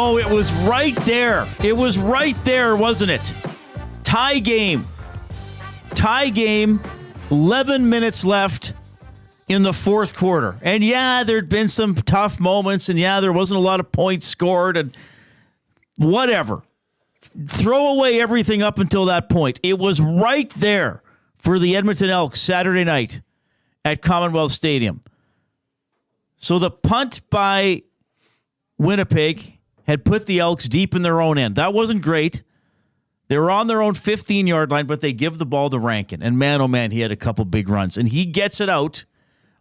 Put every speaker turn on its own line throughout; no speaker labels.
Oh, it was right there. It was right there, wasn't it? Tie game. 11 minutes left in the fourth quarter. And yeah, there'd been some tough moments, and yeah, there wasn't a lot of points scored, and whatever. Throw away everything up until that point. It was right there for the Edmonton Elks Saturday night at Commonwealth Stadium. So the punt by Winnipeg had put the Elks deep in their own end. That wasn't great. They were on their own 15-yard line, but they give the ball to Rankin. And man, oh man, he had a couple big runs. And he gets it out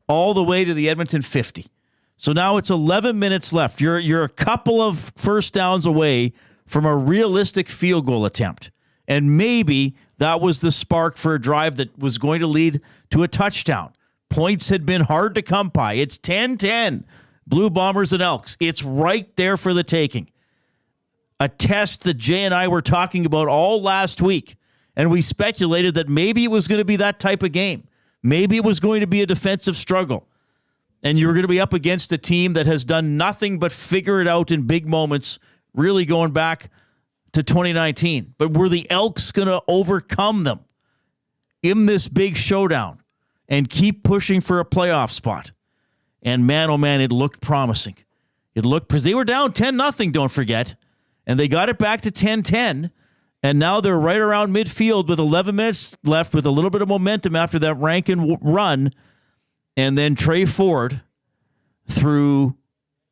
all the way to the Edmonton 50. So now it's 11 minutes left. You're a couple of first downs away from a realistic field goal attempt. And maybe that was the spark for a drive that was going to lead to a touchdown. Points had been hard to come by. It's 10-10. Blue Bombers and Elks. It's right there for the taking. A test that Jay and I were talking about all last week. And we speculated that maybe it was going to be that type of game. Maybe it was going to be a defensive struggle. And you were going to be up against a team that has done nothing but figure it out in big moments, really going back to 2019. But were the Elks going to overcome them in this big showdown and keep pushing for a playoff spot? And man, oh man, it looked promising. It looked, because they were down 10-0, don't forget. And they got it back to 10-10. And now they're right around midfield with 11 minutes left with a little bit of momentum after that Rankin run. And then Tre Ford threw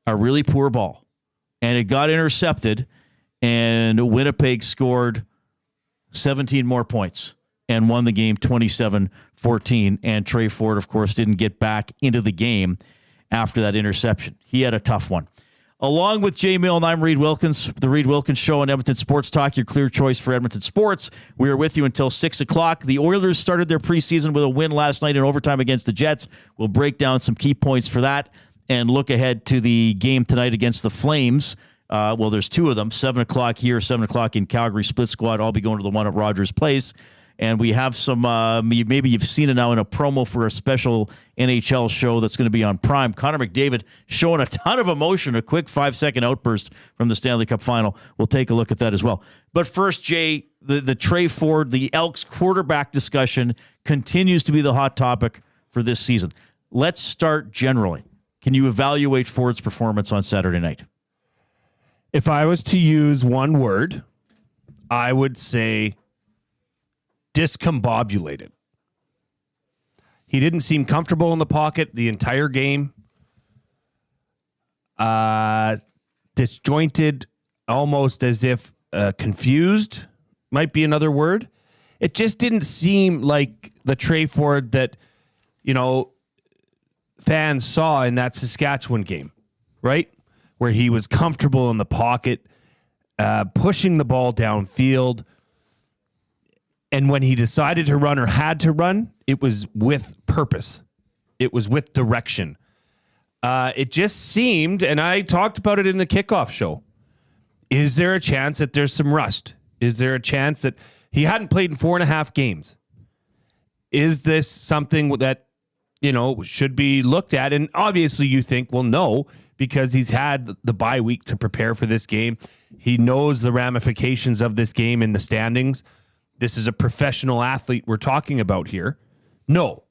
a really poor ball. And it got intercepted. And Winnipeg scored 17 more points and won the game 27-14. And Tre Ford, of course, didn't get back into the game after that interception. He had a tough one. Along with Jay Milne, I'm Reid Wilkins, the Reid Wilkins Show on Edmonton Sports Talk, your clear choice for Edmonton sports. We are with you until 6 o'clock. The Oilers started their preseason with a win last night in overtime against the Jets. We'll break down some key points for that and look ahead to the game tonight against the Flames. Well, there's two of them, 7 o'clock here, 7 o'clock in Calgary. Split squad. I'll be going to the one at Rogers Place. And we have some, maybe you've seen it now in a promo for a special NHL show that's going to be on Prime. Connor McDavid showing a ton of emotion, a quick 5-second outburst from the Stanley Cup final. We'll take a look at that as well. But first, Jay, the Tre Ford, the Elks quarterback discussion continues to be the hot topic for this season. Let's start generally. Can you evaluate Ford's performance on Saturday night?
If I was to use one word, I would say discombobulated. He didn't seem comfortable in the pocket the entire game. Disjointed, almost as if confused might be another word. It just didn't seem like the Tre Ford that, fans saw in that Saskatchewan game, right? Where he was comfortable in the pocket, pushing the ball downfield. And when he decided to run or had to run, it was with purpose. It was with direction. It just seemed, and I talked about it in the kickoff show, is there a chance that there's some rust? Is there a chance that he hadn't played in 4.5 games? Is this something that, should be looked at? And obviously you think, well, no, because he's had the bye week to prepare for this game. He knows the ramifications of this game in the standings. This is a professional athlete we're talking about here. No,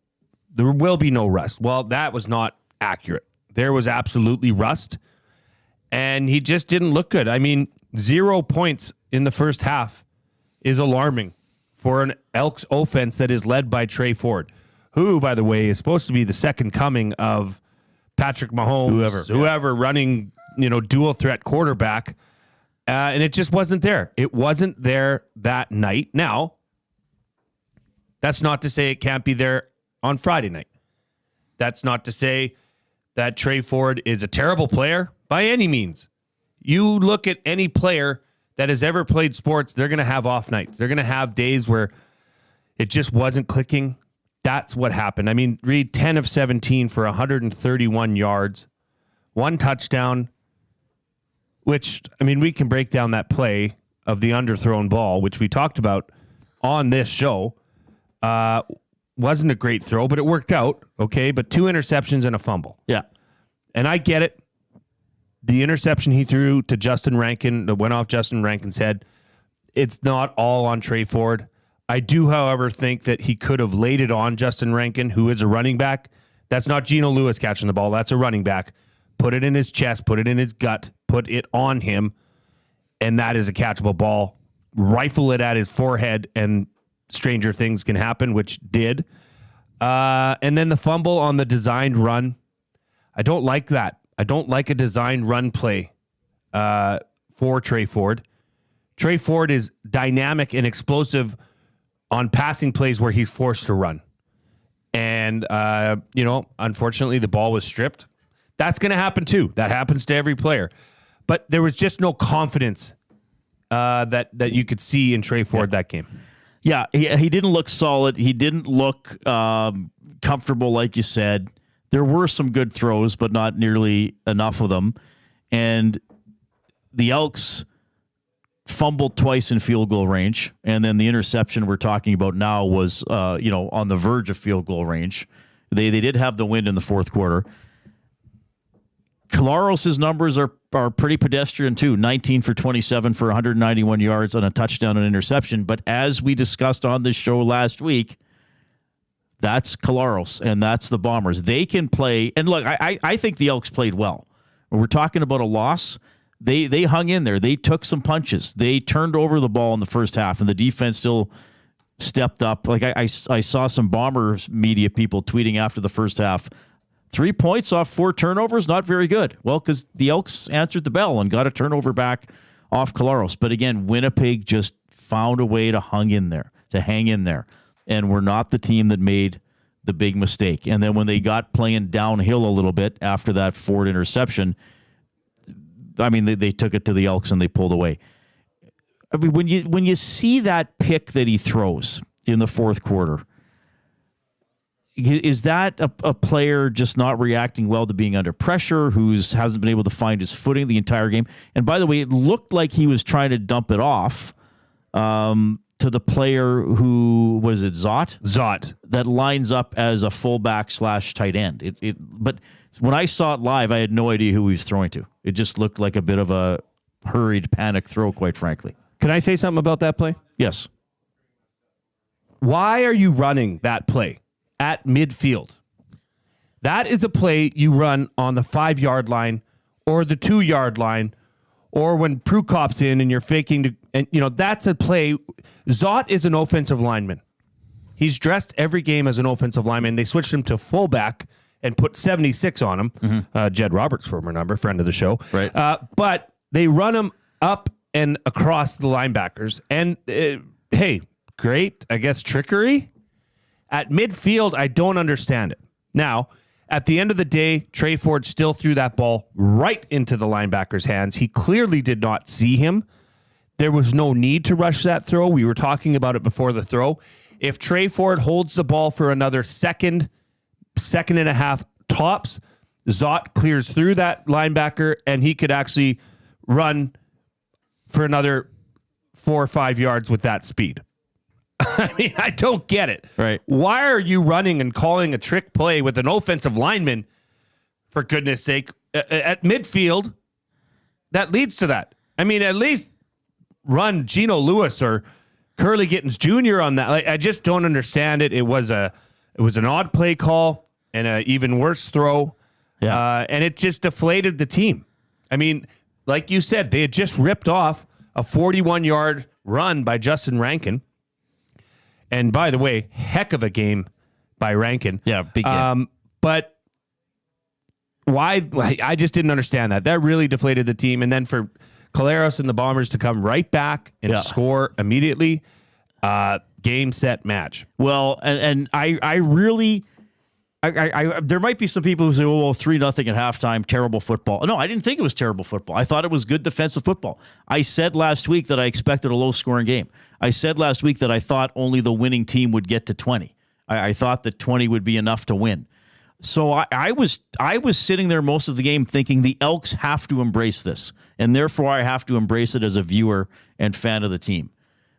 there will be no rust. Well, that was not accurate. There was absolutely rust, and he just didn't look good. I mean, 0 points in the first half is alarming for an Elks offense that is led by Tre Ford, who, by the way, is supposed to be the second coming of Patrick Mahomes, whoever running, dual threat quarterback. And it just wasn't there. It wasn't there that night. Now, that's not to say it can't be there on Friday night. That's not to say that Tre Ford is a terrible player by any means. You look at any player that has ever played sports, they're going to have off nights. They're going to have days where it just wasn't clicking. That's what happened. I mean, Reid, 10 of 17 for 131 yards, 1 touchdown, which, we can break down that play of the underthrown ball, which we talked about on this show. Wasn't a great throw, but it worked out, okay? But 2 interceptions and a fumble.
Yeah.
And I get it. The interception he threw to Justin Rankin, that went off Justin Rankin's head, it's not all on Tre Ford. I do, however, think that he could have laid it on Justin Rankin, who is a running back. That's not Geno Lewis catching the ball. That's a running back. Put it in his chest, put it in his gut, put it on him, and that is a catchable ball. Rifle it at his forehead, and stranger things can happen, which did. And then the fumble on the designed run. I don't like that. I don't like a designed run play for Tre Ford. Tre Ford is dynamic and explosive on passing plays where he's forced to run. And, unfortunately, the ball was stripped. That's going to happen too. That happens to every player. But there was just no confidence that you could see in Tre Ford that game.
Yeah, he didn't look solid. He didn't look comfortable, like you said. There were some good throws, but not nearly enough of them. And the Elks fumbled twice in field goal range, and then the interception we're talking about now was, on the verge of field goal range. They did have the win in the fourth quarter. Collaros' numbers are pretty pedestrian too. 19 for 27 for 191 yards on a touchdown and interception. But as we discussed on this show last week, that's Collaros, and that's the Bombers. They can play. And look, I think the Elks played well. When we're talking about a loss, they hung in there. They took some punches. They turned over the ball in the first half, and the defense still stepped up. Like I saw some Bombers media people tweeting after the first half, 3 points off 4 turnovers, not very good. Well, because the Elks answered the bell and got a turnover back off Collaros. But again, Winnipeg just found a way to hang in there. And we're not the team that made the big mistake. And then when they got playing downhill a little bit after that Ford interception, I mean, they took it to the Elks and they pulled away. I mean, when you see that pick that he throws in the fourth quarter, is that a player just not reacting well to being under pressure, hasn't been able to find his footing the entire game? And by the way, it looked like he was trying to dump it off to the player who, was it Zott?
Zott.
That lines up as a fullback / tight end. But when I saw it live, I had no idea who he was throwing to. It just looked like a bit of a hurried, panic throw, quite frankly.
Can I say something about that play?
Yes.
Why are you running that play at midfield? That is a play you run on the 5-yard line or the 2-yard line, or when Prukop's in and you're faking that's a play. Zott is an offensive lineman. He's dressed every game as an offensive lineman. They switched him to fullback and put 76 on him. Mm-hmm. Jed Roberts, former number, friend of the show.
Right.
But they run him up and across the linebackers. And hey, great, I guess, trickery. At midfield, I don't understand it. Now, at the end of the day, Tre Ford still threw that ball right into the linebacker's hands. He clearly did not see him. There was no need to rush that throw. We were talking about it before the throw. If Tre Ford holds the ball for another second and a half tops, Zott clears through that linebacker, and he could actually run for another 4 or 5 yards with that speed. I mean, I don't get it.
Right.
Why are you running and calling a trick play with an offensive lineman, for goodness sake, at midfield? That leads to that. I mean, at least run Geno Lewis or Curly Gittins Jr. on that. Like, I just don't understand it. It was an odd play call and an even worse throw.
Yeah.
And it just deflated the team. I mean, like you said, they had just ripped off a 41-yard run by Justin Rankin. And by the way, heck of a game by Rankin.
Yeah, big game.
But why? I just didn't understand that. That really deflated the team. And then for Collaros and the Bombers to come right back and score immediately, game, set, match.
Well, and I really... there might be some people who say, well, 3-0 at halftime, terrible football. No, I didn't think it was terrible football. I thought it was good defensive football. I said last week that I expected a low-scoring game. I said last week that I thought only the winning team would get to 20. I thought that 20 would be enough to win. So I was sitting there most of the game thinking the Elks have to embrace this, and therefore I have to embrace it as a viewer and fan of the team.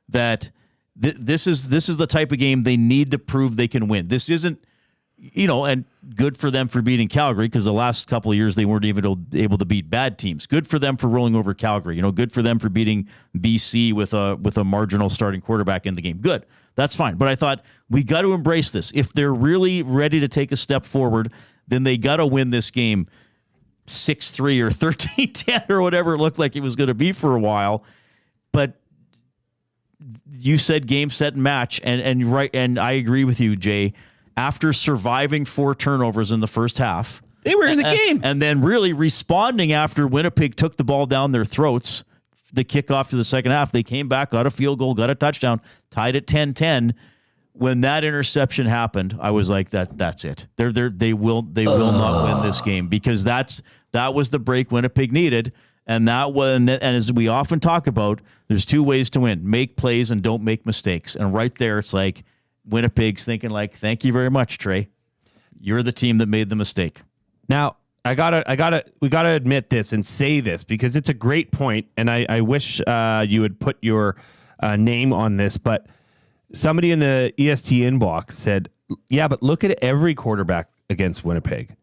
That this is the type of game they need to prove they can win. This isn't and good for them for beating Calgary, because the last couple of years they weren't even able to beat bad teams. Good for them for rolling over Calgary. Good for them for beating BC with a marginal starting quarterback in the game. Good. That's fine. But I thought we got to embrace this. If they're really ready to take a step forward, then they got to win this game 6-3 or 13-10 or whatever it looked like it was going to be for a while. But you said game, set, and match, and I agree with you, Jay. After surviving 4 turnovers in the first half,
they were in the game.
And then really responding after Winnipeg took the ball down their throats, the kickoff to the second half, they came back, got a field goal, got a touchdown, tied at 10-10. When that interception happened, I was like, that's it. They will not win this game, because that was the break Winnipeg needed. And as we often talk about, there's 2 ways to win: make plays and don't make mistakes. And right there, it's like Winnipeg's thinking like, thank you very much, Trey. You're the team that made the mistake.
Now, we gotta admit this and say this, because it's a great point, and I wish you would put your name on this, but somebody in the EST inbox said, yeah, but look at every quarterback against Winnipeg.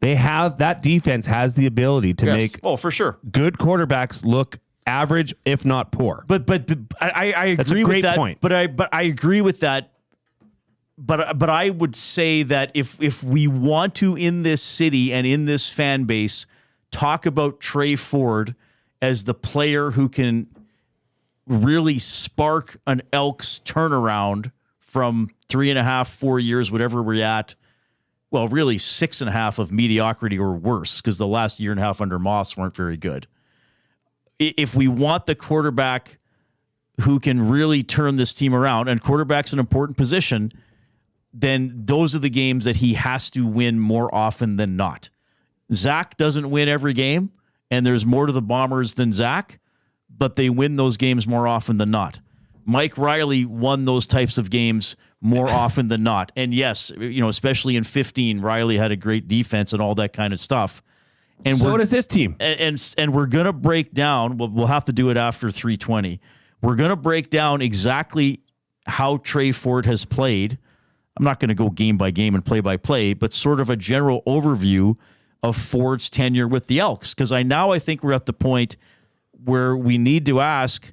They have, that defense has the ability to make
for sure
good quarterbacks look average, if not poor.
But I agree with that point. But I agree with that. But I would say that if we want to, in this city and in this fan base, talk about Tre Ford as the player who can really spark an Elks turnaround from 3.5, 4 years, whatever we're at, well, really 6.5 of mediocrity or worse, because the last 1.5 years under Moss weren't very good. If we want the quarterback who can really turn this team around, and quarterback's an important position, then those are the games that he has to win more often than not. Zach doesn't win every game, and there's more to the Bombers than Zach, but they win those games more often than not. Mike Riley won those types of games more often than not. And yes, especially in 2015, Riley had a great defense and all that kind of stuff. And
so does this team.
And we're going to break down, we'll have to do it after 3:20. We're going to break down exactly how Tre Ford has played. I'm not going to go game by game and play by play, but sort of a general overview of Ford's tenure with the Elks. Because I think we're at the point where we need to ask,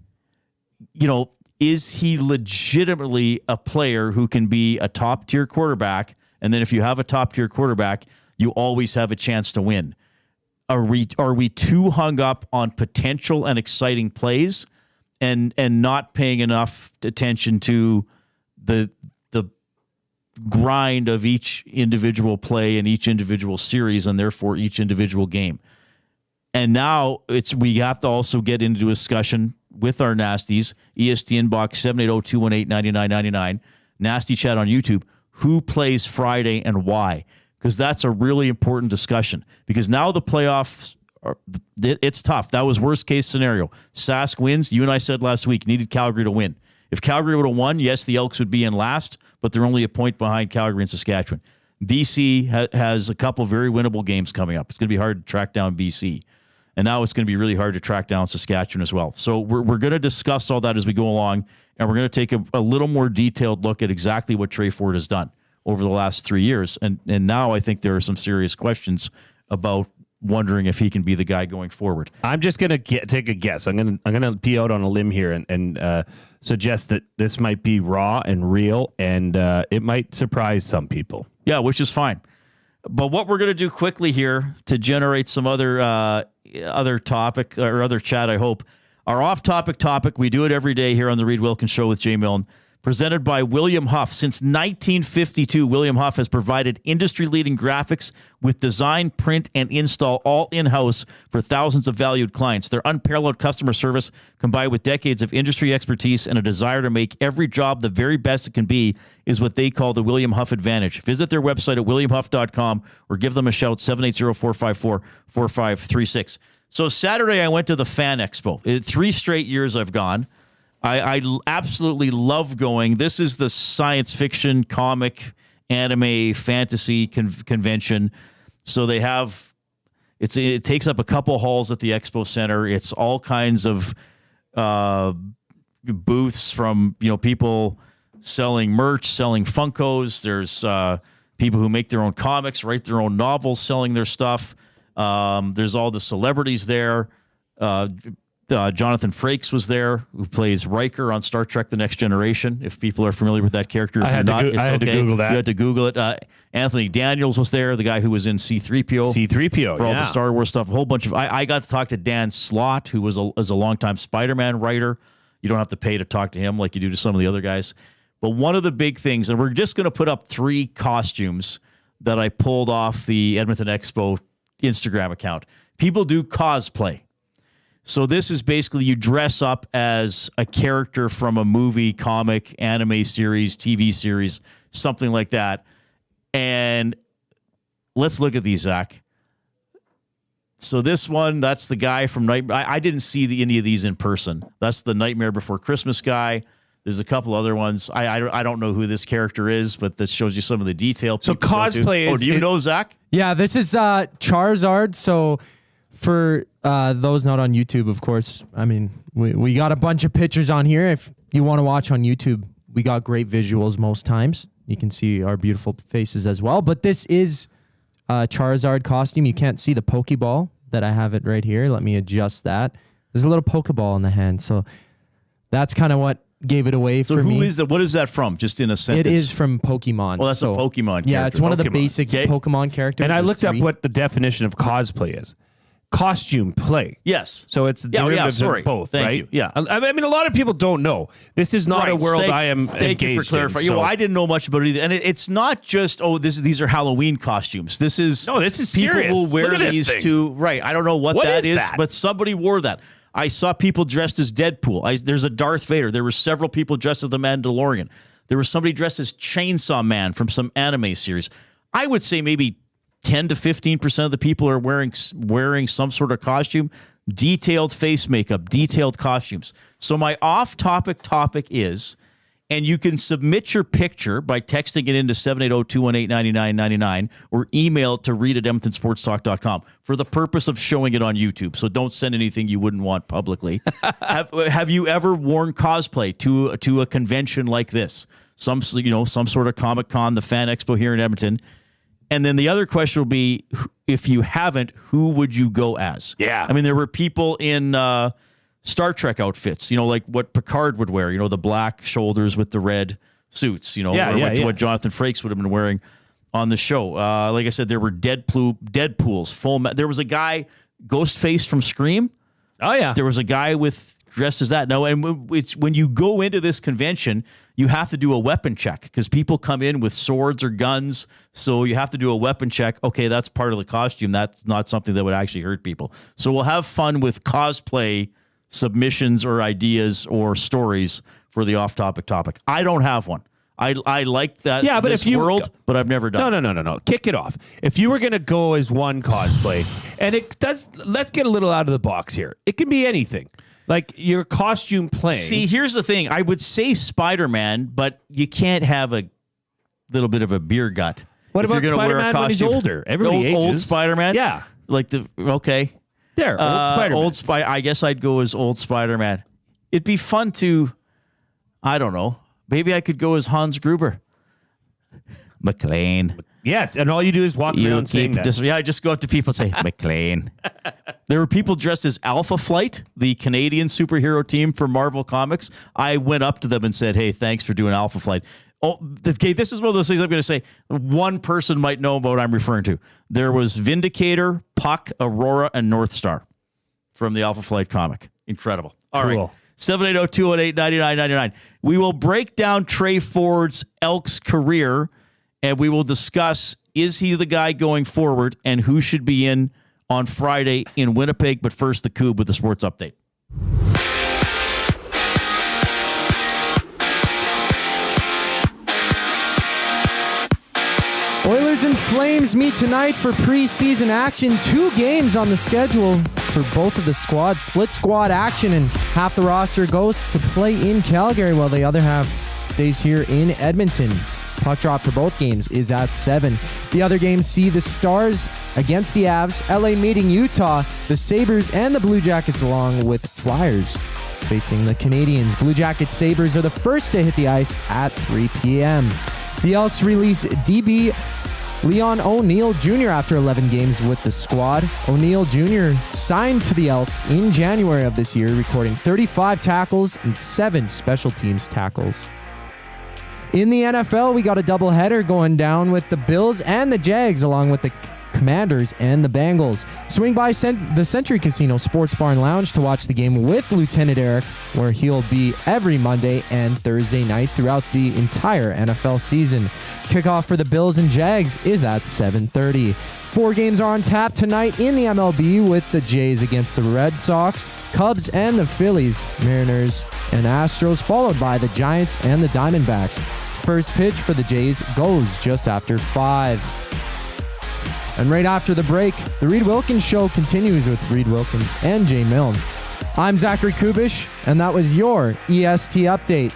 is he legitimately a player who can be a top-tier quarterback? And then if you have a top-tier quarterback, you always have a chance to win. Are we too hung up on potential and exciting plays and not paying enough attention to the grind of each individual play and each individual series, and therefore each individual game? And now we have to also get into a discussion with our nasties. EST inbox 780-218-9999. Nasty chat on YouTube. Who plays Friday and why? Because that's a really important discussion. Because now the playoffs, it's tough. That was worst case scenario. Sask wins. You and I said last week, needed Calgary to win. If Calgary would have won, yes, the Elks would be in last, but they're only a point behind Calgary and Saskatchewan. BC has a couple very winnable games coming up. It's going to be hard to track down BC. And now it's going to be really hard to track down Saskatchewan as well. So we're going to discuss all that as we go along, and we're going to take a little more detailed look at exactly what Tre Ford has done over the last 3 years. And now I think there are some serious questions about wondering if he can be the guy going forward.
I'm just going to take a guess. I'm going to be out on a limb here and suggest that this might be raw and real, and it might surprise some people.
Yeah, which is fine. But what we're going to do quickly here to generate some other topic or other chat, I hope. Our off-topic topic, we do it every day here on the Reid Wilkins Show with Jay Milne, presented by William Huff. Since 1952, William Huff has provided industry-leading graphics with design, print, and install all in-house for thousands of valued clients. Their unparalleled customer service, combined with decades of industry expertise and a desire to make every job the very best it can be, is what they call the William Huff Advantage. Visit their website at williamhuff.com or give them a shout, 780-454-4536. So Saturday, I went to the Fan Expo. 3 straight years I've gone. I absolutely love going. This is the science fiction, comic, anime, fantasy convention. So they have, it takes up a couple halls at the Expo Center. It's all kinds of booths from, people selling merch, selling Funkos. There's people who make their own comics, write their own novels, selling their stuff. There's all the celebrities there. Jonathan Frakes was there, who plays Riker on Star Trek The Next Generation, if people are familiar with that character. If
I had to Google that.
You had to Google it. Anthony Daniels was there, the guy who was in C-3PO.
C-3PO,
for all the Star Wars stuff. A whole bunch of... I got to talk to Dan Slott, who was a longtime Spider-Man writer. You don't have to pay to talk to him like you do to some of the other guys. But one of the big things, and we're just going to put up 3 costumes that I pulled off the Edmonton Expo Instagram account. People do cosplay. So this is basically you dress up as a character from a movie, comic, anime series, TV series, something like that. And let's look at these, Zach. So this one, that's the guy from Nightmare. I didn't see any of these in person. That's the Nightmare Before Christmas guy. There's a couple other ones. I don't know who this character is, but that shows you some of the detail.
So cosplay is...
do you know, Zach?
Yeah, this is Charizard. So for those not on YouTube, of course, I mean, we got a bunch of pictures on here. If you want to watch on YouTube, we got great visuals most times. You can see our beautiful faces as well. But this is a Charizard costume. You can't see the Pokeball that I have it right here. Let me adjust that. There's a little Pokeball in the hand. So that's kind of what gave it away for me.
So who is that? What is that from? Just in a sentence.
It is from Pokemon.
Well, that's a Pokemon character.
Yeah, it's one of the basic Pokemon characters.
And I looked up what the definition of cosplay is. Costume play.
Yes.
So it's derivatives of both,
Thank
right?
you. Yeah.
I mean, a lot of people don't know. This is not a world I am
Thank you for clarifying.
So.
I didn't know much about it either. And it's not just, these are Halloween costumes. This is
people
serious. Will wear these to, right. I don't know what that is, but somebody wore that. I saw people dressed as Deadpool. There's a Darth Vader. There were several people dressed as the Mandalorian. There was somebody dressed as Chainsaw Man from some anime series. I would say maybe 10 to 15% of the people are wearing some sort of costume, detailed face makeup, detailed costumes. So my off-topic topic is, and you can submit your picture by texting it into 780-218-9999 or email it to reid@edmontonsportstalk.com for the purpose of showing it on YouTube. So don't send anything you wouldn't want publicly. Have you ever worn cosplay to a convention like this? Some sort of Comic-Con, the Fan Expo here in Edmonton. And then the other question will be, if you haven't, who would you go as?
Yeah.
I mean, there were people in Star Trek outfits, like what Picard would wear, the black shoulders with the red suits, what Jonathan Frakes would have been wearing on the show. Like I said, there were Deadpools. There was a guy, Ghostface from Scream.
Oh, yeah.
There was a guy dressed as that. No, and it's when you go into this convention, you have to do a weapon check because people come in with swords or guns. So you have to do a weapon check. Okay, that's part of the costume. That's not something that would actually hurt people. So we'll have fun with cosplay submissions or ideas or stories for the off-topic topic. I don't have one. I like that but I've never done it.
No. Kick it off. If you were going to go as one cosplay, and let's get a little out of the box here. It can be anything. Like your costume playing.
See, here's the thing. I would say Spider-Man, but you can't have a little bit of a beer gut.
What about Spider-Man when he's older? Everybody ages.
Old Spider-Man?
Yeah.
Old Spider-Man. I guess I'd go as old Spider-Man. It'd be fun to, I don't know, maybe I could go as Hans Gruber. McLean.
Yes, and all you do is walk around saying that.
I just go up to people and say, McLean. There were people dressed as Alpha Flight, the Canadian superhero team for Marvel Comics. I went up to them and said, hey, thanks for doing Alpha Flight. Oh, okay, this is one of those things I'm going to say. One person might know what I'm referring to. There was Vindicator, Puck, Aurora, and North Star from the Alpha Flight comic. Incredible. All right. 780-218-9999. We will break down Tre Ford's Elks career, and we will discuss, is he the guy going forward, and who should be in on Friday in Winnipeg. But first, the Cube with the sports update.
Oilers and Flames meet tonight for preseason action. 2 games on the schedule for both of the squads. Split squad action, and half the roster goes to play in Calgary while the other half stays here in Edmonton. Puck drop for both games is at 7. The other games see the Stars against the Avs, LA meeting Utah, the Sabres and the Blue Jackets along with Flyers facing the Canadians. Blue Jackets Sabres are the first to hit the ice at 3 p.m. The Elks release DB Leon O'Neal Jr. after 11 games with the squad. O'Neal Jr. signed to the Elks in January of this year, recording 35 tackles and 7 special teams tackles. In the NFL, we got a doubleheader going down with the Bills and the Jags, along with the Commanders and the Bengals. Swing by the Century Casino Sports Bar and Lounge to watch the game with Lieutenant Eric, where he'll be every Monday and Thursday night throughout the entire NFL season. Kickoff for the Bills and Jags is at 7:30. 4 games are on tap tonight in the MLB, with the Jays against the Red Sox, Cubs and the Phillies, Mariners and Astros, followed by the Giants and the Diamondbacks. First pitch for the Jays goes just after 5. And right after the break, the Reid Wilkins Show continues with Reid Wilkins and Jay Milne. I'm Zachary Kubish, and that was your EST Update.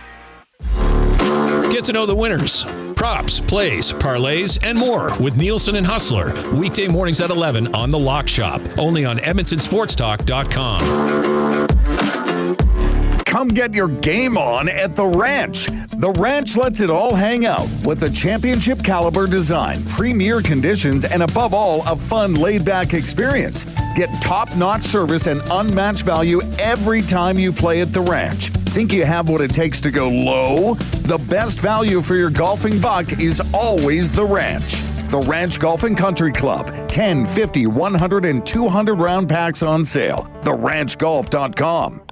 Get to know the winners, props, plays, parlays, and more with Nielsen and Hustler. Weekday mornings at 11 on The Lock Shop. Only on EdmontonSportsTalk.com.
Come get your game on at The Ranch. The Ranch lets it all hang out with a championship caliber design, premier conditions, and above all, a fun laid-back experience. Get top-notch service and unmatched value every time you play at The Ranch. Think you have what it takes to go low? The best value for your golfing buck is always The Ranch. The Ranch Golf and Country Club. 10, 50, 100, and 200 round packs on sale. TheRanchGolf.com.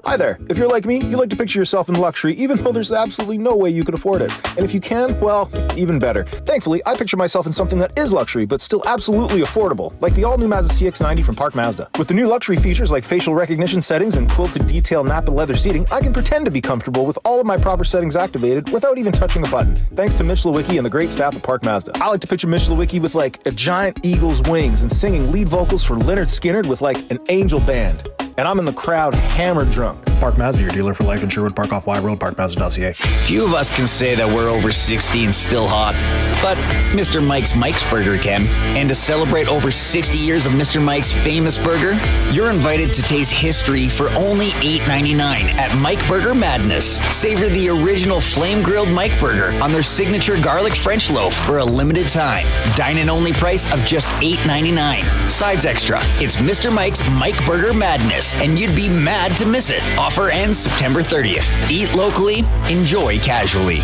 Hi there. If you're like me, you like to picture yourself in luxury, even though there's absolutely no way you could afford it. And if you can, well, even better. Thankfully, I picture myself in something that is luxury, but still absolutely affordable, like the all-new Mazda CX-90 from Park Mazda. With the new luxury features like facial recognition settings and quilted detail Napa leather seating, I can pretend to be comfortable with all of my proper settings activated without even touching a button, thanks to Mitch Lewicki and the great staff at Park Mazda. I like to picture Mitch Lewicki with like a giant eagle's wings and singing lead vocals for Lynyrd Skynyrd with like an angel band. And I'm in the crowd hammered drunk.
Park Mazda, your dealer for life in Sherwood Park off Y Road, parkmazda.ca.
Few of us can say that we're over 60 and still hot, but Mr. Mike's Burger can. And to celebrate over 60 years of Mr. Mike's famous burger, you're invited to taste history for only $8.99 at Mike Burger Madness. Savor the original flame-grilled Mike Burger on their signature garlic French loaf for a limited time. Dine-in only price of just $8.99. Sides extra. It's Mr. Mike's Mike Burger Madness, and you'd be mad to miss it. Offer ends September 30th. Eat locally, enjoy casually.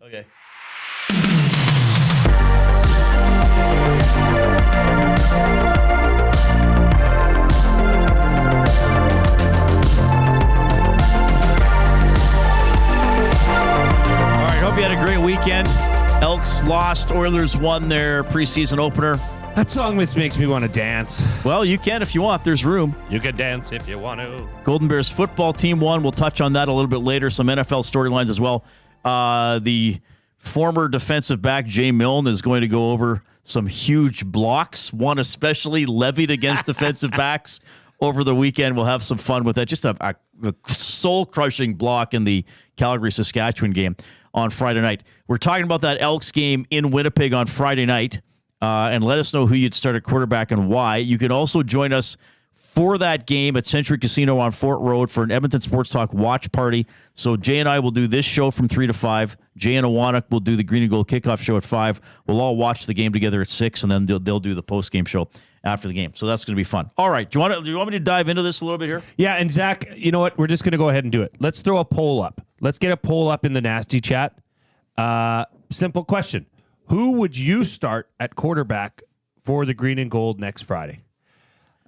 Okay. All right, hope you had a great weekend. Elks lost, Oilers won their preseason opener.
That song makes me want to dance.
Well, you can if you want. There's room.
You can dance if you want to.
Golden Bears football team won. We'll touch on that a little bit later. Some NFL storylines as well. The former defensive back, Jay Milne, is going to go over some huge blocks, one especially levied against defensive backs over the weekend. We'll have some fun with that. Just a soul-crushing block in the Calgary-Saskatchewan game on Friday night. We're talking about that Elks game in Winnipeg on Friday night. And let us know who you'd start at quarterback and why. You can also join us for that game at Century Casino on Fort Road for an Edmonton Sports Talk watch party. So Jay and I will do this show from 3 to 5. Jay and Awanak will do the Green and Gold kickoff show at 5. We'll all watch the game together at 6, and then they'll do the post-game show after the game. So that's going to be fun. All right. Do you want me to dive into this a little bit here?
Yeah, and Zach, you know what? We're just going to go ahead and do it. Let's throw a poll up. Let's get a poll up in the nasty chat. Simple question. Who would you start at quarterback for the Green and Gold next Friday?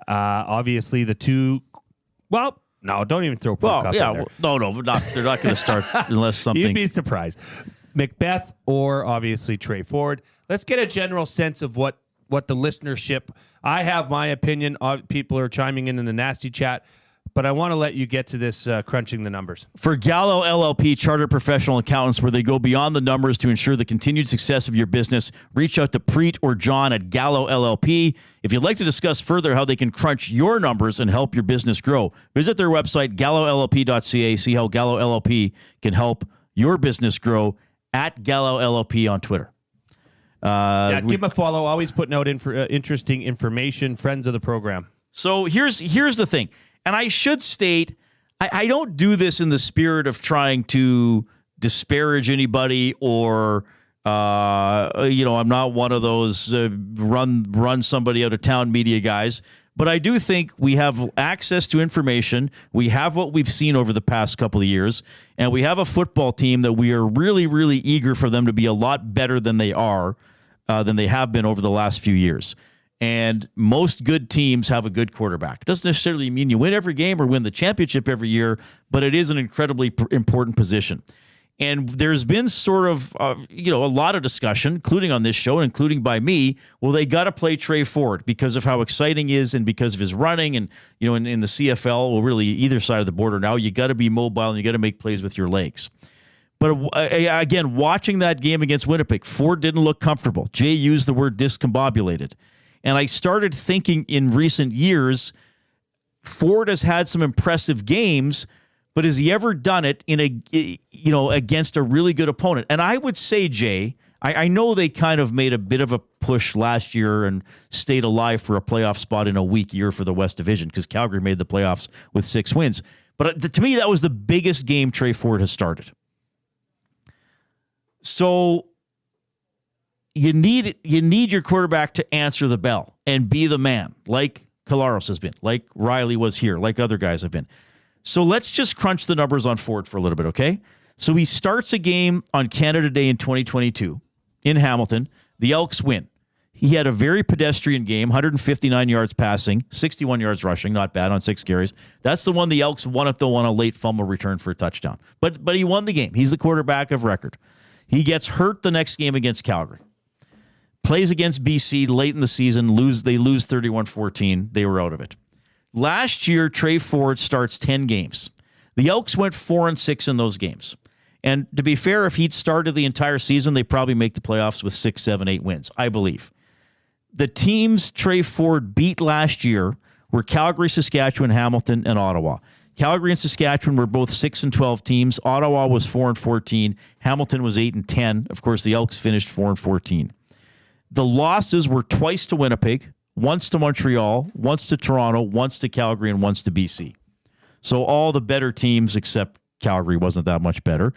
Obviously, the two. Well, no, don't even throw.
Well, yeah, no, they're not going to start unless something.
You'd be surprised. Macbeth or obviously Tre Ford. Let's get a general sense of what the listenership. I have my opinion. People are chiming in the nasty chat. But I want to let you get to this crunching the numbers.
For Gallo LLP, Chartered Professional Accountants, where they go beyond the numbers to ensure the continued success of your business, reach out to Preet or John at Gallo LLP. If you'd like to discuss further how they can crunch your numbers and help your business grow, visit their website, GalloLLP.ca. See how Gallo LLP can help your business grow at Gallo LLP on Twitter.
Give them a follow. Always putting out interesting information. Friends of the program.
So here's the thing. And I should state, I don't do this in the spirit of trying to disparage anybody or I'm not one of those run somebody out of town media guys, but I do think we have access to information. We have what we've seen over the past couple of years, and we have a football team that we are really, really eager for them to be a lot better than they have been over the last few years. And most good teams have a good quarterback. It doesn't necessarily mean you win every game or win the championship every year, but it is an incredibly important position. And there's been sort of, a lot of discussion, including on this show, and including by me. Well, they got to play Tre Ford because of how exciting he is and because of his running. And, in the CFL, well, really either side of the border now, you got to be mobile and you got to make plays with your legs. But again, watching that game against Winnipeg, Ford didn't look comfortable. Jay used the word discombobulated. And I started thinking in recent years, Ford has had some impressive games, but has he ever done it against a really good opponent? And I would say, Jay, I know they kind of made a bit of a push last year and stayed alive for a playoff spot in a weak year for the West Division because Calgary made the playoffs with 6 wins. But to me, that was the biggest game Tre Ford has started. So you need your quarterback to answer the bell and be the man, like Collaros has been, like Riley was here, like other guys have been. So let's just crunch the numbers on Ford for a little bit, okay? So he starts a game on Canada Day in 2022 in Hamilton. The Elks win. He had a very pedestrian game, 159 yards passing, 61 yards rushing, not bad on 6 carries. That's the one the Elks won it, though, on a late fumble return for a touchdown. But he won the game. He's the quarterback of record. He gets hurt the next game against Calgary. Plays against BC late in the season. They lose 31-14. They were out of it. Last year, Tre Ford starts 10 games. The Elks went 4-6 in those games. And to be fair, if he'd started the entire season, they probably make the playoffs with 6, 7, 8 wins, I believe. The teams Tre Ford beat last year were Calgary, Saskatchewan, Hamilton, and Ottawa. Calgary and Saskatchewan were both 6-12 teams. Ottawa was 4-14. Hamilton was 8-10. Of course, the Elks finished 4-14. The losses were twice to Winnipeg, once to Montreal, once to Toronto, once to Calgary, and once to BC. So all the better teams, except Calgary, wasn't that much better.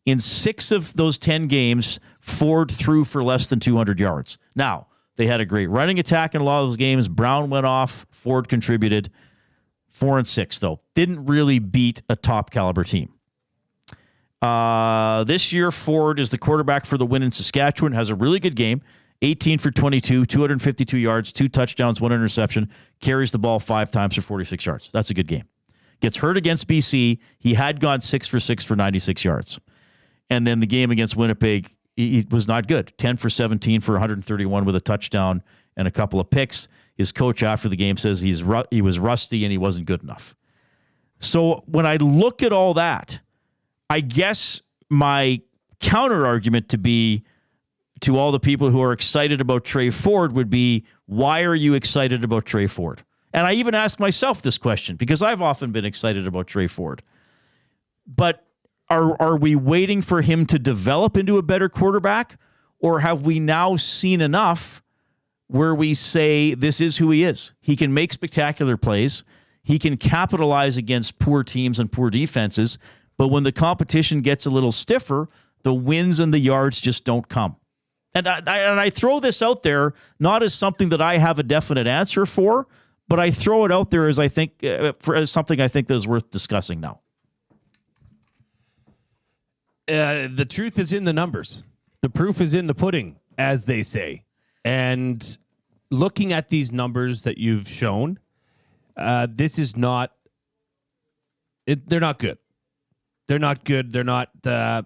In 6 of those 10 games, Ford threw for less than 200 yards. Now, they had a great running attack in a lot of those games. Brown went off. Ford contributed. 4-6, though. Didn't really beat a top caliber team. This year, Ford is the quarterback for the win in Saskatchewan, has a really good game. 18 for 22, 252 yards, 2 touchdowns, 1 interception, carries the ball 5 times for 46 yards. That's a good game. Gets hurt against BC. He had gone 6 for 6 for 96 yards. And then the game against Winnipeg, he was not good. 10 for 17 for 131 with a touchdown and a couple of picks. His coach after the game says he was rusty and he wasn't good enough. So when I look at all that, I guess my counter argument to all the people who are excited about Tre Ford would be, why are you excited about Tre Ford? And I even ask myself this question because I've often been excited about Tre Ford. But are we waiting for him to develop into a better quarterback, or have we now seen enough where we say this is who he is? He can make spectacular plays. He can capitalize against poor teams and poor defenses. But when the competition gets a little stiffer, the wins and the yards just don't come. And I throw this out there not as something that I have a definite answer for, but I throw it out there as as something I think that is worth discussing now.
The truth is in the numbers. The proof is in the pudding, as they say. And looking at these numbers that you've shown, this is not. They're not good. They're not good. They're not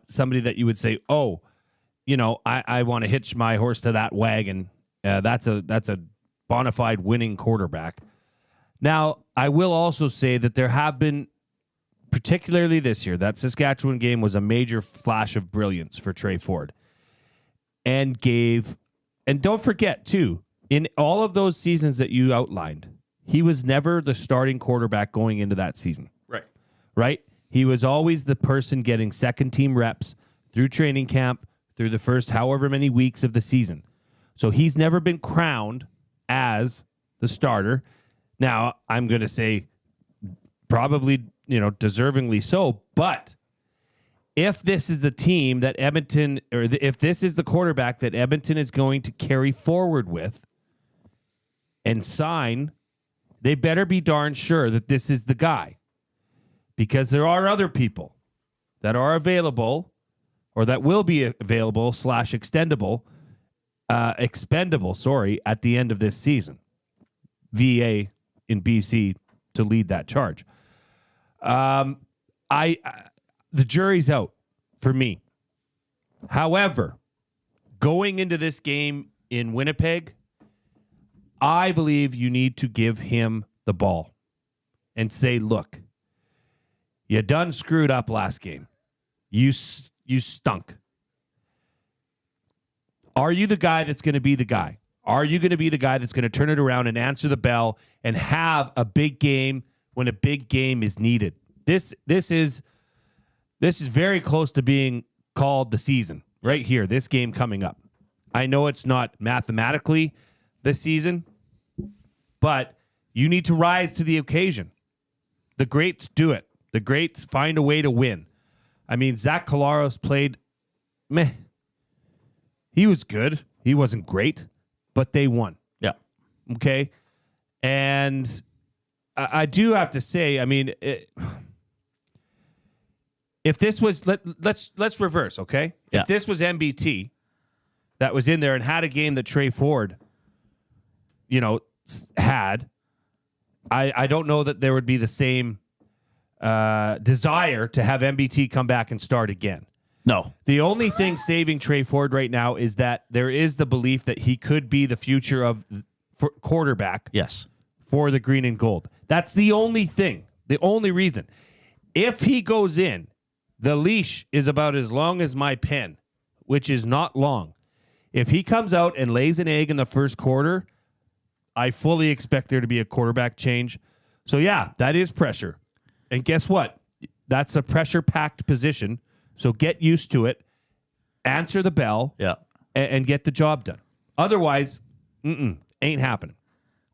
somebody that you would say, oh, I want to hitch my horse to that wagon. That's a bona fide winning quarterback. Now, I will also say that there have been, particularly this year, that Saskatchewan game was a major flash of brilliance for Tre Ford. And don't forget, too, in all of those seasons that you outlined, he was never the starting quarterback going into that season. Right? He was always the person getting second-team reps through training camp, through the first however many weeks of the season. So he's never been crowned as the starter. Now, I'm going to say probably, deservingly so, but if this is the team that Edmonton, if this is the quarterback that Edmonton is going to carry forward with and sign, they better be darn sure that this is the guy, because there are other people that are available or that will be available / expendable, at the end of this season. VA in BC to lead that charge. The jury's out for me. However, going into this game in Winnipeg, I believe you need to give him the ball and say, look, you done screwed up last game. You stunk. Are you the guy that's going to be the guy? Are you going to be the guy that's going to turn it around and answer the bell and have a big game when a big game is needed? This is very close to being called the season right here, this game coming up. I know it's not mathematically this season, but you need to rise to the occasion. The greats do it. The greats find a way to win. I mean, Zach Collaros played meh. He was good. He wasn't great, but they won.
Yeah.
Okay. And I do have to say, I mean, if this was, let's reverse, okay?
Yeah.
If this was MBT that was in there and had a game that Tre Ford, had, I don't know that there would be the same desire to have MBT come back and start again.
No.
The only thing saving Tre Ford right now is that there is the belief that he could be the future of quarterback.
Yes.
For the green and gold. That's the only thing. The only reason. If he goes in, the leash is about as long as my pen, which is not long. If he comes out and lays an egg in the first quarter, I fully expect there to be a quarterback change. So, yeah, that is pressure. And guess what? That's a pressure-packed position. So get used to it, answer the bell, and get the job done. Otherwise, ain't happening.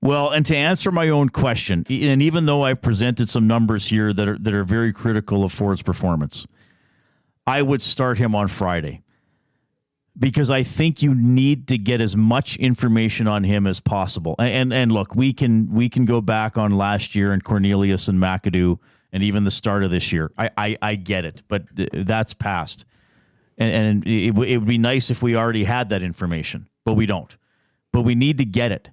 Well, and to answer my own question, and even though I've presented some numbers here that are very critical of Ford's performance, I would start him on Friday, because I think you need to get as much information on him as possible. And look, we can go back on last year and Cornelius and McAdoo and even the start of this year. I get it, but that's past. And it would be nice if we already had that information, but we don't. But we need to get it.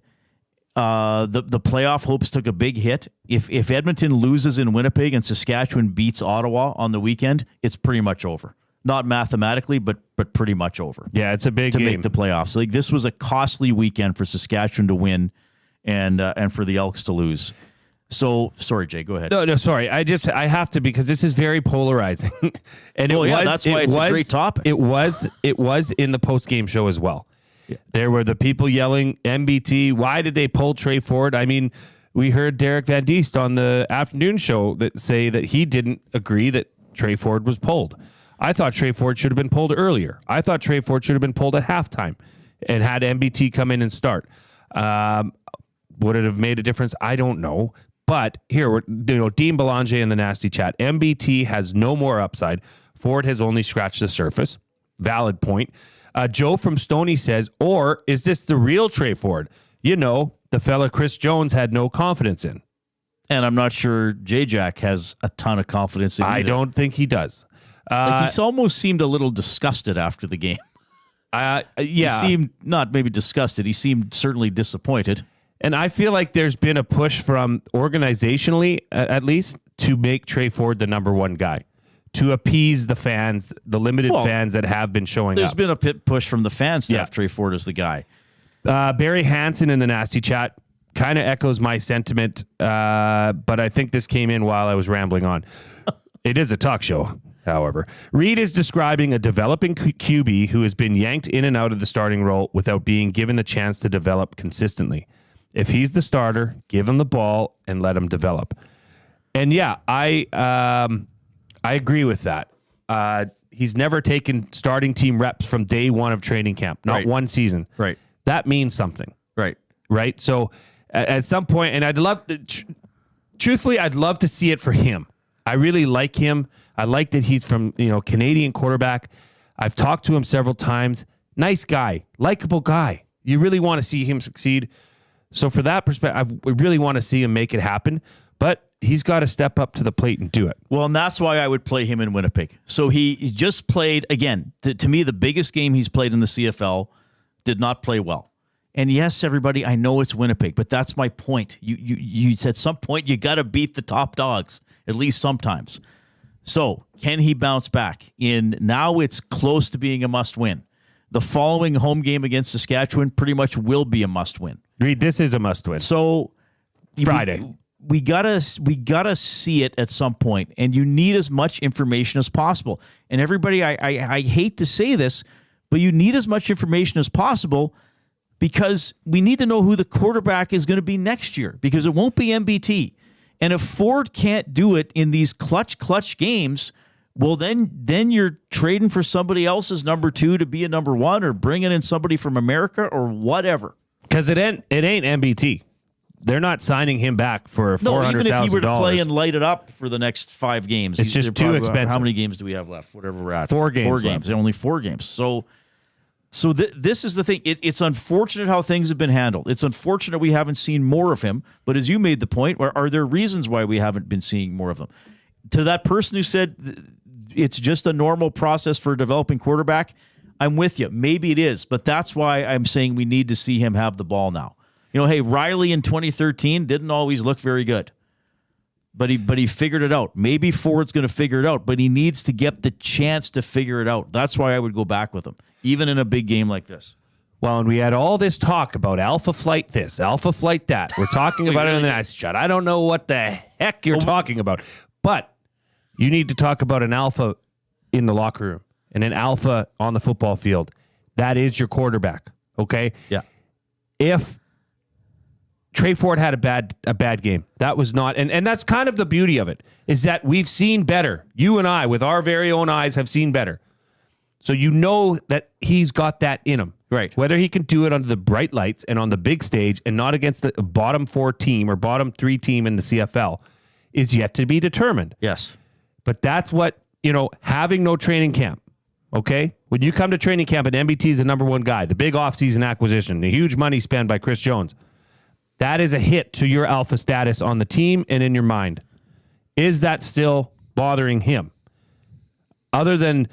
The playoff hopes took a big hit. If Edmonton loses in Winnipeg and Saskatchewan beats Ottawa on the weekend, it's pretty much over. Not mathematically, but pretty much over.
Yeah, it's a big game
to make the playoffs. Like, this was a costly weekend for Saskatchewan to win, and for the Elks to lose. So, sorry, Jay, go ahead.
No, sorry. I have to, because this is very polarizing. And
that's why it's a great topic.
It was in the post-game show as well. Yeah. There were the people yelling, MBT, why did they pull Tre Ford? I mean, we heard Derek Van Diest on the afternoon show say that he didn't agree that Tre Ford was pulled. I thought Tre Ford should have been pulled earlier. I thought Tre Ford should have been pulled at halftime and had MBT come in and start. Would it have made a difference? I don't know. But here, Dean Belanger in the nasty chat. MBT has no more upside. Ford has only scratched the surface. Valid point. Joe from Stoney says, or is this the real Tre Ford? The fella Chris Jones had no confidence in.
And I'm not sure J-Jack has a ton of confidence in either.
I don't think he does.
He almost seemed a little disgusted after the game.
Yeah.
He seemed not maybe disgusted. He seemed certainly disappointed.
And I feel like there's been a push from organizationally, at least, to make Tre Ford the number one guy, to appease the fans, the limited fans that have been showing up.
There's been a push from the fans to have Tre Ford as the guy.
Barry Hansen in the nasty chat kind of echoes my sentiment, but I think this came in while I was rambling on. It is a talk show, however. Reid is describing a developing QB who has been yanked in and out of the starting role without being given the chance to develop consistently. If he's the starter, give him the ball and let him develop. And yeah, I agree with that. He's never taken starting team reps from day one of training camp, not one season.
Right.
That means something.
Right.
So at some point, and I'd love to, truthfully, I'd love to see it for him. I really like him. I like that he's from, Canadian quarterback. I've talked to him several times. Nice guy, likable guy. You really want to see him succeed. So for that perspective, I really want to see him make it happen. But he's got to step up to the plate and do it.
Well, and that's why I would play him in Winnipeg. So he just played, again, to me, the biggest game he's played in the CFL, did not play well. And yes, everybody, I know it's Winnipeg, but that's my point. You at some point, you got to beat the top dogs, at least sometimes. So can he bounce back? Now it's close to being a must-win. The following home game against Saskatchewan pretty much will be a must-win.
Reid, this is a must-win.
So
Friday.
We gotta see it at some point, and you need as much information as possible. And everybody, I hate to say this, but you need as much information as possible because we need to know who the quarterback is going to be next year, because it won't be MBT. And if Ford can't do it in these clutch games, well, then you're trading for somebody else's number 2 to be a number 1, or bringing in somebody from America or whatever.
Because it ain't MBT. They're not signing him back for $400,000.
No, even if he were to play and light it up for the next 5 games.
It's just too expensive.
How many games do we have left? Whatever we're at.
4 games.
4 games. Only 4 games. So this is the thing. It's unfortunate how things have been handled. It's unfortunate we haven't seen more of him. But as you made the point, are there reasons why we haven't been seeing more of them? To that person who said it's just a normal process for a developing quarterback, I'm with you. Maybe it is. But that's why I'm saying we need to see him have the ball now. Hey, Riley in 2013 didn't always look very good, but he figured it out. Maybe Ford's going to figure it out, but he needs to get the chance to figure it out. That's why I would go back with him, even in a big game like this.
Well, and we had all this talk about alpha flight this, alpha flight that. We're talking about it in the nice chat. I don't know what the heck you're talking about, but you need to talk about an alpha in the locker room and an alpha on the football field. That is your quarterback, okay?
Yeah.
If Tre Ford had a bad game. That was not, and that's kind of the beauty of it, is that we've seen better. You and I, with our very own eyes, have seen better. So you know that he's got that in him.
Right.
Whether he can do it under the bright lights and on the big stage and not against the bottom 4 team or bottom 3 team in the CFL is yet to be determined.
Yes.
But that's what, having no training camp. Okay? When you come to training camp and MBT is the number 1 guy, the big offseason acquisition, the huge money spent by Chris Jones, that is a hit to your alpha status on the team and in your mind. Is that still bothering him? Other than,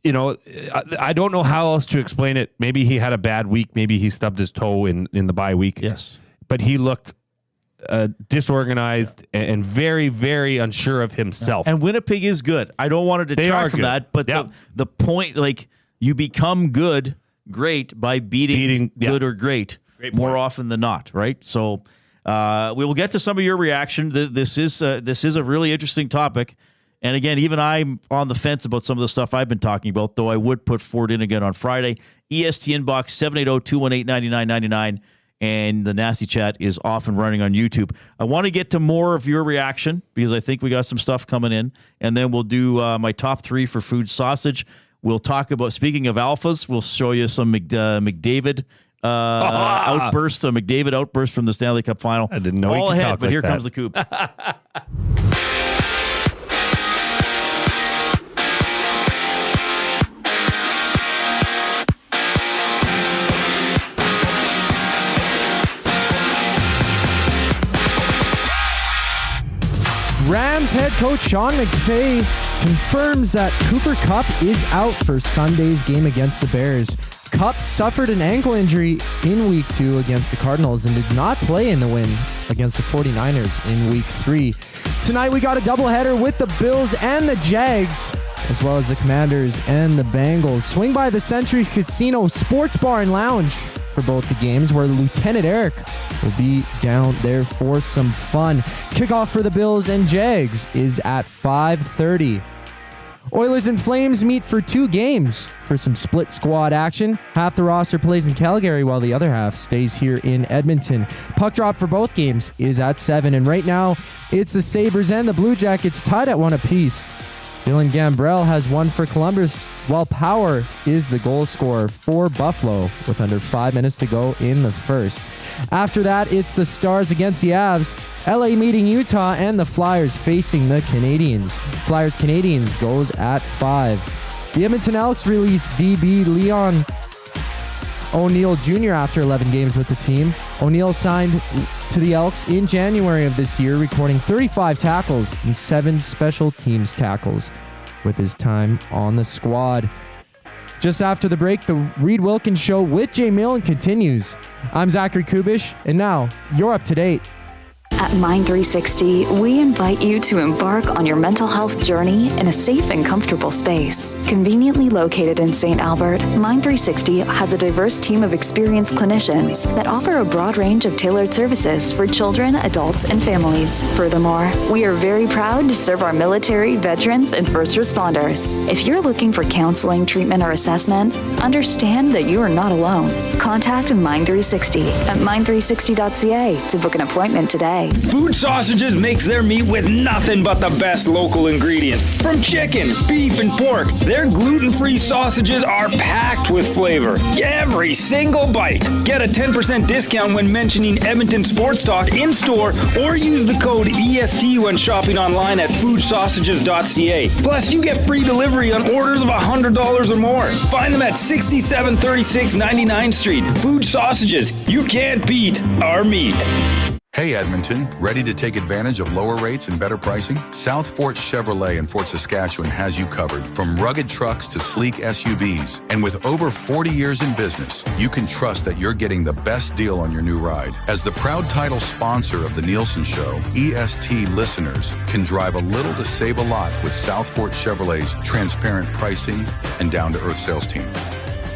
I don't know how else to explain it. Maybe he had a bad week. Maybe he stubbed his toe in the bye week.
Yes.
But he looked disorganized and very, very unsure of himself.
And Winnipeg is good. I don't want to detract from that, but the point, you become great by beating good or great. More often than not, right? So we will get to some of your reaction. This is a really interesting topic. And again, even I'm on the fence about some of the stuff I've been talking about, though I would put Ford in again on Friday. EST inbox 780-218-9999. And the Nasty Chat is off and running on YouTube. I want to get to more of your reaction because I think we got some stuff coming in. And then we'll do my top 3 for food sausage. We'll talk about, speaking of alphas, we'll show you some McDavid outburst, a McDavid outburst from the Stanley Cup Final.
I didn't know
all
he could
ahead,
talk
but
like
here
that.
comes the coup.
Rams head coach Sean McVay confirms that Cooper Kupp is out for Sunday's game against the Bears. Kupp suffered an ankle injury in Week 2 against the Cardinals and did not play in the win against the 49ers in Week 3. Tonight we got a doubleheader with the Bills and the Jags, as well as the Commanders and the Bengals. Swing by the Century Casino Sports Bar and Lounge for both the games, where Lieutenant Eric will be down there for some fun. Kickoff for the Bills and Jags is at 5:30. Oilers and Flames meet for 2 games for some split squad action. Half the roster plays in Calgary while the other half stays here in Edmonton. Puck drop for both games is at 7, and right now it's the Sabres and the Blue Jackets tied at 1 apiece. Dylan Gambrell has one for Columbus, while Power is the goal scorer for Buffalo with under 5 minutes to go in the first. After that, it's the Stars against the Avs, LA meeting Utah, and the Flyers facing the Canadiens. Flyers-Canadiens goes at 5. The Edmonton Elks released DB Leon O'Neill Jr. after 11 games with the team. O'Neill signed to the Elks in January of this year, recording 35 tackles and 7 special teams tackles with his time on the squad. Just after the break, the Reid Wilkins Show with Jay Milne continues. I'm Zachary Kubish, and now you're up to date.
At Mind360, we invite you to embark on your mental health journey in a safe and comfortable space. Conveniently located in St. Albert, Mind360 has a diverse team of experienced clinicians that offer a broad range of tailored services for children, adults, and families. Furthermore, we are very proud to serve our military, veterans, and first responders. If you're looking for counseling, treatment, or assessment, understand that you are not alone. Contact Mind360 at mind360.ca to book an appointment today.
Food Sausages makes their meat with nothing but the best local ingredients. From chicken, beef, and pork, their gluten-free sausages are packed with flavor. Every single bite. Get a 10% discount when mentioning Edmonton Sports Talk in-store or use the code EST when shopping online at foodsausages.ca. Plus, you get free delivery on orders of $100 or more. Find them at 6736 99th Street. Food Sausages. You can't beat our meat.
Hey Edmonton, ready to take advantage of lower rates and better pricing? South Fort Chevrolet in Fort Saskatchewan has you covered, from rugged trucks to sleek SUVs. And with over 40 years in business, you can trust that you're getting the best deal on your new ride. As the proud title sponsor of the Nielsen Show, EST listeners can drive a little to save a lot with South Fort Chevrolet's transparent pricing and down-to-earth sales team.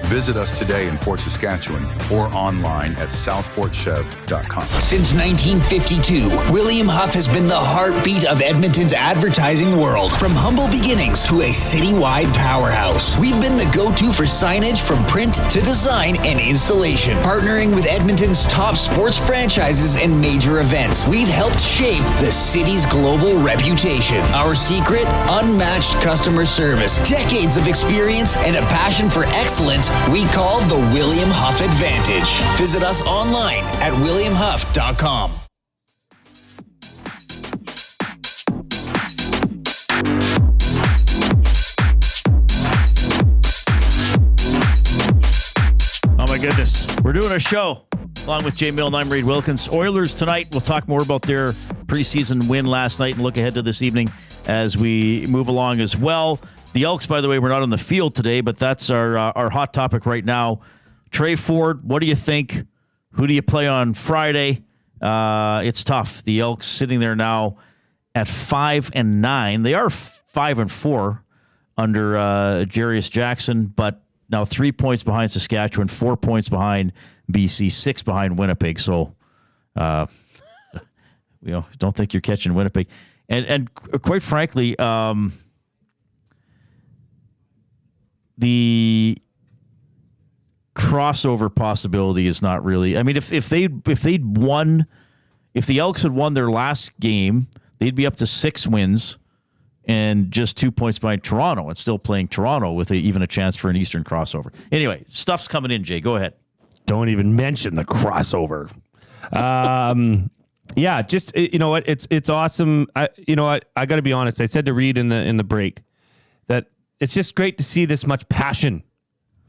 Visit us today in Fort Saskatchewan or online at southfortchev.com.
Since 1952, William Huff has been the heartbeat of Edmonton's advertising world. From humble beginnings to a citywide powerhouse, we've been the go-to for signage from print to design and installation. Partnering with Edmonton's top sports franchises and major events, we've helped shape the city's global reputation. Our secret? Unmatched customer service, decades of experience, and a passion for excellence we call the William Huff Advantage. Visit us online at williamhuff.com.
Oh my goodness. We're doing a show along with Jay Milne. I'm Reid Wilkins. Oilers tonight. We'll talk more about their preseason win last night and look ahead to this evening as we move along as well. The Elks, by the way, we're not on the field today, but that's our hot topic right now. Tre Ford, what do you think? Who do you play on Friday? It's tough. The Elks sitting there now at 5-9. They are 5-4 under Jarius Jackson, but now 3 points behind Saskatchewan, 4 points behind BC, 6 behind Winnipeg. So, don't think you're catching Winnipeg. And quite frankly, the crossover possibility is not really. I mean, if they'd won, if the Elks had won their last game, they'd be up to 6 wins and just 2 points behind Toronto, and still playing Toronto with even a chance for an Eastern crossover. Anyway, stuff's coming in. Jay, go ahead.
Don't even mention the crossover. Yeah, just you know what? It's awesome. I got to be honest. I said to Reid in the break that it's just great to see this much passion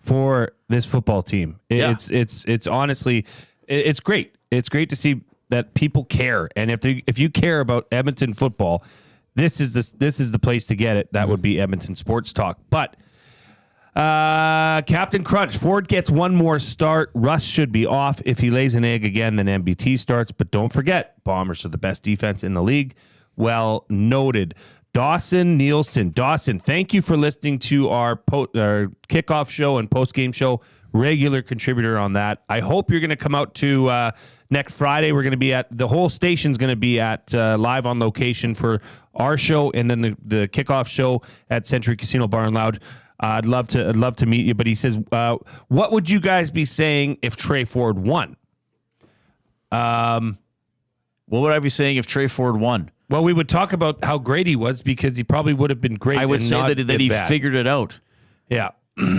for this football team. It's honestly, it's great. It's great to see that people care, and if you care about Edmonton football, this is the place to get it. That would be Edmonton Sports Talk. But Captain Crunch, Ford gets one more start. Russ should be off. If he lays an egg again, then MBT starts. But don't forget, Bombers are the best defense in the league. Well noted. Dawson Nielsen. Dawson, thank you for listening to our kickoff show and post-game show. Regular contributor on that. I hope you're going to come out to next Friday. We're going to be the whole station's going to be at live on location for our show, and then the kickoff show at Century Casino Bar and Lounge. I'd love to meet you. But he says, what would you guys be saying if Tre Ford won?
What would I be saying if Tre Ford won?
Well, we would talk about how great he was because he probably would have been great.
I would say that he figured it out.
Yeah.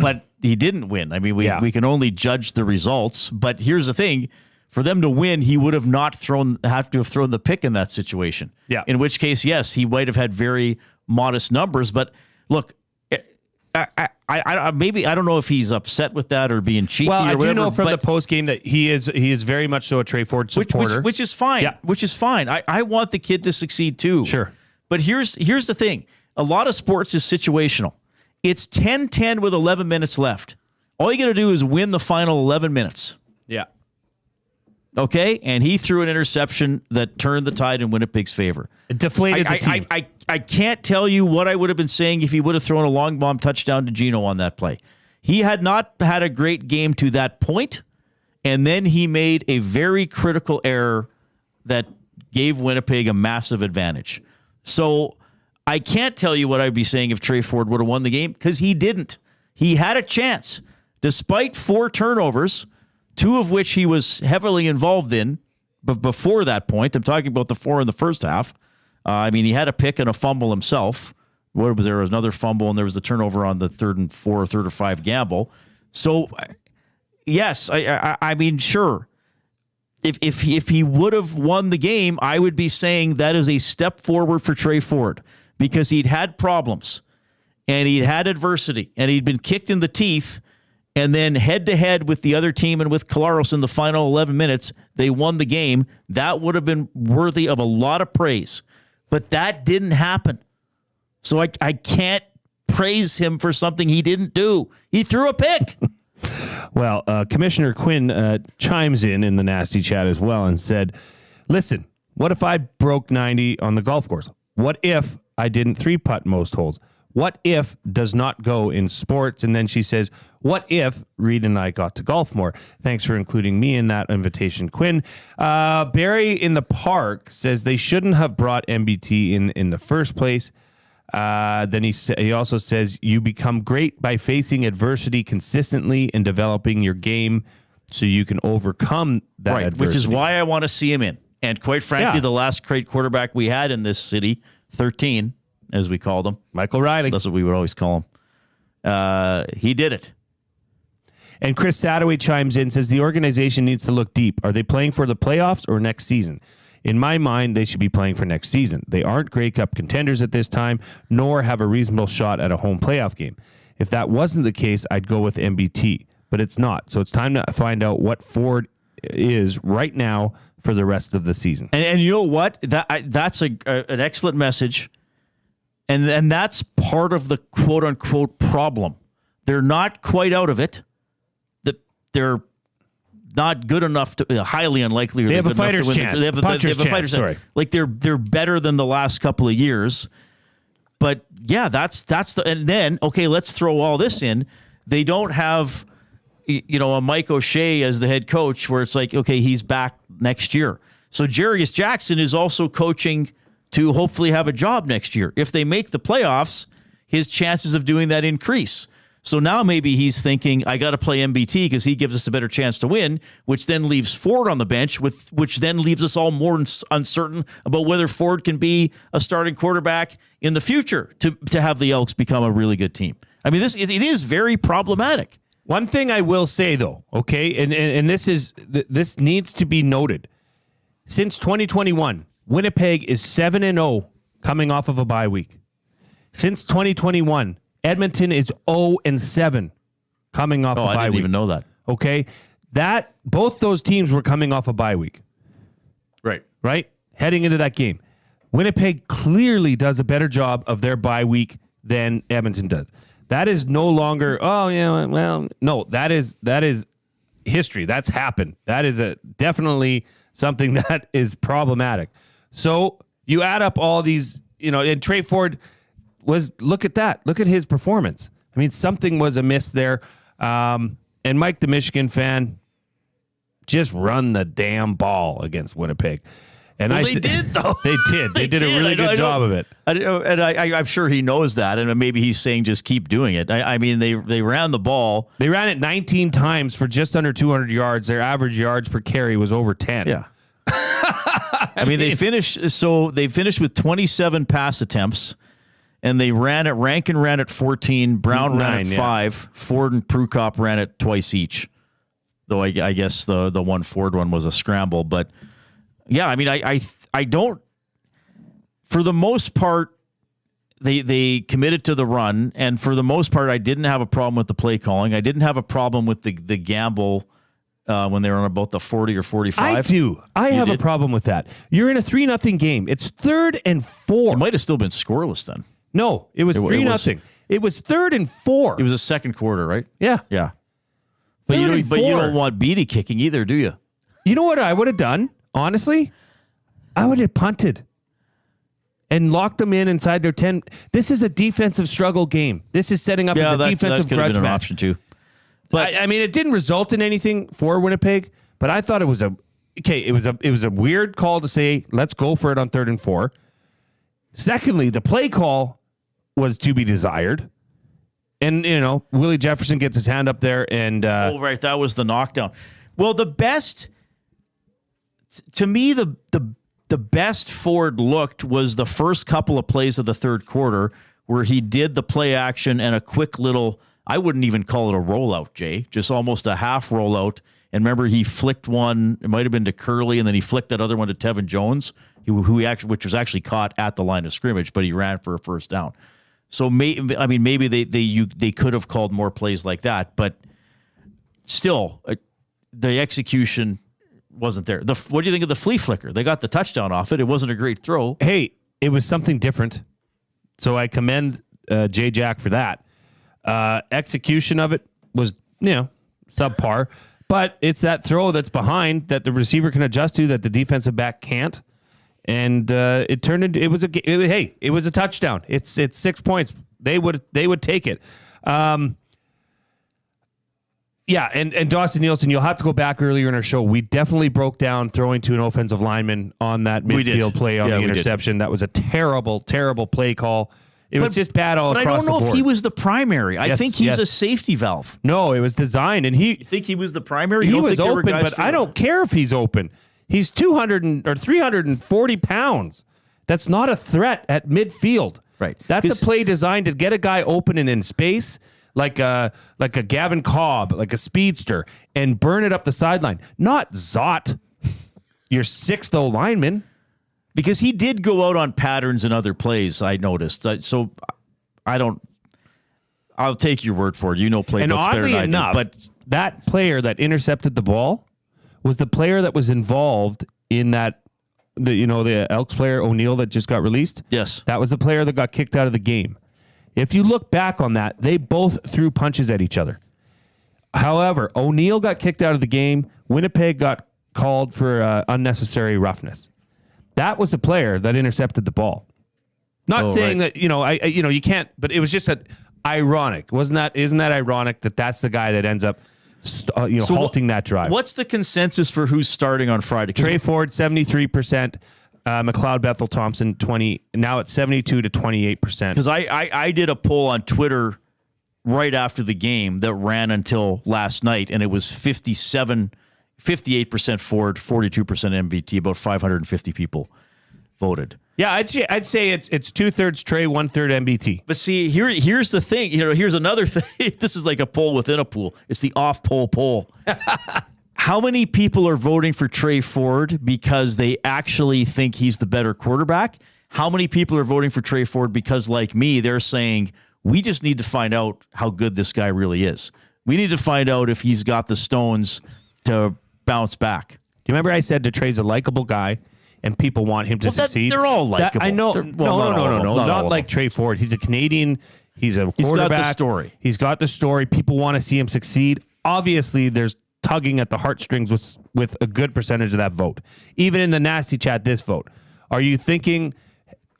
But he didn't win. I mean, we can only judge the results. But here's the thing. For them to win, he would have not have to have thrown the pick in that situation.
Yeah.
In which case, yes, he might have had very modest numbers. But look, I maybe I don't know if he's upset with that or being cheeky.
Well, I
or whatever,
do know from the post game that he is very much so a Tre Ford supporter,
which is fine.
Yeah.
Which is fine. I want the kid to succeed too.
Sure.
But here's the thing. A lot of sports is situational. It's 10-10 with 11 minutes left. All you got to do is win the final 11 minutes.
Yeah.
Okay? And he threw an interception that turned the tide in Winnipeg's favor.
It deflated the team.
I can't tell you what I would have been saying if he would have thrown a long bomb touchdown to Gino on that play. He had not had a great game to that point, and then he made a very critical error that gave Winnipeg a massive advantage. So I can't tell you what I'd be saying if Tre Ford would have won the game because he didn't. He had a chance. Despite 4 turnovers, 2 of which he was heavily involved in, but before that point, I'm talking about the 4 in the first half. I mean, he had a pick and a fumble himself. What was there? Was another fumble, and there was a turnover on the 3rd and 4, 3rd or 5 gamble. So, yes, I mean, sure. If he would have won the game, I would be saying that is a step forward for Tre Ford because he'd had problems and he'd had adversity and he'd been kicked in the teeth. And then head-to-head with the other team and with Collaros in the final 11 minutes, they won the game. That would have been worthy of a lot of praise. But that didn't happen. So I can't praise him for something he didn't do. He threw a pick.
Well, Commissioner Quinn chimes in the nasty chat as well and said, listen, what if I broke 90 on the golf course? What if I didn't 3-putt most holes? What if does not go in sports? And then she says, what if Reid and I got to golf more? Thanks for including me in that invitation, Quinn. Barry in the park says they shouldn't have brought MBT in the first place. Then he also says you become great by facing adversity consistently and developing your game so you can overcome that adversity.
Which is why I want to see him in. And quite frankly, the last great quarterback we had in this city, 13, as we called him.
Michael Riley.
That's what we would always call him. He did it.
And Chris Sadoway chimes in, says the organization needs to look deep. Are they playing for the playoffs or next season? In my mind, they should be playing for next season. They aren't Grey Cup contenders at this time, nor have a reasonable shot at a home playoff game. If that wasn't the case, I'd go with MBT, but it's not. So it's time to find out what Ford is right now for the rest of the season. And
you know what? That's an excellent message. And that's part of the quote-unquote problem. They're not quite out of it. They're not good enough to highly unlikely.
They have a fighter's chance.
They have a fighter's chance. Sorry. Like they're better than the last couple of years. But yeah, that's the and then okay, let's throw all this in. They don't have a Mike O'Shea as the head coach where it's like, okay, he's back next year. So Jarius Jackson is also coaching to hopefully have a job next year. If they make the playoffs, his chances of doing that increase. So now maybe he's thinking, I got to play MBT because he gives us a better chance to win, which then leaves Ford on the bench, which then leaves us all more uncertain about whether Ford can be a starting quarterback in the future to have the Elks become a really good team. I mean, it is very problematic.
One thing I will say, though, okay, and this needs to be noted. Since 2021, Winnipeg is 7-0 coming off of a bye week. Since 2021, Edmonton is 0-7 coming off a bye week.
I didn't even know that.
Okay, both those teams were coming off a bye week. Right? Heading into that game. Winnipeg clearly does a better job of their bye week than Edmonton does. That is no longer, no, that is history. That's happened. That is definitely something that is problematic. So you add up all these, and Tre Ford look at that. Look at his performance. I mean, something was amiss there. And Mike, the Michigan fan, just run the damn ball against Winnipeg. And
they did, though.
They did. They did a really good job of it.
And I'm sure he knows that, and maybe he's saying just keep doing it. I mean, they ran the ball.
They ran it 19 times for just under 200 yards. Their average yards per carry was over 10.
Yeah. I mean, they finished with 27 pass attempts, and they Rankin ran at 14, Brown ran at 5, Ford and Prukop ran it twice each. Though I guess the one Ford one was a scramble, but yeah, I mean, I don't. For the most part, they committed to the run, and for the most part, I didn't have a problem with the play calling. I didn't have a problem with the gamble when they were on about the 40 or 45.
I do. I have a problem with that. You're in a 3-0 game. It's 3rd and 4.
It might have still been scoreless then.
No, it was 3-0. It was 3rd and 4.
It was a second quarter, right?
Yeah.
Yeah. But you don't want Beatty kicking either, do you?
You know what I would have done? Honestly, I would have punted and locked them inside their 10. This is a defensive struggle game. This is setting up as a defensive grudge match.
Option too.
But I mean, it didn't result in anything for Winnipeg. But I thought it was a weird call to say let's go for it on 3rd and 4. Secondly, the play call was to be desired. And, Willie Jefferson gets his hand up there and...
right. That was the knockdown. Well, the best... To me, the best Ford looked was the first couple of plays of the third quarter where he did the play action and a quick little... I wouldn't even call it a rollout, Jay. Just almost a half rollout. And remember, he flicked one. It might have been to Curley, and then he flicked that other one to Tevin Jones, which was actually caught at the line of scrimmage, but he ran for a first down. So maybe they could have called more plays like that, but still, the execution wasn't there. What do you think of the flea flicker? They got the touchdown off it. It wasn't a great throw.
Hey, it was something different. So I commend Jay Jack for that. Execution of it was, subpar, but it's that throw that's behind that the receiver can adjust to that the defensive back can't. And it turned into it was a touchdown. It's 6 points. They would take it. And Dawson Nielsen, you'll have to go back earlier in our show. We definitely broke down throwing to an offensive lineman on that midfield play on the interception. That was a terrible, terrible play call. It was just bad all across the board.
But I don't know if he was the primary. I think he's a safety valve.
No, it was designed, and
You think he was the primary?
He was open, but I don't care if he's open. He's 340 pounds. That's not a threat at midfield.
Right.
That's a play designed to get a guy open and in space, like a Gavin Cobb, like a speedster, and burn it up the sideline. Not Zott, your 6th O lineman.
Because he did go out on patterns and other plays, I noticed. So I'll take your word for it. You know playbooks better than I do.
But that player that intercepted the ball was the player that was involved in that, the Elks player, O'Neill, that just got released.
Yes.
That was the player that got kicked out of the game. If you look back on that, they both threw punches at each other. However, O'Neill got kicked out of the game. Winnipeg got called for unnecessary roughness. That was the player that intercepted the ball. Not saying that, you can't, but it was just ironic. Isn't that ironic that that's the guy that ends up halting that drive?
What's the consensus for who's starting on Friday?
Tre Ford, 73%. McLeod Bethel Thompson, 20. Now it's 72 to 28%.
Because I did a poll on Twitter right after the game that ran until last night, and it was 58% Ford, 42% MVT. About 550 people voted.
Yeah, I'd say it's 2/3 Tre, 1/3 MVT.
But see, here's the thing. Here's another thing. This is like a poll within a poll. It's the off-poll poll. How many people are voting for Tre Ford because they actually think he's the better quarterback? How many people are voting for Tre Ford because, like me, they're saying, we just need to find out how good this guy really is. We need to find out if he's got the stones to bounce back.
Do you remember I said that Tre's a likable guy and people want him to succeed?
They're all likable.
I know. No. Not like Tre Ford. He's a Canadian. He's a quarterback.
He's got the story.
He's got the story. People want to see him succeed. Obviously, there's tugging at the heartstrings with a good percentage of that vote. Even in the nasty chat, this vote. Are you thinking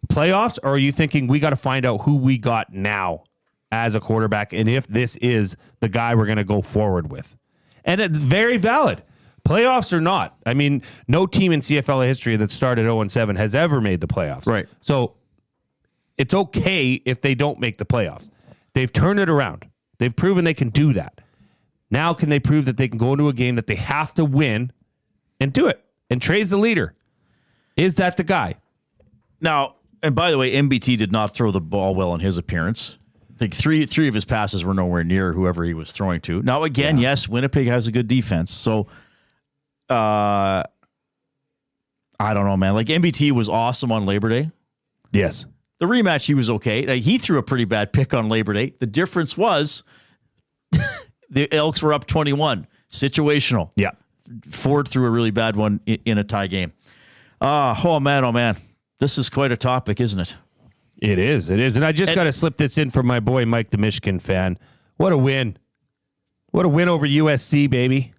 playoffs, or are you thinking we got to find out who we got now as a quarterback and if this is the guy we're going to go forward with? And it's very valid. Playoffs or not. I mean, no team in CFL history that started 0-7 has ever made the playoffs.
Right.
So it's okay if they don't make the playoffs. They've turned it around. They've proven they can do that. Now can they prove that they can go into a game that they have to win and do it? And Tre's the leader. Is that the guy?
Now, and by the way, MBT did not throw the ball well in his appearance. I think three of his passes were nowhere near whoever he was throwing to. Now, again, yes, Winnipeg has a good defense. So, I don't know, man. Like, MBT was awesome on Labor Day.
Yes.
The rematch, he was okay. He threw a pretty bad pick on Labor Day. The difference was the Elks were up 21. Situational.
Yeah.
Ford threw a really bad one in a tie game. Oh, man. This is quite a topic, isn't it?
It is. And I just got to slip this in for my boy Mike, the Michigan fan. What a win. What a win over USC, baby.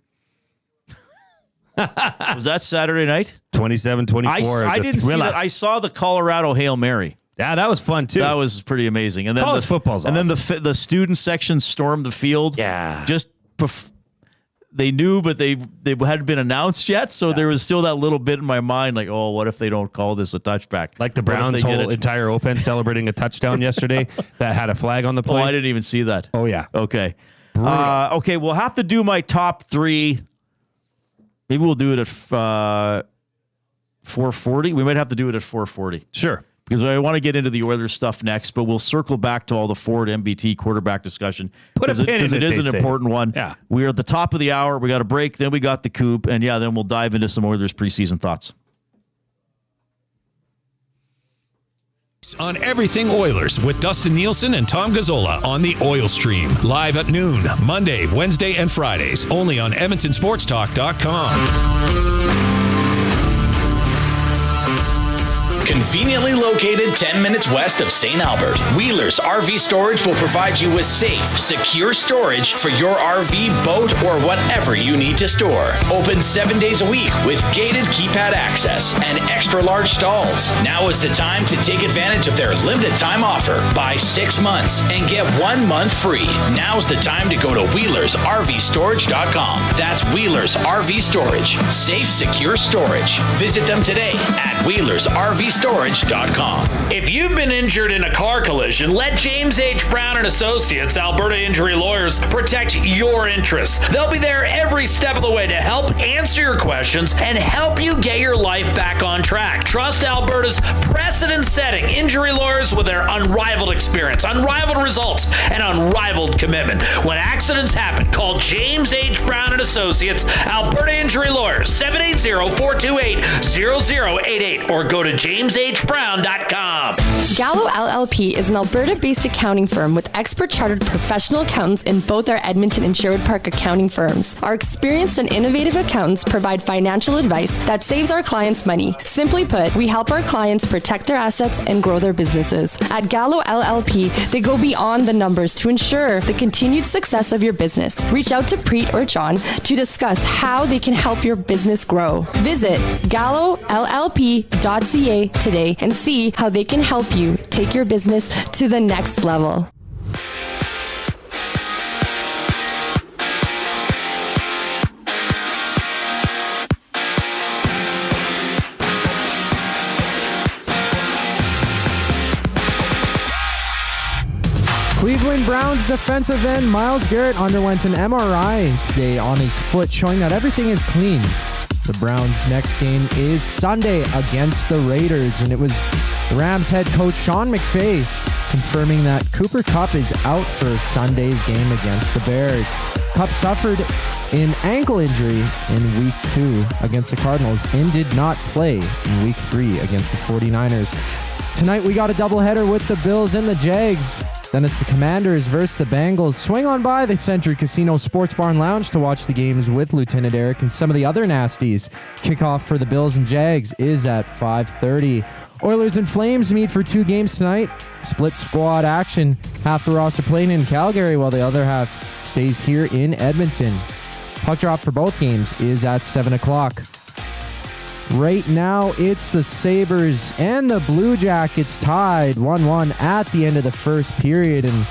Was that Saturday night?
27-24.
I didn't see that. I saw the Colorado Hail Mary.
Yeah, that was fun, too.
That was pretty amazing. And then
college football's awesome.
And then the student section stormed the field.
Yeah.
They knew, but they hadn't been announced yet, so there was still that little bit in my mind, like, oh, what if they don't call this a touchback?
Like the Browns' whole entire offense celebrating a touchdown yesterday that had a flag on the play.
Oh, I didn't even see that.
Oh, yeah.
Okay. Okay, we'll have to do my top three. Maybe we'll do it at 4:40. We might have to do it at 4:40.
Sure.
Because I want to get into the Oilers stuff next, but we'll circle back to all the Ford MBT quarterback discussion. Because it is an important one.
Yeah.
We are at the top of the hour. We got a break, then we got the Coop, and then we'll dive into some Oilers preseason thoughts.
On Everything Oilers with Dustin Nielsen and Tom Gazzola on the Oil Stream. Live at noon, Monday, Wednesday, and Fridays. Only on EdmontonSportsTalk.com.
Conveniently located 10 minutes west of St. Albert, Wheeler's RV Storage will provide you with safe, secure storage for your RV, boat, or whatever you need to store. Open 7 days a week with gated keypad access and extra large stalls. Now is the time to take advantage of their limited time offer. Buy 6 months and get 1 month free. Now's the time to go to WheelersRVStorage.com. That's Wheeler's RV Storage. Safe, secure storage. Visit them today at WheelersRVStorage.com. If you've been injured in a car collision, let James H. Brown and Associates, Alberta Injury Lawyers, protect your interests. They'll be there every step of the way to help answer your questions and help you get your life back on track. Trust Alberta's precedent-setting injury lawyers with their unrivaled experience, unrivaled results, and unrivaled commitment. When accidents happen, call James H. Brown and Associates, Alberta Injury Lawyers, 780-428-0088, or go to JamesHBrown.com.
Gallo LLP is an Alberta-based accounting firm with expert chartered professional accountants in both our Edmonton and Sherwood Park accounting firms. Our experienced and innovative accountants provide financial advice that saves our clients money. Simply put, we help our clients protect their assets and grow their businesses. At Gallo LLP, they go beyond the numbers to ensure the continued success of your business. Reach out to Preet or John to discuss how they can help your business grow. Visit GalloLLP.ca today and see how they can help you take your business to the next level.
Cleveland Browns defensive end Myles Garrett underwent an MRI today on his foot, showing that everything is clean. The Browns' next game is Sunday against the Raiders, and it was the Rams head coach Sean McVay confirming that Cooper Kupp is out for Sunday's game against the Bears. Kupp suffered an ankle injury in Week 2 against the Cardinals and did not play in Week 3 against the 49ers. Tonight we got a doubleheader with the Bills and the Jags. Then it's the Commanders versus the Bengals. Swing on by the Century Casino Sports Bar and Lounge to watch the games with Lieutenant Eric and some of the other nasties. Kickoff for the Bills and Jags is at 5:30. Oilers and Flames meet for 2 games tonight. Split squad action. Half the roster playing in Calgary while the other half stays here in Edmonton. Puck drop for both games is at 7 o'clock. Right now, it's the Sabres and the Blue Jackets tied 1-1 at the end of the first period. And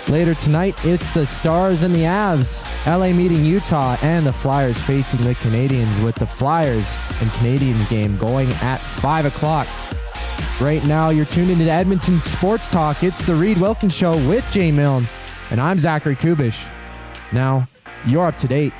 later tonight, it's the Stars and the Avs. LA meeting Utah and the Flyers facing the Canadiens, with the Flyers and Canadiens game going at 5 o'clock. Right now, you're tuned into Edmonton Sports Talk. It's the Reid Wilkins Show with Jay Milne. And I'm Zachary Kubish. Now, you're up to date.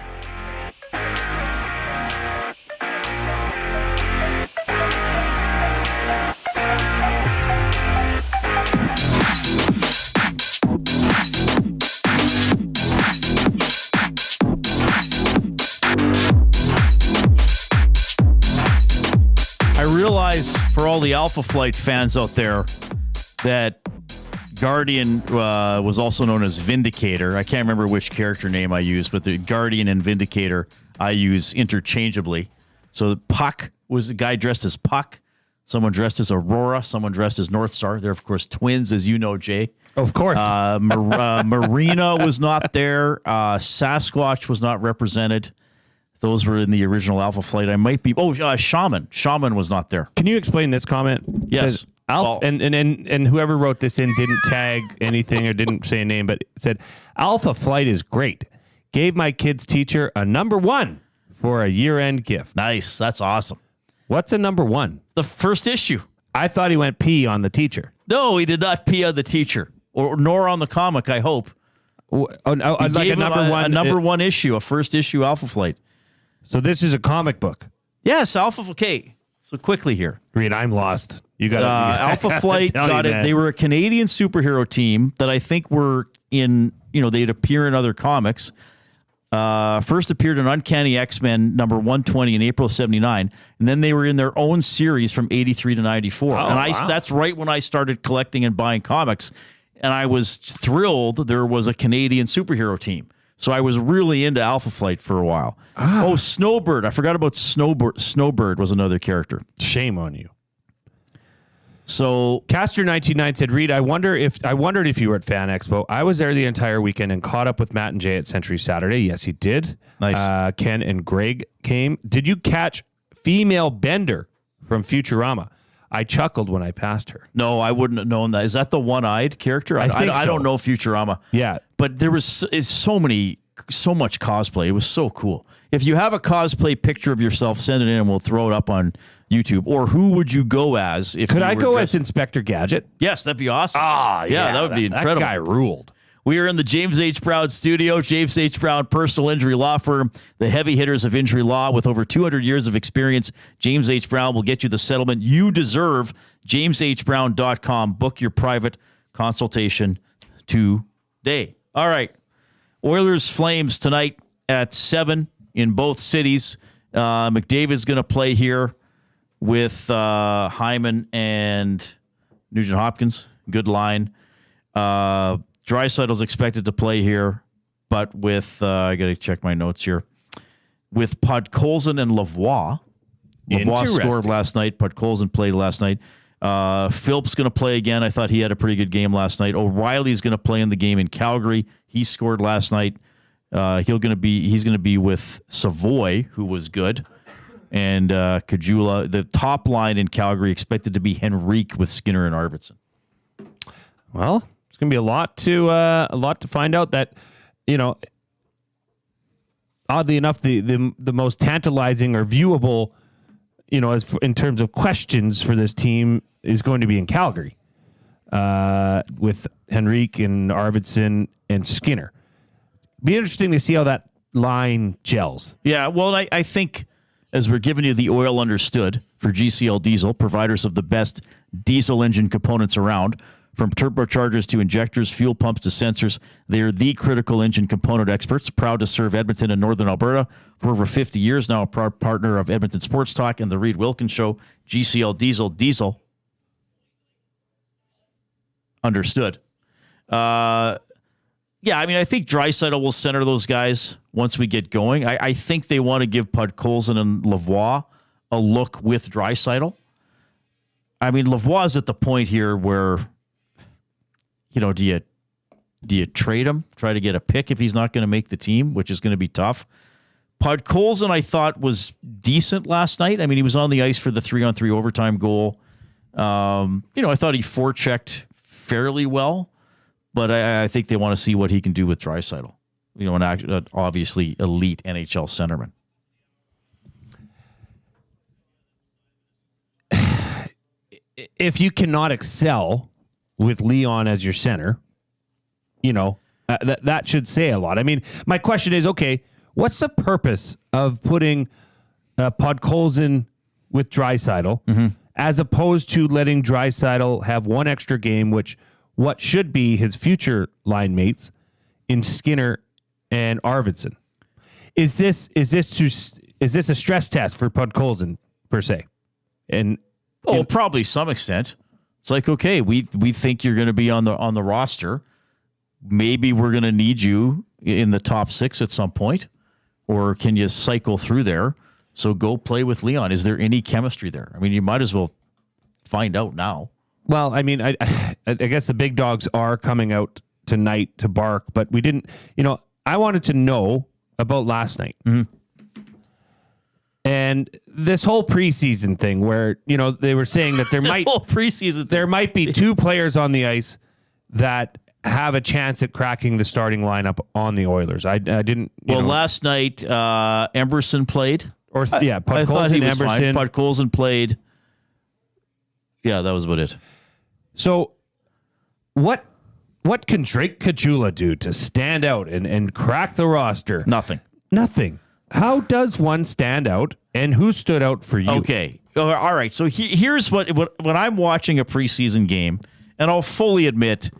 realize for all the Alpha Flight fans out there that Guardian was also known as Vindicator. I can't remember which character name I used, but the Guardian and Vindicator I use interchangeably. So Puck was the guy dressed as Puck. Someone dressed as Aurora. Someone dressed as North Star. They're, of course, twins, as you know, Jay.
Of course.
Marina was not there. Sasquatch was not represented. Those were in the original Alpha Flight. I might be... Shaman. Shaman was not there.
Can you explain this comment?
Yes.
And whoever wrote this in didn't tag anything or didn't say a name, but it said, Alpha Flight is great. Gave my kid's teacher a number 1 for a year-end gift.
Nice. That's awesome.
What's a number 1?
The first issue.
I thought he went pee on the teacher.
No, he did not pee on the teacher, nor on the comic, I hope.
Like a number one issue, a first issue Alpha Flight. So this is a comic book.
Yes, Alpha. Okay, so quickly here.
Reid, I'm lost. You got
Alpha Flight got it. They were a Canadian superhero team that I think were in. They'd appear in other comics. First appeared in Uncanny X-Men number 120 in April of 79, and then they were in their own series from 83 to 94. That's right when I started collecting and buying comics, and I was thrilled there was a Canadian superhero team. So I was really into Alpha Flight for a while. Oh, Snowbird. I forgot about Snowbird. Snowbird was another character.
Shame on you.
So
Caster929 said, Reid, I wondered if you were at Fan Expo. I was there the entire weekend and caught up with Matt and Jay at Century Saturday. Yes, he did.
Nice.
Ken and Greg came. Did you catch female Bender from Futurama? I chuckled when I passed her.
No, I wouldn't have known that. Is that the one-eyed character?
I think
I don't know Futurama.
Yeah.
But there was so much cosplay. It was so cool. If you have a cosplay picture of yourself, send it in and we'll throw it up on YouTube. Or who would you go as?
Could I go as Inspector Gadget?
Yes, that'd be awesome.
Yeah,
that would be incredible.
That guy ruled.
We are in the James H. Brown studio. James H. Brown Personal Injury Law Firm, the heavy hitters of injury law with over 200 years of experience. James H. Brown will get you the settlement you deserve. JamesHBrown.com. Book your private consultation today. All right. Oilers Flames tonight at 7 in both cities. McDavid's going to play here with Hyman and Nugent Hopkins. Good line. Draisaitl's expected to play here, but with I got to check my notes here. With Podkolzin and Lavoie. Lavoie scored last night. Podkolzin played last night. Philp's going to play again. I thought he had a pretty good game last night. O'Reilly's going to play in the game in Calgary. He scored last night. He's going to be with Savoy, who was good, and Kajula. The top line in Calgary expected to be Henrique with Skinner and Arvidsson.
Well, it's going to be a lot to find out. That, oddly enough, the most tantalizing or viewable, as in terms of questions for this team, is going to be in Calgary with Henrique and Arvidsson and Skinner. Be interesting to see how that line gels.
Yeah, well, I think as we're giving you the oil understood for GCL Diesel, providers of the best diesel engine components around, from turbochargers to injectors, fuel pumps to sensors, they are the critical engine component experts, proud to serve Edmonton and Northern Alberta for over 50 years now, a proud partner of Edmonton Sports Talk and the Reid Wilkins Show. GCL Diesel understood. Yeah, I mean, I think Draisaitl will center those guys once we get going. I think they want to give Podkolzin and Lavoie a look with Draisaitl. I mean, Lavoie's at the point here where, do you trade him, try to get a pick if he's not going to make the team, which is going to be tough. Podkolzin, I thought, was decent last night. I mean, he was on the ice for the 3-on-3 overtime goal. I thought he forechecked fairly well. But I think they want to see what he can do with Draisaitl. An obviously elite NHL centerman.
If you cannot excel with Leon as your center, that should say a lot. I mean, my question is, okay, what's the purpose of putting Podkolzin with Draisaitl as opposed to letting Draisaitl have one extra game, which what should be his future line mates in Skinner and Arvidsson? Is this a stress test for Podkolzin per se? And
Oh, probably some extent. It's like, okay, we think you're going to be on the roster. Maybe we're going to need you in the top 6 at some point, or can you cycle through there? So go play with Leon. Is there any chemistry there? I mean, you might as well find out now.
Well, I mean, I guess the big dogs are coming out tonight to bark, but we didn't, I wanted to know about last night.
Mm-hmm.
And this whole preseason thing where, they were saying that there might be 2 players on the ice that have a chance at cracking the starting lineup on the Oilers. I didn't.
Last night, Emberson played.
Podkolzin and Emberson.
Podkolzin played. Yeah, that was about it.
So what can Drake Caggiula do to stand out and crack the roster?
Nothing.
How does one stand out, and who stood out for you?
Okay. All right. So here's what when I'm watching a preseason game, and I'll fully admit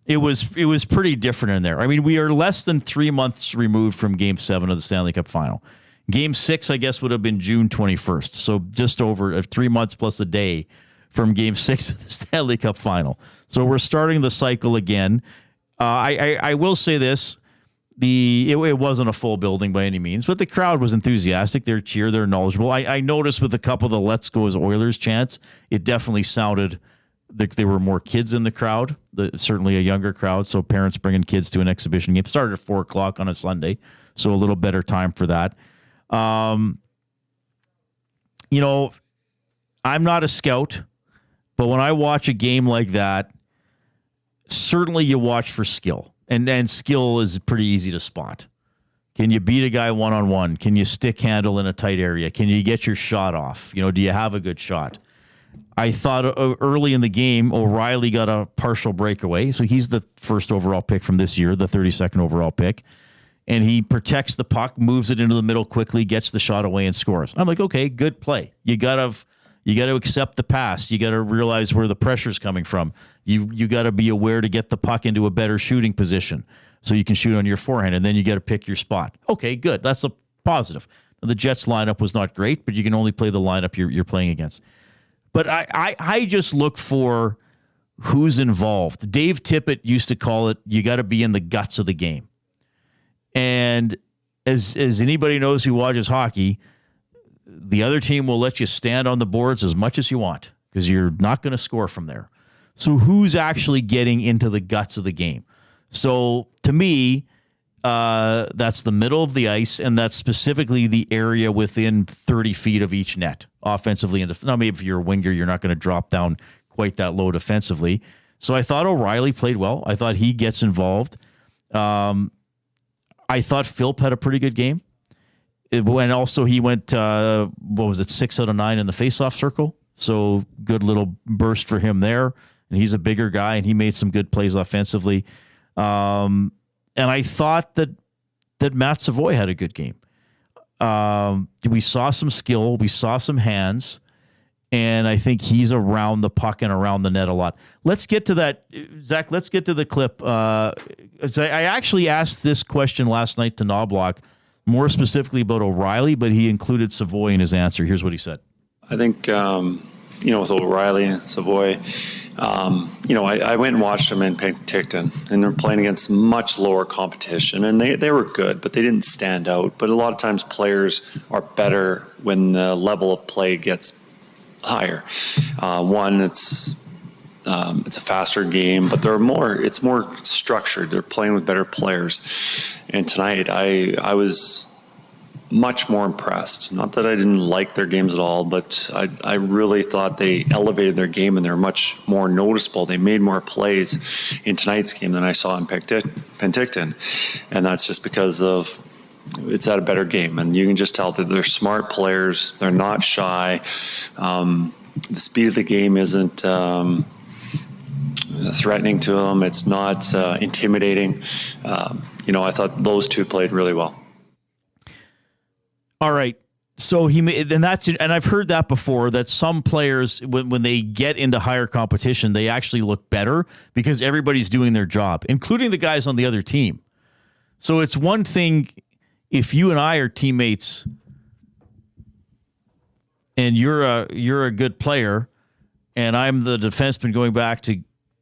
it was pretty different in there. I mean, we are less than 3 months removed from Game 7 of the Stanley Cup Final. Game 6, I guess, would have been June 21st. So just over 3 months plus a day from Game 6 of the Stanley Cup Final. So we're starting the cycle again. I will say this. It wasn't a full building by any means, but the crowd was enthusiastic. They're cheer, they're knowledgeable. I noticed with a couple of the Let's Go as Oilers chants, it definitely sounded like there were more kids in the crowd, certainly a younger crowd, so parents bringing kids to an exhibition game. Started at 4 o'clock on a Sunday, so a little better time for that. I'm not a scout, but when I watch a game like that, certainly you watch for skill. And skill is pretty easy to spot. Can you beat a guy one-on-one? Can you stick handle in a tight area? Can you get your shot off? Do you have a good shot? I thought early in the game, O'Reilly got a partial breakaway. So he's the first overall pick from this year, the 32nd overall pick. And he protects the puck, moves it into the middle quickly, gets the shot away and scores. I'm like, okay, good play. You got to accept the pass. You got to realize where the pressure's coming from. You got to be aware to get the puck into a better shooting position so you can shoot on your forehand, and then you got to pick your spot. Okay, good. That's a positive. The Jets lineup was not great, but you can only play the lineup you're playing against. But I just look for who's involved. Dave Tippett used to call it, you got to be in the guts of the game. And as anybody knows who watches hockey, the other team will let you stand on the boards as much as you want because you're not going to score from there. So who's actually getting into the guts of the game? So to me, that's the middle of the ice, and that's specifically the area within 30 feet of each net, offensively. Now, maybe if you're a winger, you're not going to drop down quite that low defensively. So I thought O'Reilly played well. I thought he gets involved. I thought Philp had a pretty good game. And also he went, 6 out of 9 in the faceoff circle. So good little burst for him there. And he's a bigger guy, and he made some good plays offensively. And I thought that Matt Savoy had a good game. We saw some skill. We saw some hands. And I think he's around the puck and around the net a lot. Let's get to that. Zach, let's get to the clip. I actually asked this question last night to Knoblauch, more specifically about O'Reilly, but he included Savoy in his answer. Here's what he said.
I think, with O'Reilly and Savoy, I went and watched them in Penticton, and they're playing against much lower competition, and they were good, but they didn't stand out. But a lot of times players are better when the level of play gets higher. It's a faster game, but it's more structured. They're playing with better players. And tonight I was much more impressed. Not that I didn't like their games at all, but I really thought they elevated their game and they're much more noticeable. They made more plays in tonight's game than I saw in Penticton. And that's just because of it's at a better game. And you can just tell that they're smart players. They're not shy. The speed of the game isn't threatening to them. It's not intimidating. I thought those two played really well.
All right. So and I've heard that before, that some players, when they get into higher competition, they actually look better because everybody's doing their job, including the guys on the other team. So it's one thing if you and I are teammates and you're a good player and I'm the defenseman going back to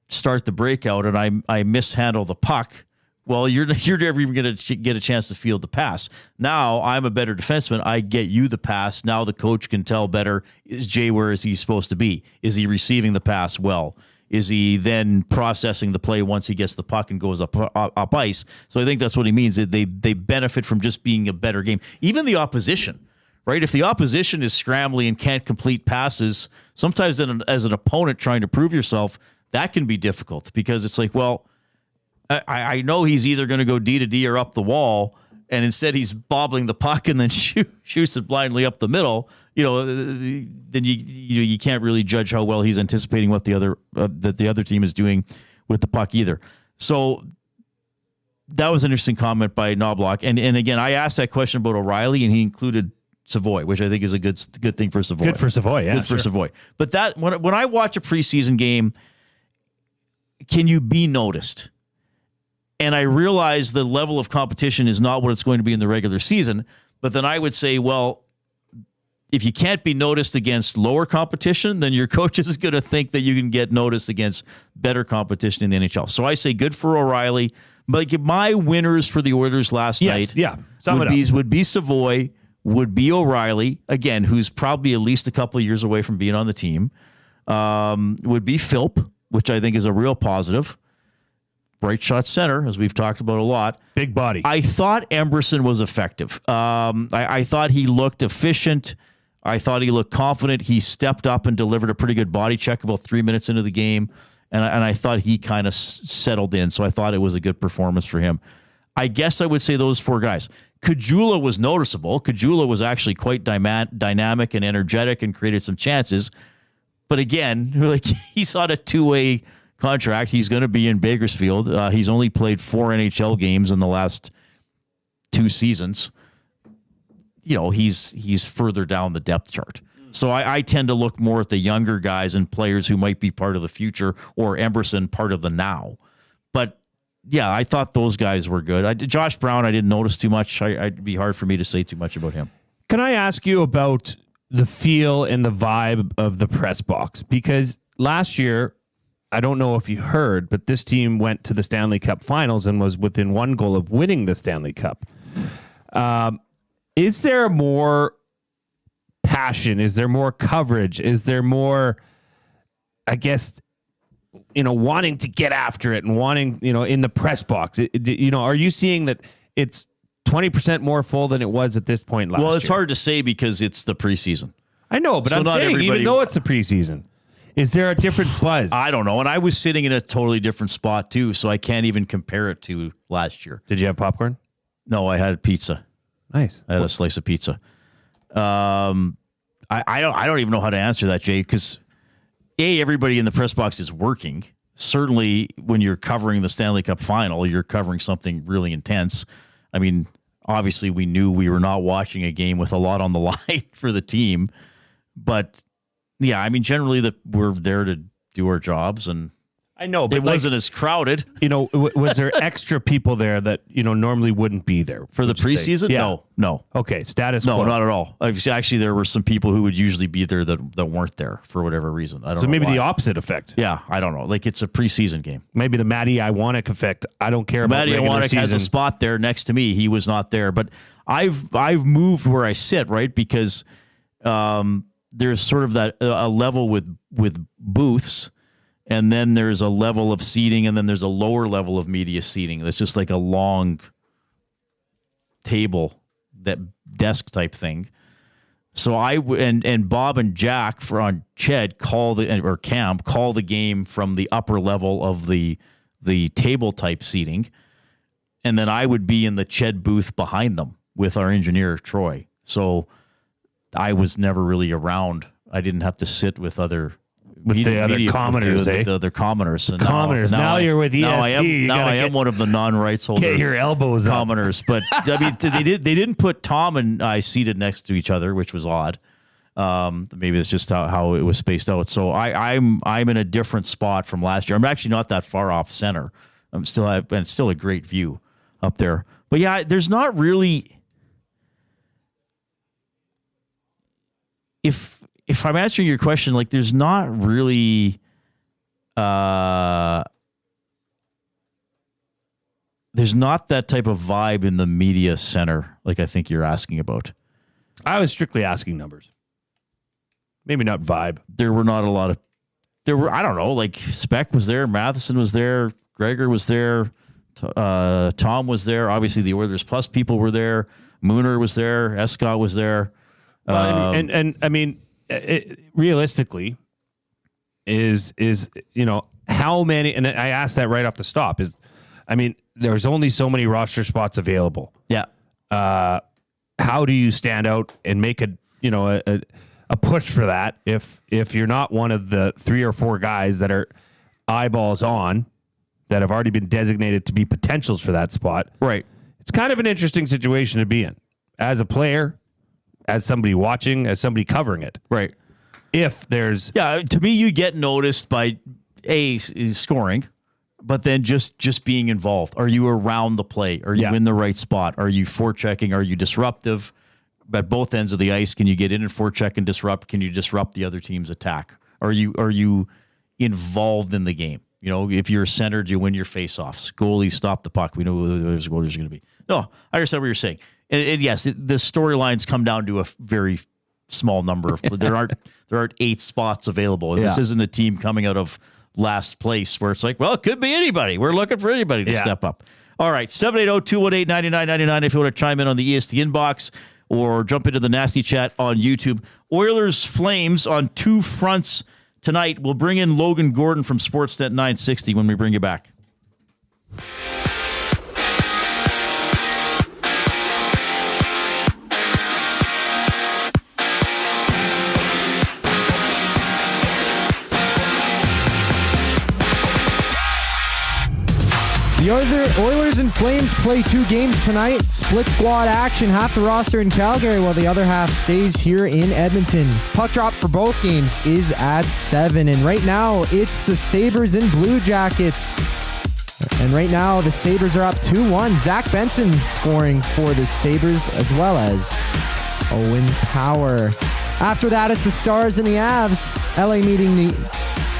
start the breakout, and I mishandle the puck, well, you're never even going to get a chance to field the pass. Now I'm a better defenseman. I get you the pass. Now the coach can tell better, is Jay where is he supposed to be? Is he receiving the pass well? Is he then processing the play once he gets the puck and goes up ice? So I think that's what he means. They benefit from just being a better game. Even the opposition, right? If the opposition is scrambling and can't complete passes, sometimes as an opponent trying to prove yourself, that can be difficult because it's like, well, I know he's either going to go D to D or up the wall, and instead he's bobbling the puck and then shoots it blindly up the middle. Then you can't really judge how well he's anticipating what the other team is doing with the puck either. So that was an interesting comment by Knoblauch. And again, I asked that question about O'Reilly, and he included Savoy, which I think is a good thing for Savoy.
Good for Savoy, yeah.
Good for Savoy. But that when I watch a preseason game, can you be noticed? And I realize the level of competition is not what it's going to be in the regular season. But then I would say, well, if you can't be noticed against lower competition, then your coach is going to think that you can get noticed against better competition in the NHL. So I say good for O'Reilly. But my winners for the Oilers last night would be Savoy, would be O'Reilly, again, who's probably at least a couple of years away from being on the team, would be Philp, which I think is a real positive. Bright shot center, as we've talked about a lot.
Big body.
I thought Emberson was effective. I thought he looked efficient. I thought he looked confident. He stepped up and delivered a pretty good body check about 3 minutes into the game. And I thought he kind of settled in. So I thought it was a good performance for him. I guess I would say those four guys. Kajula was noticeable. Kajula was actually quite dynamic and energetic and created some chances. But again, he's on a two-way contract. He's going to be in Bakersfield. He's only played 4 NHL games in the last 2 seasons. He's further down the depth chart. So I tend to look more at the younger guys and players who might be part of the future, or Emberson part of the now. But yeah, I thought those guys were good. Josh Brown, I didn't notice too much. It'd be hard for me to say too much about him.
Can I ask you about the feel and the vibe of the press box? Because last year, I don't know if you heard, but this team went to the Stanley Cup Finals and was within 1 goal of winning the Stanley Cup. Is there more passion? Is there more coverage? Is there more, I guess, wanting to get after it and wanting, in the press box? Are you seeing that it's 20% more full than it was at this point last year?
Well, it's hard to say because it's the preseason.
I know, but I'm saying, even though it's the preseason, is there a different buzz?
I don't know. And I was sitting in a totally different spot too, so I can't even compare it to last year.
Did you have popcorn?
No, I had pizza.
Nice.
I had a slice of pizza. I don't even know how to answer that, Jay, because everybody in the press box is working. Certainly when you're covering the Stanley Cup final, you're covering something really intense. I mean, obviously we knew we were not watching a game with a lot on the line for the team, but yeah, I mean, generally we're there to do our jobs, and
I know, but
it wasn't as crowded.
Was there extra people there that normally wouldn't be there
for the preseason?
Yeah.
No.
Okay, status
quo.
No,
not at all. Actually, there were some people who would usually be there that weren't there for whatever reason. I don't know.
So maybe
why.
the opposite effect.
Yeah, I don't know. Like, it's a preseason game.
Maybe the Matty Iwanek effect. I don't care about regular
Matty Iwanek
season.
has a spot there next to me. He was not there, but I've moved where I sit, right? Because there's sort of that a level with booths. And then there's a level of seating, and then there's a lower level of media seating. That's just like a long table, that desk type thing. So and Bob and Jack on Ched call the game from the upper level of the table type seating, and then I would be in the Ched booth behind them with our engineer Troy. So I was never really around. I didn't have to sit with other.
With the other commoners,
the other commoners. And
commoners. Now you're with EST.
Now I am one of the non-rights holder.
Get your elbows
commoners. But I mean, they didn't put Tom and I seated next to each other, which was odd. Maybe it's just how it was spaced out. So I'm in a different spot from last year. I'm actually not that far off center. It's still a great view up there. But yeah, there's not really. if I'm answering your question, like there's not really there's not that type of vibe in the media center like I think you're asking about.
I was strictly asking numbers. Maybe not vibe.
There were not a lot of I don't know, like Speck was there, Matheson was there, Gregor was there, Tom was there, obviously the Oilers Plus people were there, Mooner was there, Escott was there.
Well, realistically is how many, and I asked that right off the stop, there's only so many roster spots available.
Yeah.
How do you stand out and make a push for that if you're not one of the 3 or 4 guys that are eyeballs on that have already been designated to be potentials for that spot?
Right.
It's kind of an interesting situation to be in as a player, as somebody watching, as somebody covering it.
Right.
If there's...
Yeah, to me, you get noticed by scoring, but then just being involved. Are you around the play? Are you in the right spot? Are you forechecking? Are you disruptive? At both ends of the ice, can you get in and forecheck and disrupt? Can you disrupt the other team's attack? Are you involved in the game? If you're centered, you win your face-offs. Goalies stop the puck. We know who those goalies are going to be. No, I understand what you're saying. And yes, the storylines come down to a very small number of. There aren't 8 spots available.
Yeah.
This isn't a team coming out of last place where it's like, well, it could be anybody. We're looking for anybody to step up. All right, 780-218-9999 if you want to chime in on the EST inbox or jump into the nasty chat on YouTube. Oilers Flames on 2 fronts tonight. We'll bring in Logan Gordon from Sportsnet 960 when we bring you back.
The Oilers and Flames play 2 games tonight. Split squad action, half the roster in Calgary while the other half stays here in Edmonton. Puck drop for both games is at 7. And right now, it's the Sabres and Blue Jackets. And right now, the Sabres are up 2-1. Zach Benson scoring for the Sabres as well as Owen Power. After that, it's the Stars and the Avs. LA meeting the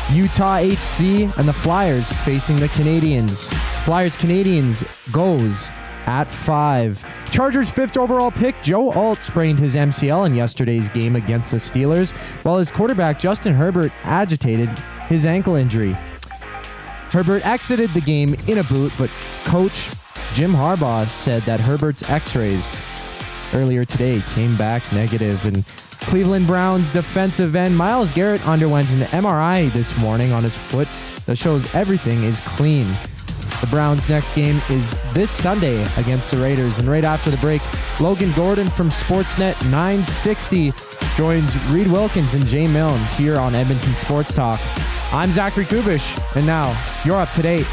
Utah HC and the Flyers facing the Canadiens. Flyers-Canadiens goes at 5. Chargers' 5th overall pick, Joe Alt, sprained his MCL in yesterday's game against the Steelers, while his quarterback, Justin Herbert, agitated his ankle injury. Herbert exited the game in a boot, but coach Jim Harbaugh said that Herbert's x-rays earlier today came back negative. And Cleveland Browns defensive end Myles Garrett underwent an MRI this morning on his foot that shows everything is clean. The Browns' next game is this Sunday against the Raiders. And right after the break, Logan Gordon from Sportsnet 960 joins Reid Wilkins and Jay Milne here on Edmonton Sports Talk. I'm Zachary Kubish, and now you're up to date.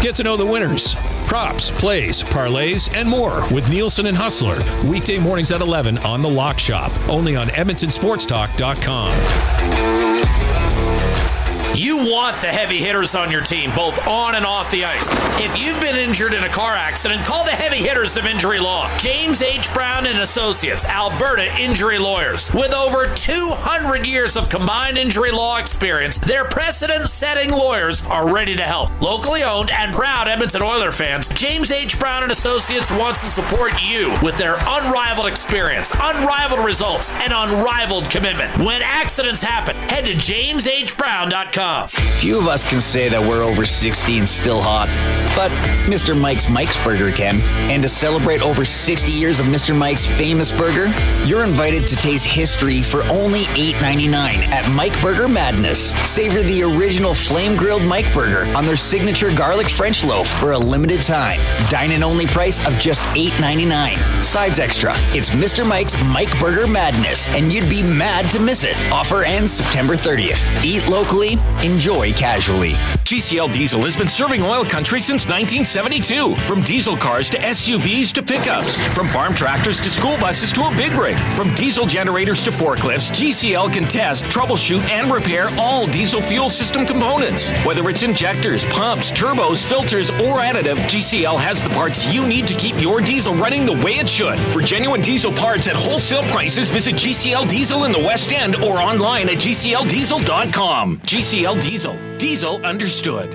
Get to know the winners, props, plays, parlays, and more with Nielsen and Hustler. Weekday mornings at 11 on The Lock Shop. Only on EdmontonSportsTalk.com.
You want the heavy hitters on your team, both on and off the ice. If you've been injured in a car accident, call the heavy hitters of injury law. James H. Brown and Associates, Alberta injury lawyers. With over 200 years of combined injury law experience, their precedent-setting lawyers are ready to help. Locally owned and proud Edmonton Oilers fans, James H. Brown and Associates wants to support you with their unrivaled experience, unrivaled results, and unrivaled commitment. When accidents happen, head to jameshbrown.com.
Few of us can say that we're over 60 and still hot, but Mr. Mike's Burger can. And to celebrate over 60 years of Mr. Mike's famous burger, you're invited to taste history for only $8.99 at Mike Burger Madness. Savor the original flame-grilled Mike Burger on their signature garlic French loaf for a limited time. Dine-in only price of just $8.99. Sides extra. It's Mr. Mike's Mike Burger Madness, and you'd be mad to miss it. Offer ends September 30th. Eat locally, Enjoy casually.
GCL Diesel has been serving oil country since 1972. From diesel cars to SUVs to pickups. From farm tractors to school buses to a big rig. From diesel generators to forklifts, GCL can test, troubleshoot, and repair all diesel fuel system components. Whether it's injectors, pumps, turbos, filters, or additive, GCL has the parts you need to keep your diesel running the way it should. For genuine diesel parts at wholesale prices, visit GCL Diesel in the West End or online at GCLDiesel.com. GCL Diesel. Diesel understood.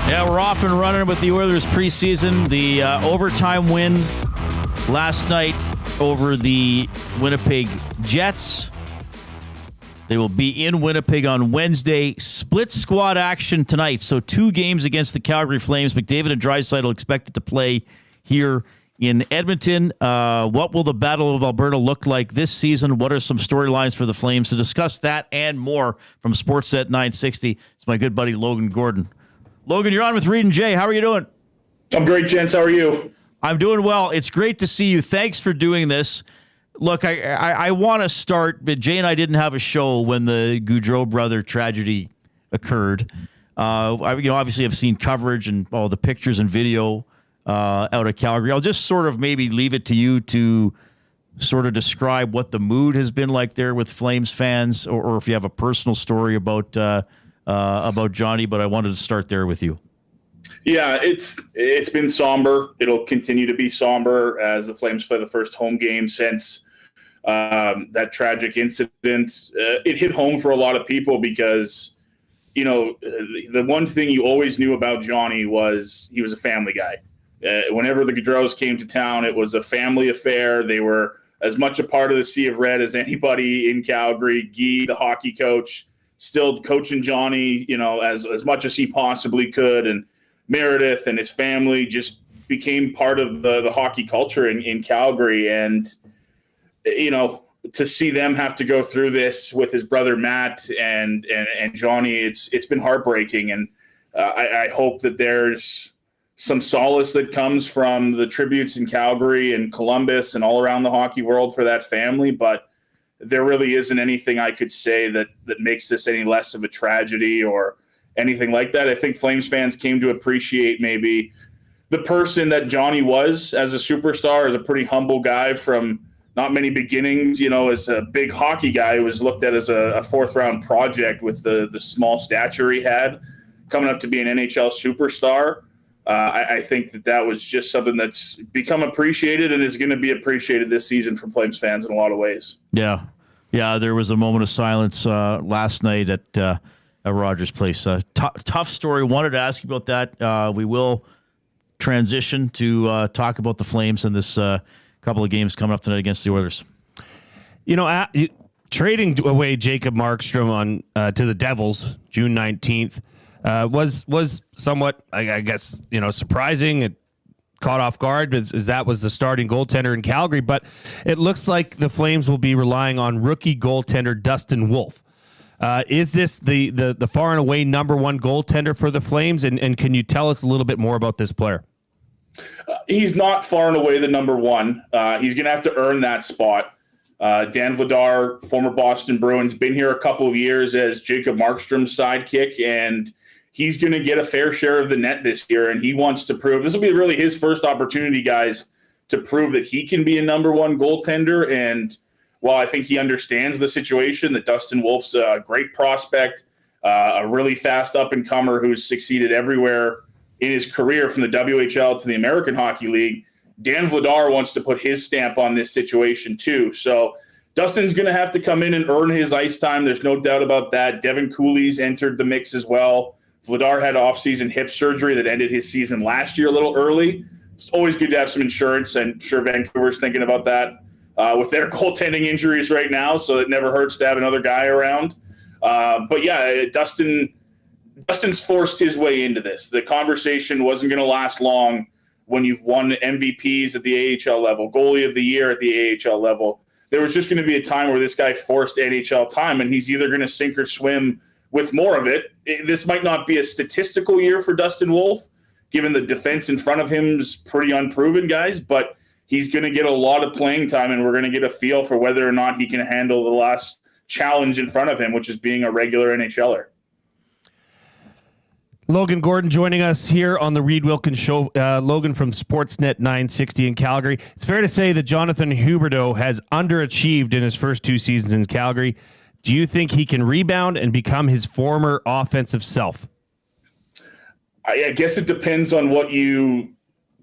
Yeah, we're off and running with the Oilers preseason. The overtime win last night over the Winnipeg Jets. They will be in Winnipeg on Wednesday. Split squad action tonight. So 2 games against the Calgary Flames. McDavid and Draisaitl expected to play here in Edmonton. What will the Battle of Alberta look like this season? What are some storylines for the Flames? To discuss that and more from Sportsnet 960, it's my good buddy Logan Gordon. Logan, you're on with Reid and Jay. How are you doing?
I'm great, gents. How are you?
I'm doing well. It's great to see you. Thanks for doing this. Look, I want to start, but Jay and I didn't have a show when the Goudreau brother tragedy occurred. Obviously I've seen coverage and all the pictures and video out of Calgary. I'll just sort of maybe leave it to you to sort of describe what the mood has been like there with Flames fans, or if you have a personal story about Johnny. But I wanted to start there with you.
Yeah, it's been somber. It'll continue to be somber as the Flames play the first home game since that tragic incident. It hit home for a lot of people because, the one thing you always knew about Johnny was he was a family guy. Whenever the Gaudreaus came to town, it was a family affair. They were as much a part of the Sea of Red as anybody in Calgary. Guy, the hockey coach, still coaching Johnny, as much as he possibly could. And Meredith and his family just became part of the hockey culture in Calgary. And, to see them have to go through this with his brother Matt and Johnny, it's been heartbreaking. And I hope that there's some solace that comes from the tributes in Calgary and Columbus and all around the hockey world for that family. But there really isn't anything I could say that makes this any less of a tragedy or anything like that. I think Flames fans came to appreciate maybe the person that Johnny was as a superstar, as a pretty humble guy from not many beginnings, as a big hockey guy who was looked at as a 4th-round project with the small stature he had, coming up to be an NHL superstar. I think that was just something that's become appreciated and is going to be appreciated this season from Flames fans in a lot of ways.
Yeah. Yeah, there was a moment of silence last night at Rogers Place. Tough story. Wanted to ask you about that. We will transition to talk about the Flames and this couple of games coming up tonight against the Oilers.
Trading away Jacob Markstrom to the Devils June 19th was somewhat, I guess, surprising. It caught off guard as that was the starting goaltender in Calgary. But it looks like the Flames will be relying on rookie goaltender Dustin Wolf. Is this the far and away number 1 goaltender for the Flames? And can you tell us a little bit more about this player?
He's not far and away the number 1. He's going to have to earn that spot. Dan Vladar, former Boston Bruins, been here a couple of years as Jacob Markstrom's sidekick, and he's going to get a fair share of the net this year, and he wants to prove – this will be really his first opportunity, guys, to prove that he can be a number 1 goaltender. And while I think he understands the situation, that Dustin Wolf's a great prospect, a really fast up-and-comer who's succeeded everywhere in his career from the WHL to the American Hockey League, Dan Vladar wants to put his stamp on this situation too. So Dustin's going to have to come in and earn his ice time. There's no doubt about that. Devin Cooley's entered the mix as well. Vladar had off-season hip surgery that ended his season last year a little early. It's always good to have some insurance. I'm sure Vancouver's thinking about that with their goaltending injuries right now, so it never hurts to have another guy around. But yeah, Dustin's forced his way into this. The conversation wasn't going to last long when you've won MVPs at the AHL level, goalie of the year at the AHL level. There was just going to be a time where this guy forced NHL time, and he's either going to sink or swim with more of it. This might not be a statistical year for Dustin Wolf, given the defense in front of him's pretty unproven, guys, but he's going to get a lot of playing time, and we're going to get a feel for whether or not he can handle the last challenge in front of him, which is being a regular NHLer.
Logan Gordon joining us here on the Reid Wilkins Show. Logan from Sportsnet 960 in Calgary. It's fair to say that Jonathan Huberdeau has underachieved in his first 2 seasons in Calgary. Do you think he can rebound and become his former offensive self?
I guess it depends on what you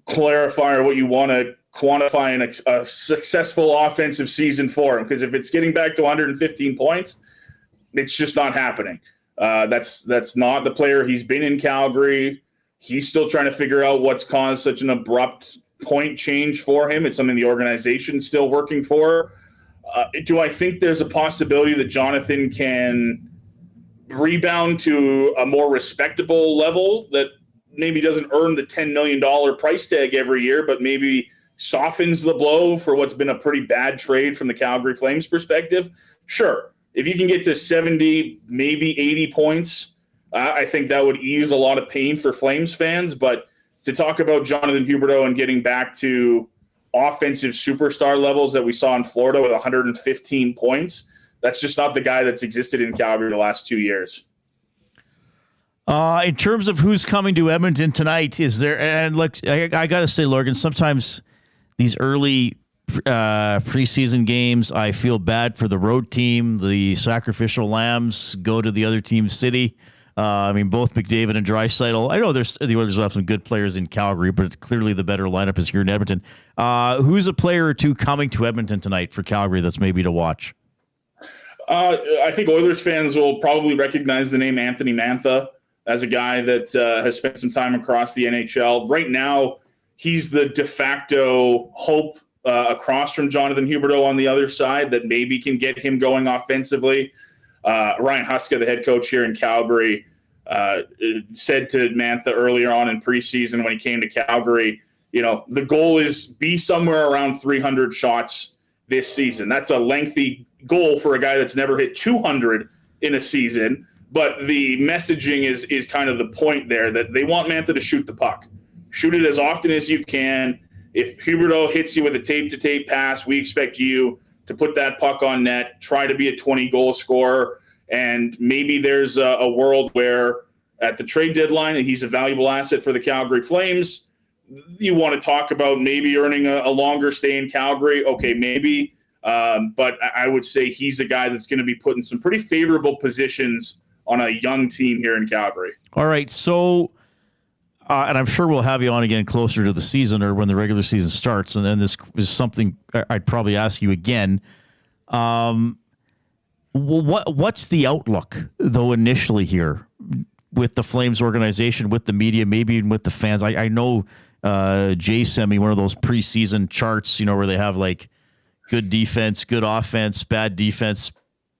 clarify or what you want to quantify in a successful offensive season for him. Because if it's getting back to 115 points, it's just not happening. That's not the player he's been in Calgary. He's still trying to figure out what's caused such an abrupt point change for him. It's something the organization's still working for. Do I think there's a possibility that Jonathan can rebound to a more respectable level that maybe doesn't earn the $10 million price tag every year, but maybe softens the blow for what's been a pretty bad trade from the Calgary Flames perspective? Sure. If you can get to 70, maybe 80 points, I think that would ease a lot of pain for Flames fans. But to talk about Jonathan Huberdeau and getting back to offensive superstar levels that we saw in Florida with 115 points, that's just not the guy that's existed in Calgary the last 2 years.
In terms of who's coming to Edmonton tonight, is there, and look, I got to say, Logan, sometimes these early preseason games, I feel bad for the road team. The sacrificial lambs go to the other team's city. Both McDavid and Draisaitl. I know the Oilers will have some good players in Calgary, but clearly the better lineup is here in Edmonton. Who's a player or two coming to Edmonton tonight for Calgary that's maybe to watch?
I think Oilers fans will probably recognize the name Anthony Mantha as a guy that has spent some time across the NHL. Right now, he's the de facto hope across from Jonathan Huberdeau on the other side that maybe can get him going offensively. Ryan Huska, the head coach here in Calgary, said to Mantha earlier on in preseason when he came to Calgary, the goal is be somewhere around 300 shots this season. That's a lengthy goal for a guy that's never hit 200 in a season. But the messaging is kind of the point there, that they want Mantha to shoot the puck. Shoot it as often as you can. If Huberdeau hits you with a tape-to-tape pass, we expect you to put that puck on net, try to be a 20-goal scorer, and maybe there's a world where at the trade deadline, and he's a valuable asset for the Calgary Flames, you want to talk about maybe earning a longer stay in Calgary. Okay, maybe. But I would say he's a guy that's going to be put in some pretty favorable positions on a young team here in Calgary.
All right, so, and I'm sure we'll have you on again closer to the season or when the regular season starts, and then this is something I'd probably ask you again. What's the outlook, though, initially here with the Flames organization, with the media, maybe even with the fans? I know Jay sent me one of those preseason charts, where they have like good defense, good offense, bad defense,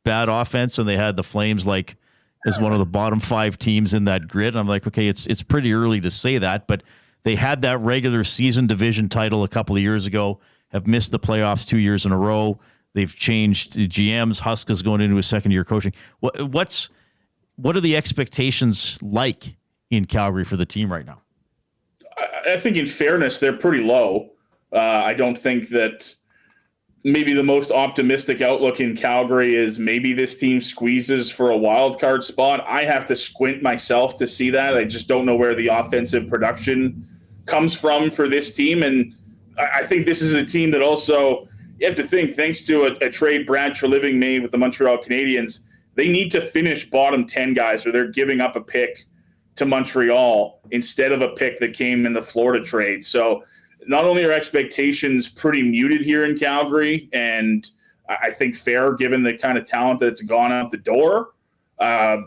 bad offense, and they had the Flames like as one of the bottom 5 teams in that grid. And I'm like, okay, it's pretty early to say that, but they had that regular season division title a couple of years ago, have missed the playoffs 2 years in a row. They've changed GMs. Huska's going into his second year coaching. What are the expectations like in Calgary for the team right now?
I think in fairness, they're pretty low. I don't think that maybe the most optimistic outlook in Calgary is maybe this team squeezes for a wild card spot. I have to squint myself to see that. I just don't know where the offensive production comes from for this team. And I think this is a team that also, you have to think, thanks to a trade Brad Treliving made with the Montreal Canadiens, they need to finish bottom 10 guys or they're giving up a pick to Montreal instead of a pick that came in the Florida trade. So not only are expectations pretty muted here in Calgary, and I think fair given the kind of talent that's gone out the door,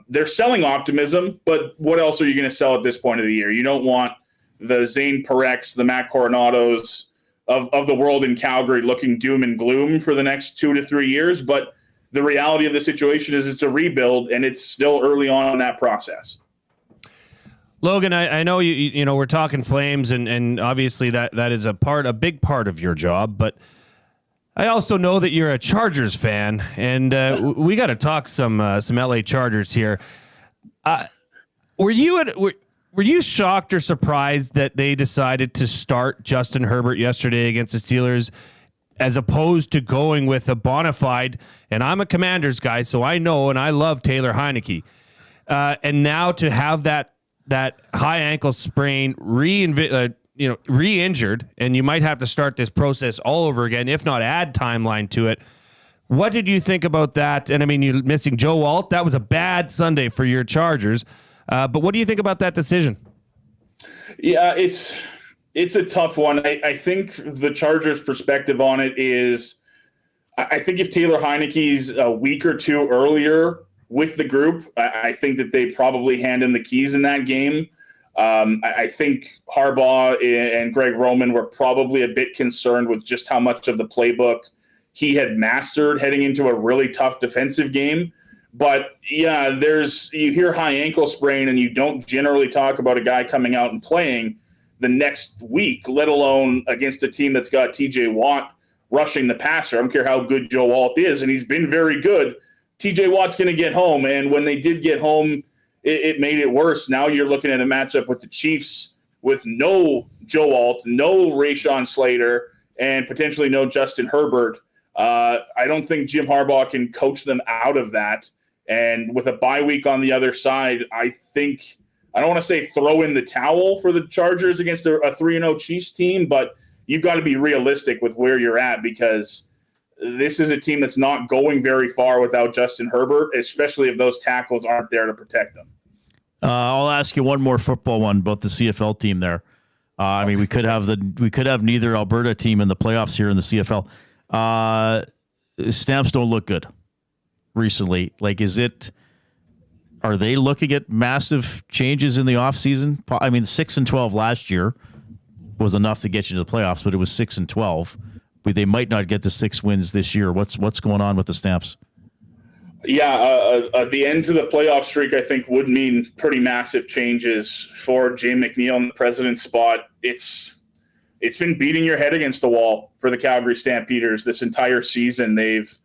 they're selling optimism, but what else are you going to sell at this point of the year? You don't want the Zane Parek's, the Matt Coronados of the world in Calgary looking doom and gloom for the next 2 to 3 years, but the reality of the situation is it's a rebuild, and it's still early on in that process.
Logan, I know you know we're talking Flames, and obviously that is a big part of your job, but I also know that you're a Chargers fan, and we got to talk some LA Chargers here. Were you shocked or surprised that they decided to start Justin Herbert yesterday against the Steelers as opposed to going with a bona fide, and I'm a Commanders guy, so I know and I love Taylor Heineke. And now to have that high ankle sprain re-injured, and you might have to start this process all over again, if not add timeline to it. What did you think about that? And I mean, you're missing Joe Alt. That was a bad Sunday for your Chargers. But what do you think about that decision?
Yeah, it's a tough one. I think the Chargers' perspective on it is, I think if Taylor Heineke's a week or two earlier with the group, I think that they probably hand him the keys in that game. I think Harbaugh and Greg Roman were probably a bit concerned with just how much of the playbook he had mastered heading into a really tough defensive game. But yeah, you hear high ankle sprain and you don't generally talk about a guy coming out and playing the next week, let alone against a team that's got TJ Watt rushing the passer. I don't care how good Joe Alt is, and he's been very good. TJ Watt's going to get home, and when they did get home, it made it worse. Now you're looking at a matchup with the Chiefs with no Joe Alt, no Rashawn Slater, and potentially no Justin Herbert. I don't think Jim Harbaugh can coach them out of that. And with a bye week on the other side, I don't want to say throw in the towel for the Chargers against a 3-0 Chiefs team, but you've got to be realistic with where you're at, because this is a team that's not going very far without Justin Herbert, especially if those tackles aren't there to protect them.
I'll ask you one more football one about the CFL team there. I mean, we could have neither Alberta team in the playoffs here in the CFL. Stamps don't look good recently. Like, are they looking at massive changes in the offseason? I mean, 6-12 last year was enough to get you to the playoffs, but it was 6-12. But they might not get to 6 wins this year. What's going on with the Stamps?
Yeah, the end to the playoff streak, I think, would mean pretty massive changes for Jay McNeil in the president's spot. It's been beating your head against the wall for the Calgary Stampeders this entire season. They've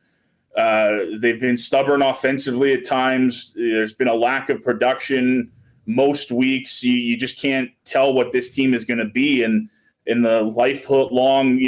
been stubborn offensively at times. There's been a lack of production most weeks. You just can't tell what this team is going to be. And in the lifelong,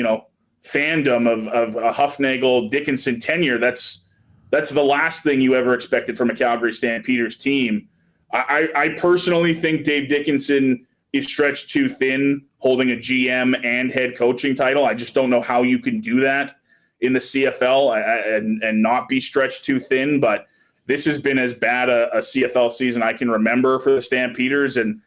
fandom of a Huffnagel Dickinson tenure, that's the last thing you ever expected from a Calgary Stampeders team. I personally think Dave Dickinson is stretched too thin, holding a GM and head coaching title. I just don't know how you can do that in the CFL and not be stretched too thin. But this has been as bad a CFL season I can remember for the Stampeders. And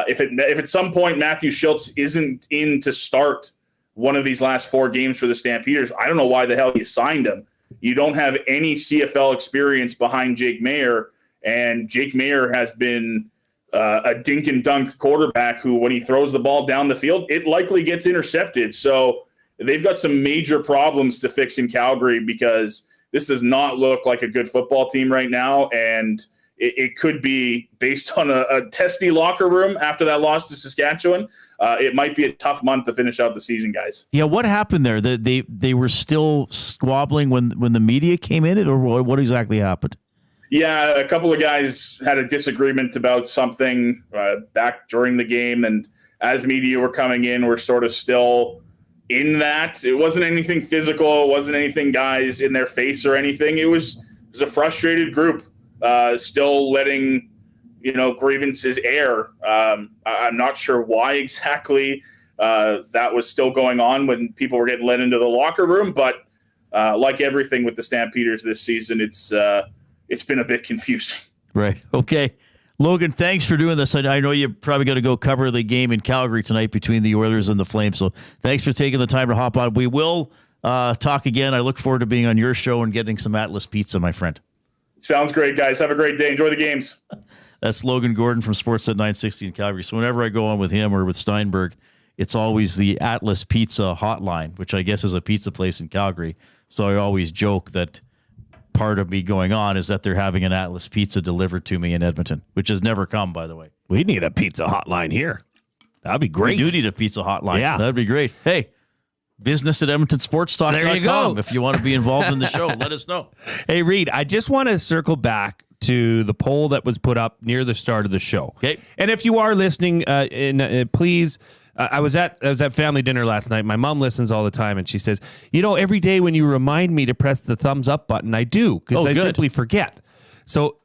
if at some point Matthew Schultz isn't in to start one of these last 4 games for the Stampeders, I don't know why the hell you signed him. You don't have any CFL experience behind Jake Mayer, and Jake Mayer has been a dink and dunk quarterback who, when he throws the ball down the field, it likely gets intercepted. So they've got some major problems to fix in Calgary, because this does not look like a good football team right now. And it could be, based on a testy locker room after that loss to Saskatchewan, it might be a tough month to finish out the season, guys.
Yeah, what happened there? They were still squabbling when the media came in, or what exactly happened?
Yeah, a couple of guys had a disagreement about something back during the game, and as media were coming in, we're sort of still in that. It wasn't anything physical. It wasn't anything guys in their face or anything. It was a frustrated group still letting grievances air. I'm not sure why exactly that was still going on when people were getting let into the locker room, but like everything with the Stampeders this season, it's been a bit confusing.
Right. Okay. Logan, thanks for doing this. I know you probably got to go cover the game in Calgary tonight between the Oilers and the Flames, so thanks for taking the time to hop on. We will talk again. I look forward to being on your show and getting some Atlas pizza, my friend.
Sounds great, guys. Have a great day. Enjoy the games.
That's Logan Gordon from Sportsnet 960 in Calgary. So whenever I go on with him or with Steinberg, it's always the Atlas Pizza hotline, which I guess is a pizza place in Calgary. So I always joke that part of me going on is that they're having an Atlas Pizza delivered to me in Edmonton, which has never come, by the way.
We need a pizza hotline here. That'd be great.
We do need a pizza hotline.
Yeah.
That'd be great. Hey, business at EdmontonSportsTalk.com.
There you go.
If you want to be involved in the show, let us know.
Hey, Reid, I just want to circle back to the poll that was put up near the start of the show.
Okay.
And if you are listening, please, I was at family dinner last night. My mom listens all the time, and she says, every day when you remind me to press the thumbs up button, I do, because I simply forget. So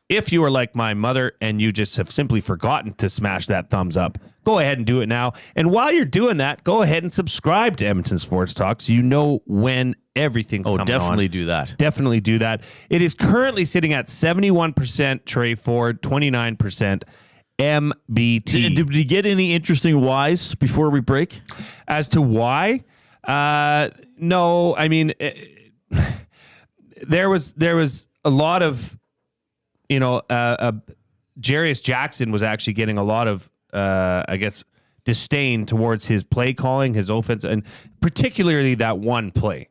if you are like my mother and you just have simply forgotten to smash that thumbs up, go ahead and do it now. And while you're doing that, go ahead and subscribe to Edmonton Sports Talk so you know when everything's coming on.
Definitely do that.
Definitely do that. It is currently sitting at 71% Tre Ford, 29% MBT.
Did we get any interesting whys before we break?
As to why? No. I mean, there was a lot of, Jarius Jackson was actually getting a lot of, disdain towards his play calling, his offense, and particularly that one play.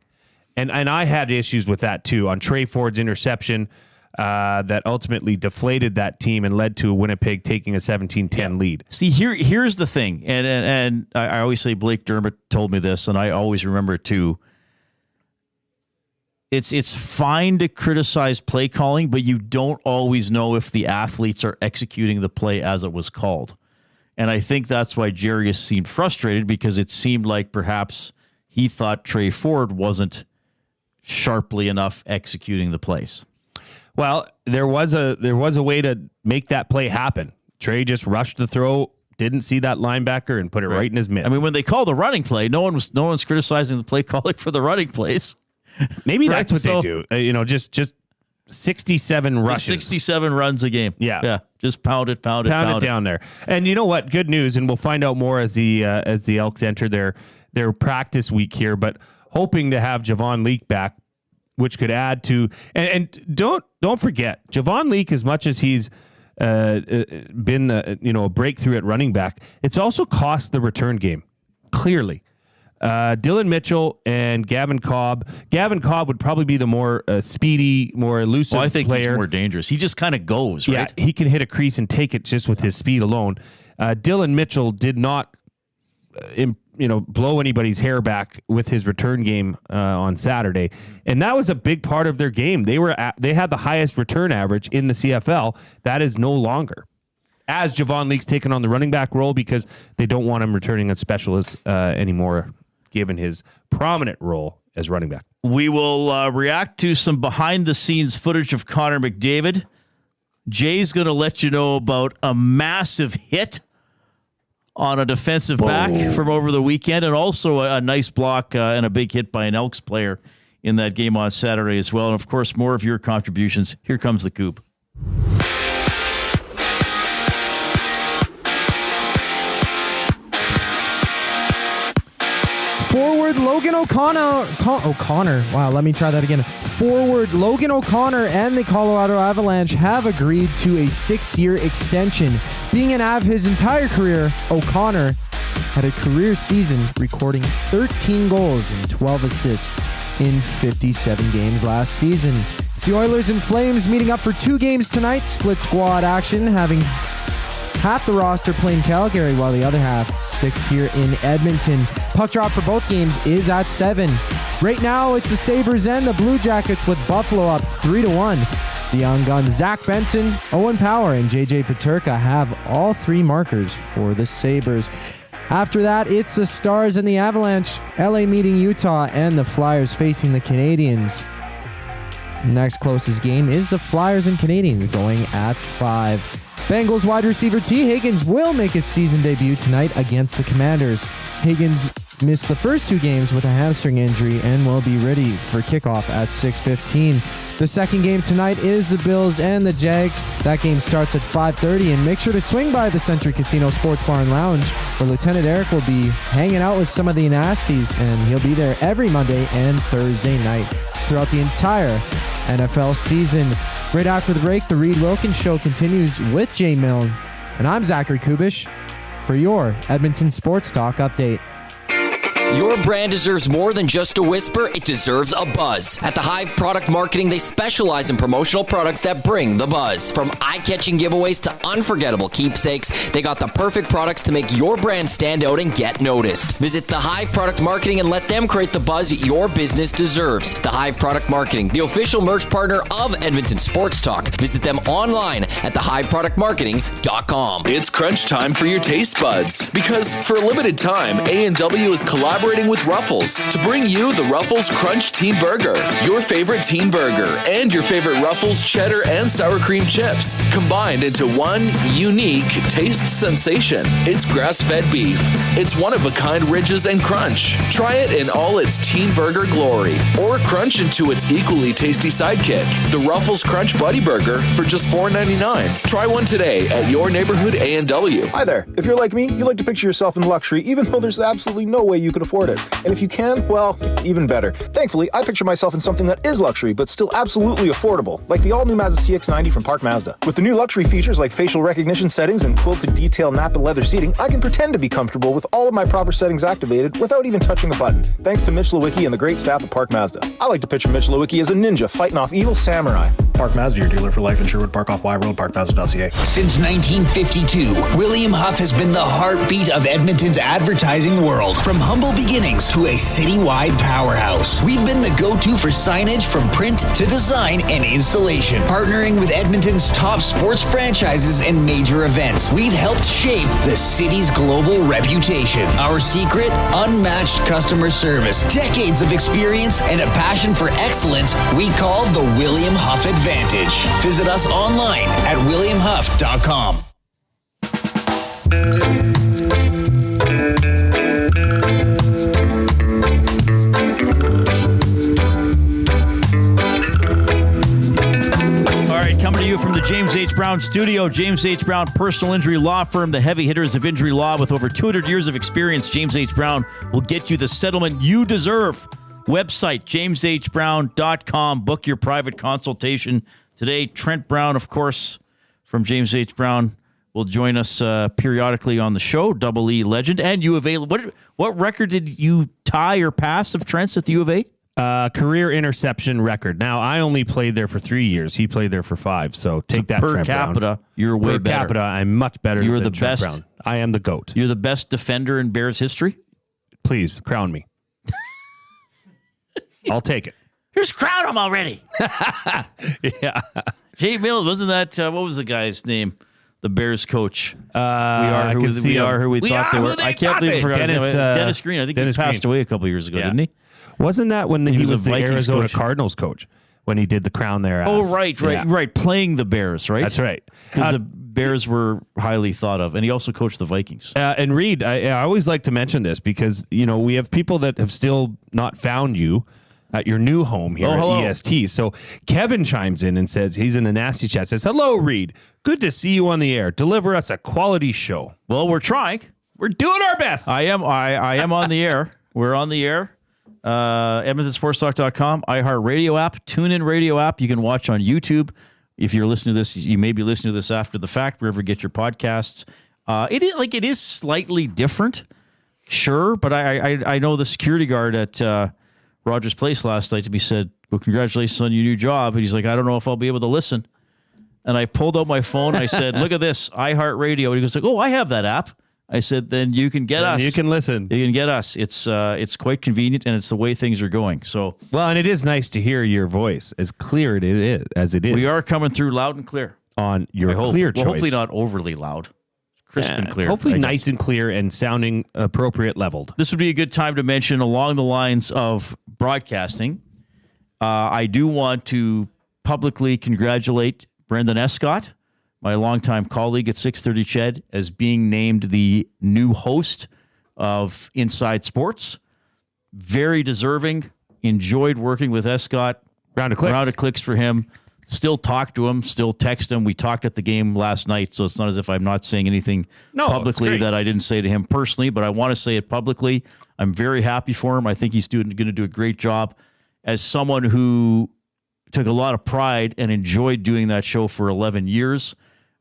And I had issues with that too on Tre Ford's interception that ultimately deflated that team and led to Winnipeg taking a 17-10 lead.
See, here's the thing, and I always say Blake Dermott told me this, and I always remember it too. It's fine to criticize play calling, but you don't always know if the athletes are executing the play as it was called. And I think that's why Jarius seemed frustrated, because it seemed like perhaps he thought Tre Ford wasn't sharply enough executing the plays.
Well, there was a way to make that play happen. Tre just rushed the throw, didn't see that linebacker, and put it right in his mitts.
I mean, when they call the running play, no one's criticizing the play calling for the running plays.
Maybe that's what they do. Just 67 rushes.
67 runs a game.
Yeah.
Just pound it down
there. And you know what? Good news, and we'll find out more as the Elks enter their practice week here, but hoping to have Javon Leake back, which could add to, and don't forget, Javon Leake, as much as he's been a breakthrough at running back, it's also cost the return game, clearly. Dylan Mitchell and Gavin Cobb. Gavin Cobb would probably be the more speedy, more elusive player.
I think he's more dangerous. He just kind of goes, right?
Yeah, he can hit a crease and take it just with his speed alone. Dylan Mitchell did not blow anybody's hair back with his return game on Saturday, and that was a big part of their game. They had the highest return average in the CFL. That is no longer, as Javon Leake's taken on the running back role, because they don't want him returning as specialist anymore, given his prominent role as running back.
We will react to some behind-the-scenes footage of Connor McDavid. Jay's going to let you know about a massive hit on a defensive back from over the weekend, and also a nice block and a big hit by an Elks player in that game on Saturday as well. And, of course, more of your contributions. Here comes the Coop.
Forward Logan O'Connor. Wow, let me try that again. Forward Logan O'Connor and the Colorado Avalanche have agreed to a 6-year extension. Being an Av his entire career, O'Connor had a career season recording 13 goals and 12 assists in 57 games last season. It's the Oilers and Flames meeting up for 2 games tonight. Split squad action, having half the roster playing Calgary while the other half sticks here in Edmonton. Puck drop for both games is at 7. Right now, it's the Sabres and the Blue Jackets with Buffalo up 3-1. The young guns Zach Benson, Owen Power, and JJ Peterka have all 3 markers for the Sabres. After that, it's the Stars and the Avalanche, LA meeting Utah, and the Flyers facing the Canadiens. Next closest game is the Flyers and Canadiens going at 5. Bengals wide receiver T. Higgins will make his season debut tonight against the Commanders. Higgins missed the first 2 games with a hamstring injury and will be ready for kickoff at 6:15. The second game tonight is the Bills and the Jags. That game starts at 5:30, and make sure to swing by the Century Casino Sports Bar and Lounge, where Lieutenant Eric will be hanging out with some of the nasties, and he'll be there every Monday and Thursday night throughout the entire NFL season. Right after the break, the Reid Wilkins Show continues with Jay Milne, and I'm Zachary Kubish for your Edmonton Sports Talk update.
Your brand deserves more than just a whisper, it deserves a buzz. At the Hive Product Marketing, they specialize in promotional products that bring the buzz. From eye-catching giveaways to unforgettable keepsakes, they got the perfect products to make your brand stand out and get noticed. Visit the Hive Product Marketing and let them create the buzz your business deserves. The Hive Product Marketing, the official merch partner of Edmonton Sports Talk. Visit them online at thehiveproductmarketing.com.
It's crunch time for your taste buds, because for a limited time, A&W is collaborating with Ruffles to bring you the Ruffles Crunch Teen Burger, your favorite teen burger, and your favorite Ruffles cheddar and sour cream chips, combined into one unique taste sensation. It's grass-fed beef. It's one-of-a-kind ridges and crunch. Try it in all its teen burger glory, or crunch into its equally tasty sidekick, the Ruffles Crunch Buddy Burger, for just $4.99. Try one today at your neighborhood A&W.
Hi there. If you're like me, you like to picture yourself in luxury, even though there's absolutely no way you could afford it. And if you can, well, even better. Thankfully, I picture myself in something that is luxury, but still absolutely affordable, like the all-new Mazda CX-90 from Park Mazda. With the new luxury features like facial recognition settings and quilted detail Napa leather seating, I can pretend to be comfortable with all of my proper settings activated without even touching the button, thanks to Mitch Lewicki and the great staff at Park Mazda. I like to picture Mitch Lewicki as a ninja fighting off evil samurai.
Park Mazda, your dealer for life in Sherwood Park off Y Road, parkmazda.ca.
Since 1952, William Huff has been the heartbeat of Edmonton's advertising world. From humble beginnings to a citywide powerhouse, we've been the go-to for signage from print to design and installation. Partnering with Edmonton's top sports franchises and major events, we've helped shape the city's global reputation. Our secret? Unmatched customer service, decades of experience, and a passion for excellence we call the William Huff Advantage. Visit us online at williamhuff.com.
Coming to you from the James H. Brown studio, James H. Brown Personal Injury Law Firm, the heavy hitters of injury law with over 200 years of experience. James H. Brown will get you the settlement you deserve. Website, jameshbrown.com. Book your private consultation today. Trent Brown, of course, from James H. Brown, will join us periodically on the show. Double E legend and U of A. What record did you tie or pass of Trent's at the U of A?
Career interception record. Now, I only played there for 3 years. He played there for 5. So take that,
per
Trent
capita,
Brown.
you're way
per
better.
Per capita, I'm much better
You're
than
the
Trent
best.
Brown. I am the GOAT.
You're the best defender in Bears history?
Please, crown me. I'll take it.
Just crown him already.
Yeah.
Jay Milne, wasn't that, what was the guy's name? The Bears coach. We are who we thought they were. I can't believe I forgot his name. Dennis Green. I think he passed away a couple years ago, didn't he?
Wasn't that when he was the
Vikings
Arizona
coach.
Cardinals coach when he did the crown there?
Right. Playing the Bears, right?
That's right.
Because the Bears were highly thought of, and he also coached the Vikings.
And Reid, I always like to mention this because, we have people that have still not found you at your new home here at EST. So Kevin chimes in and says, he's in the nasty chat, says, "Hello, Reid. Good to see you on the air. Deliver us a quality show."
Well, we're trying.
We're doing our best.
I am on the air. We're on the air. EdmontonSportsTalk.com, iHeartRadio app, TuneIn Radio app. You can watch on YouTube. If you're listening to this, you may be listening to this after the fact, wherever you get your podcasts. It is slightly different, sure, but I know the security guard at Rogers Place last night to me said, "Well, congratulations on your new job." And he's like, "I don't know if I'll be able to listen." And I pulled out my phone and I said, "Look at this, iHeartRadio." And he goes like, "Oh, I have that app." I said, "Then you can get us.
You can listen.
You can get us. It's quite convenient, and it's the way things are going." So,
well, and it is nice to hear your voice as clear as it is.
We are coming through loud and clear
on your clear choice.
Well, hopefully not overly loud. Crisp and clear.
Hopefully nice and clear and sounding appropriate leveled.
This would be a good time to mention along the lines of broadcasting. I do want to publicly congratulate Brendan Escott, my longtime colleague at 630 Ched, as being named the new host of Inside Sports. Very deserving. Enjoyed working with Escott.
Round of clicks
for him. Still talk to him, still text him. We talked at the game last night, so it's not as if I'm not saying anything publicly that I didn't say to him personally, but I want to say it publicly. I'm very happy for him. I think he's going to do a great job. As someone who took a lot of pride and enjoyed doing that show for 11 years,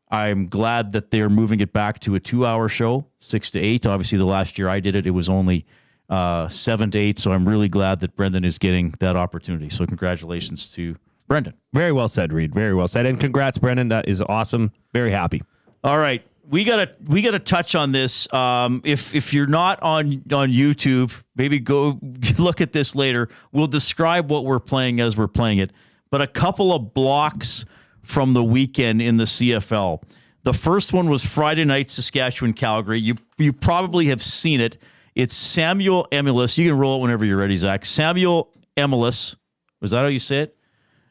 I'm glad that they're moving it back to a 2-hour show, 6 to 8. Obviously, the last year I did it, it was only 7-8. So I'm really glad that Brendan is getting that opportunity. So congratulations to Brendan.
Very well said, Reid. Very well said. And congrats, Brendan. That is awesome. Very happy.
All right. We gotta touch on this. If you're not on YouTube, maybe go look at this later. We'll describe what we're playing as we're playing it. But a couple of blocks from the weekend in the CFL. The first one was Friday night, Saskatchewan, Calgary. You probably have seen it. It's Samuel Emilus. You can roll it whenever you're ready, Zach. Samuel Emilus. Was that how you say it?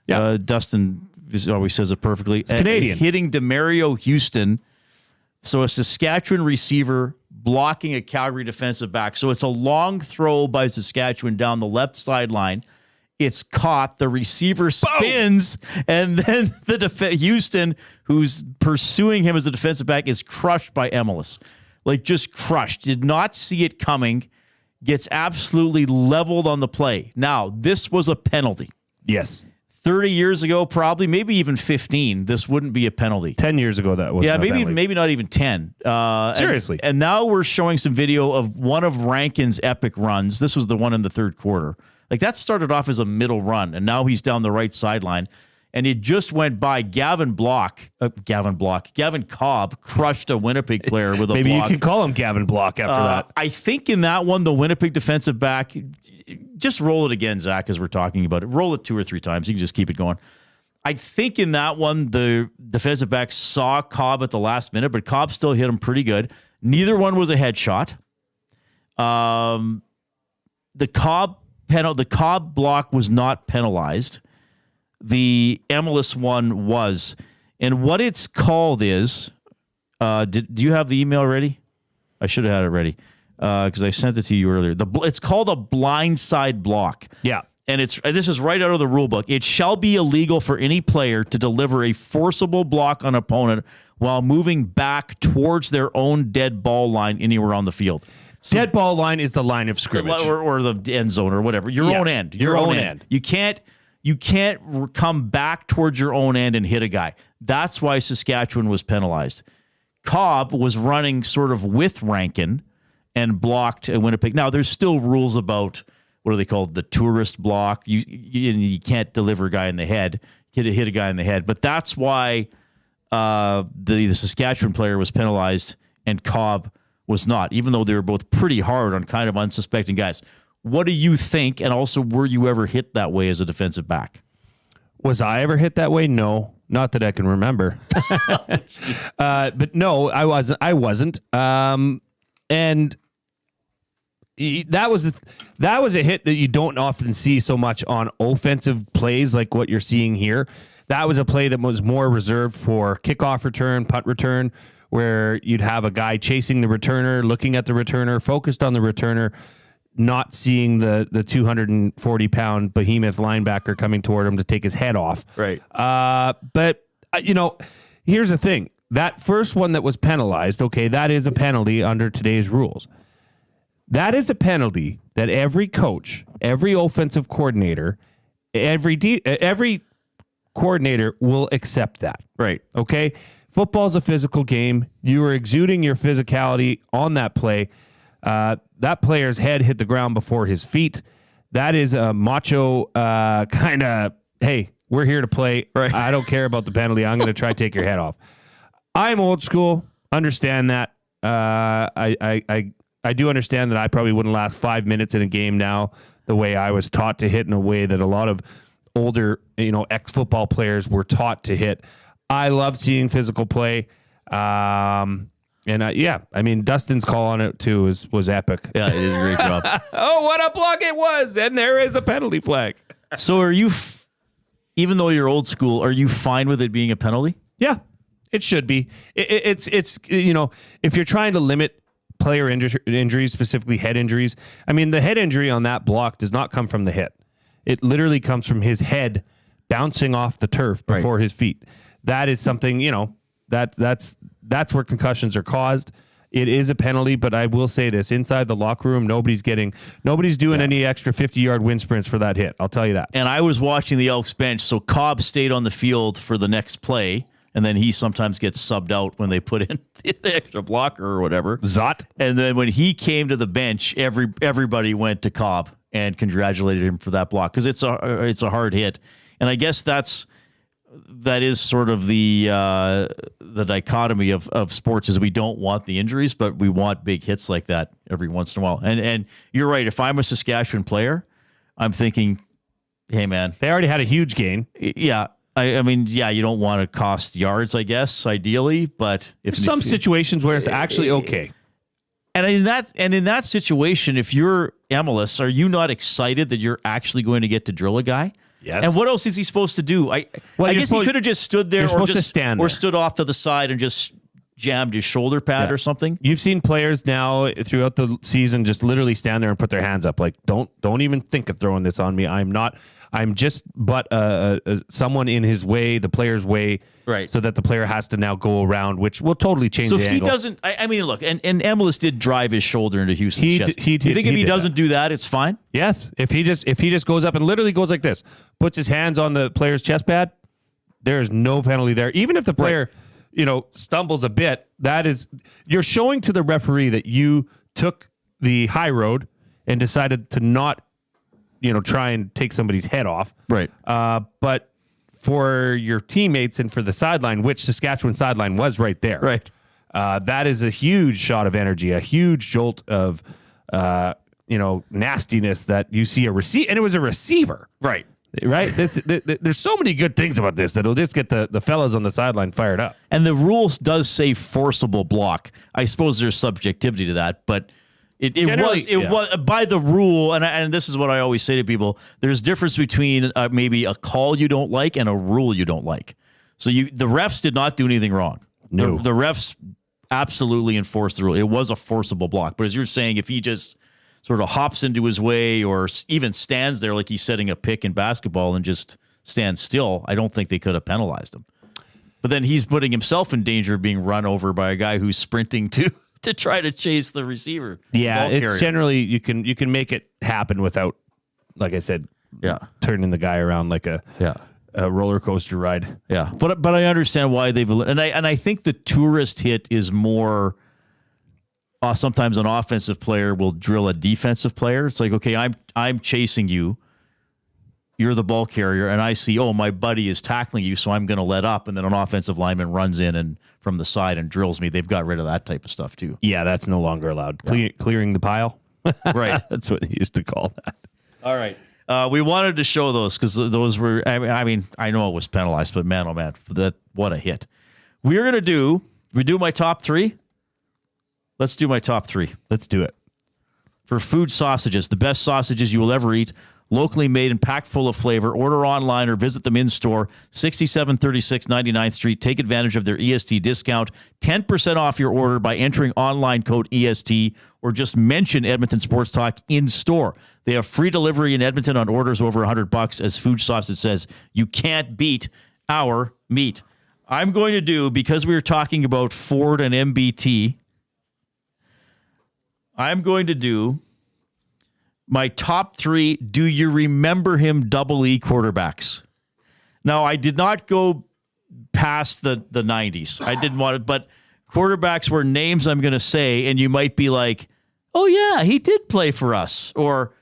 Yeah.
Dustin always says it perfectly.
Canadian.
Hitting DeMario Houston. So a Saskatchewan receiver blocking a Calgary defensive back. So it's a long throw by Saskatchewan down the left sideline. It's caught. The receiver spins, and then Houston, who's pursuing him as a defensive back, is crushed by Emilus. Like, just crushed. Did not see it coming. Gets absolutely leveled on the play. Now, this was a penalty.
Yes.
30 years ago, probably, maybe even 15, this wouldn't be a penalty.
10 years ago, that was.
Yeah, maybe not even 10.
Seriously.
And now we're showing some video of one of Rankin's epic runs. This was the one in the third quarter. Like, that started off as a middle run, and now he's down the right sideline. And it just went by. Gavin Cobb crushed a Winnipeg player with a
Maybe
block.
you can call him Gavin Block after that.
I think in that one, the Winnipeg defensive back, just roll it again, Zach, as we're talking about it. Roll it 2 or 3 times. You can just keep it going. I think in that one, the defensive back saw Cobb at the last minute, but Cobb still hit him pretty good. Neither one was a headshot. The Cobb block was not penalized. The Emilus one was. And what it's called is, do you have the email ready? I should have had it ready because I sent it to you earlier. It's called a blindside block.
Yeah.
And this is right out of the rule book. It shall be illegal for any player to deliver a forcible block on opponent while moving back towards their own dead ball line anywhere on the field. So,
dead ball line is the line of scrimmage.
Or the end zone or whatever. Your own end. Your own end. You can't come back towards your own end and hit a guy. That's why Saskatchewan was penalized. Cobb was running sort of with Rankin and blocked a Winnipeg. Now, there's still rules about, what are they called? The tourist block. You can't deliver a guy in the head, hit a guy in the head. But that's why the Saskatchewan player was penalized and Cobb was not, even though they were both pretty hard on kind of unsuspecting guys. What do you think? And also, were you ever hit that way as a defensive back?
Was I ever hit that way? No, not that I can remember. But no, I wasn't. And that was a hit that you don't often see so much on offensive plays like what you're seeing here. That was a play that was more reserved for kickoff return, punt return, where you'd have a guy chasing the returner, looking at the returner, focused on the returner, not seeing the 240-pound behemoth linebacker coming toward him to take his head off.
Right.
But, here's the thing. That first one that was penalized, okay, that is a penalty under today's rules. That is a penalty that every coach, every offensive coordinator, every coordinator will accept that.
Right.
Okay? Football's a physical game. You were exuding your physicality on that play. That player's head hit the ground before his feet. That is a macho kind of, hey, we're here to play.
Right.
I don't care about the penalty. I'm going to try to take your head off. I'm old school. Understand that. I do understand that I probably wouldn't last 5 minutes in a game now the way I was taught to hit in a way that a lot of older, ex-football players were taught to hit. I love seeing physical play. Dustin's call on it too was epic.
Yeah, he did a great job.
Oh, what a block it was. And there is a penalty flag.
So are you, even though you're old school, are you fine with it being a penalty?
Yeah, it should be. It's if you're trying to limit player injuries, specifically head injuries, the head injury on that block does not come from the hit. It literally comes from his head bouncing off the turf before his feet. That is something, that's where concussions are caused. It is a penalty, but I will say this: inside the locker room, nobody's doing any extra 50-yard wind sprints for that hit. I'll tell you that.
And I was watching the Elks bench, so Cobb stayed on the field for the next play. And then he sometimes gets subbed out when they put in the extra blocker or whatever.
Zot.
And then when he came to the bench, everybody went to Cobb and congratulated him for that block because it's a hard hit. And I guess that is sort of the dichotomy of sports is we don't want the injuries, but we want big hits like that every once in a while. And you're right. If I'm a Saskatchewan player, I'm thinking, hey man,
they already had a huge gain.
Yeah. I mean, yeah, you don't want to cost yards, I guess, ideally, but if
some situations where it's actually okay.
And in that situation, if you're MLS, are you not excited that you're actually going to get to drill a guy?
Yes.
And what else is he supposed to do? I guess he could have just stood there or just stand there. Or stood off to the side and just jammed his shoulder pad or something.
You've seen players now throughout the season just literally stand there and put their hands up like, don't even think of throwing this on me. I'm just but someone in his way, the player's way,
right?
So that the player has to now go around, which will totally change.
So
the
if
angle.
he doesn't, I mean, look, and Emilus did drive his shoulder into Houston's chest. You think if he doesn't do that, it's fine?
Yes. If he just goes up and literally goes like this, puts his hands on the player's chest pad, there is no penalty there. Even if the player, stumbles a bit, you're showing to the referee that you took the high road and decided to not, try and take somebody's head off.
Right.
But for your teammates and for the sideline, which Saskatchewan sideline was right there.
Right.
That is a huge shot of energy, a huge jolt of, nastiness that you see and it was a receiver.
Right.
Right. There's so many good things about this that'll just get the fellas on the sideline fired up.
And the rules does say forcible block. I suppose there's subjectivity to that, but it was by the rule. And this is what I always say to people: there's a difference between maybe a call you don't like and a rule you don't like. So the refs did not do anything wrong.
No,
the refs absolutely enforced the rule. It was a forcible block. But as you're saying, if he just sort of hops into his way or even stands there like he's setting a pick in basketball and just stands still, I don't think they could have penalized him. But then he's putting himself in danger of being run over by a guy who's sprinting to try to chase the receiver.
Yeah, it's
carrier.
Generally you can make it happen without, like I said, turning the guy around like a roller coaster ride.
Yeah, but I understand why they've and I think the tourist hit is more. Sometimes an offensive player will drill a defensive player. It's like, okay, I'm chasing you. You're the ball carrier, and I see, my buddy is tackling you, so I'm going to let up. And then an offensive lineman runs in and from the side and drills me. They've got rid of that type of stuff too.
Yeah, that's no longer allowed. Clearing the pile.
Right.
That's what he used to call that.
All right. We wanted to show those because those were, I mean, I know it was penalized, but man, oh man, what a hit. We do my top three. Let's do my top three.
Let's do it.
For Fuge sausages, the best sausages you will ever eat, locally made and packed full of flavor. Order online or visit them in store, 6736 99th Street. Take advantage of their EST discount. 10% off your order by entering online code EST or just mention Edmonton Sports Talk in store. They have free delivery in Edmonton on orders over $100. As Fuge Sausage says, you can't beat our meat. I'm going to do, because we were talking about Ford and MBT, I'm going to do my top three. Do you remember him double E quarterbacks? Now, I did not go past the 90s. I didn't want it, but quarterbacks were names I'm going to say, and you might be like, oh, yeah, he did play for us. Or,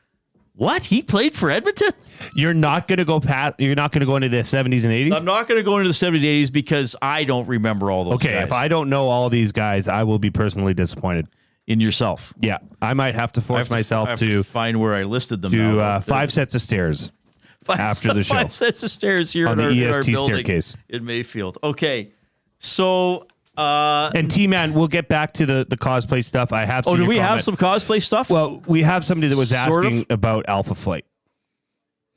what? He played for Edmonton?
You're not going to go past. You're not going to go into the 70s and 80s?
I'm not going to go into the 70s and 80s because I don't remember all those guys.
Okay, if I don't know all these guys, I will be personally disappointed.
In yourself.
Yeah. I might have to force myself to
find where I listed them.
To 5 sets of stairs after the show.
5 sets of stairs here
on
in
the
our
EST
building
staircase
in Mayfield. Okay. So
and T-Man, we'll get back to the cosplay stuff. I have
do we have some cosplay stuff?
Well, we have somebody that was asking about Alpha Flight.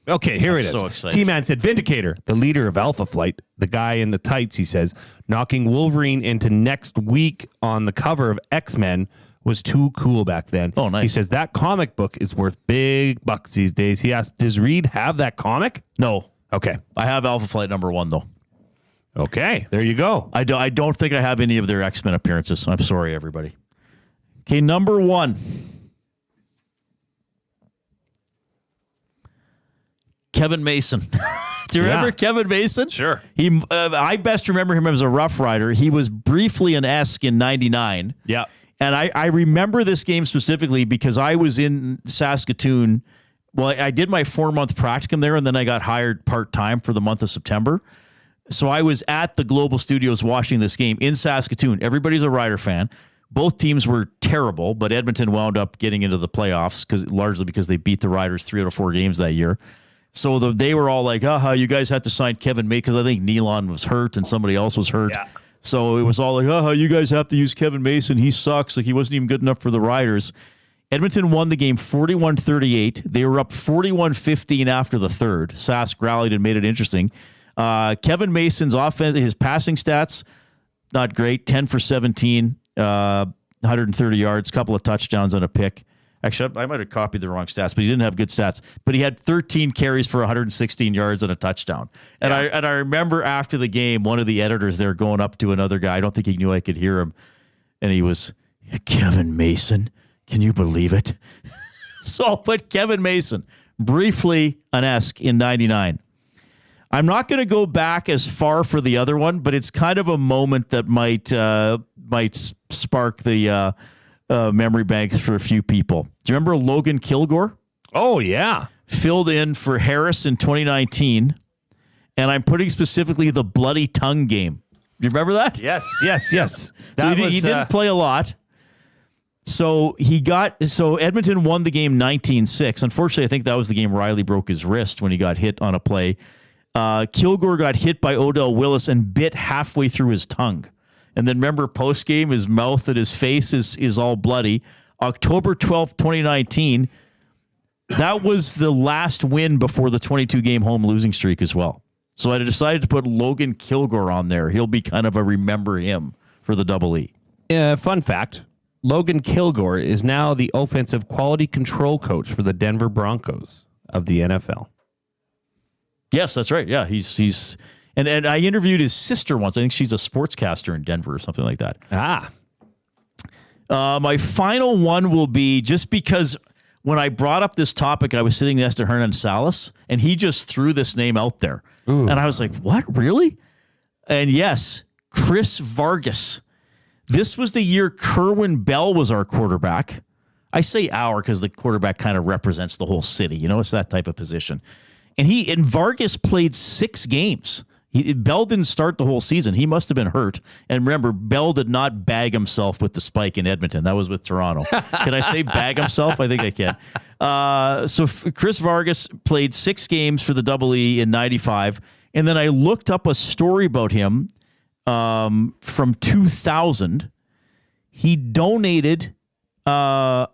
Okay, here it is.
So excited.
T-Man said, Vindicator, the leader of Alpha Flight, the guy in the tights, he says, knocking Wolverine into next week on the cover of X-Men was too cool back then.
Oh, nice.
He says that comic book is worth big bucks these days. He asked, does Reid have that comic?
No.
Okay.
I have Alpha Flight #1, though.
Okay, there you go.
I don't think I have any of their X-Men appearances. I'm sorry, everybody. Okay, #1. Kevin Mason. Do you remember Kevin Mason?
Sure.
I best remember him as a Rough Rider. He was briefly an Esk in 99.
Yeah.
And I remember this game specifically because I was in Saskatoon. Well, I did my 4-month practicum there, and then I got hired part-time for the month of September. So I was at the Global Studios watching this game in Saskatoon. Everybody's a Rider fan. Both teams were terrible, but Edmonton wound up getting into the playoffs largely because they beat the Riders 3 out of 4 games that year. So they were all like, you guys had to sign Kevin May, because I think Nealon was hurt and somebody else was hurt. Yeah. So it was all like, you guys have to use Kevin Mason. He sucks. Like, he wasn't even good enough for the Riders. Edmonton won the game 41-38. They were up 41-15 after the third. Sask rallied and made it interesting. Kevin Mason's offense, his passing stats, not great. 10 for 17, 130 yards, couple of touchdowns and a pick. Actually, I might have copied the wrong stats, but he didn't have good stats. But he had 13 carries for 116 yards and a touchdown. And I remember after the game, one of the editors there going up to another guy. I don't think he knew I could hear him. And he was, Kevin Mason, can you believe it? So I'll put Kevin Mason, briefly an Esk in 99. I'm not going to go back as far for the other one, but it's kind of a moment that might spark the memory banks for a few people. Do you remember Logan Kilgore?
Oh, yeah.
Filled in for Harris in 2019. And I'm putting specifically the bloody tongue game. Do you remember that?
Yes.
So he didn't play a lot. So Edmonton won the game 19-6. Unfortunately, I think that was the game Riley broke his wrist when he got hit on a play. Kilgore got hit by Odell Willis and bit halfway through his tongue. And then remember, post-game, his mouth and his face is all bloody. October 12th, 2019, that was the last win before the 22-game home losing streak as well. So I decided to put Logan Kilgore on there. He'll be kind of a remember him for the Double E.
Fun fact, Logan Kilgore is now the offensive quality control coach for the Denver Broncos of the NFL.
Yes, that's right. Yeah, he's and I interviewed his sister once. I think she's a sportscaster in Denver or something like that. My final one will be, just because when I brought up this topic, I was sitting next to Hernan Salas, and he just threw this name out there. Ooh. And I was like, what, really? And yes, Chris Vargas. This was the year Kerwin Bell was our quarterback. I say our because the quarterback kind of represents the whole city. You know, it's that type of position. And Vargas played 6 games. Bell didn't start the whole season. He must have been hurt. And remember, Bell did not bag himself with the spike in Edmonton. That was with Toronto. Can I say bag himself? I think I can. So Chris Vargas played 6 games for the Double E in 95. And then I looked up a story about him from 2000. He donated a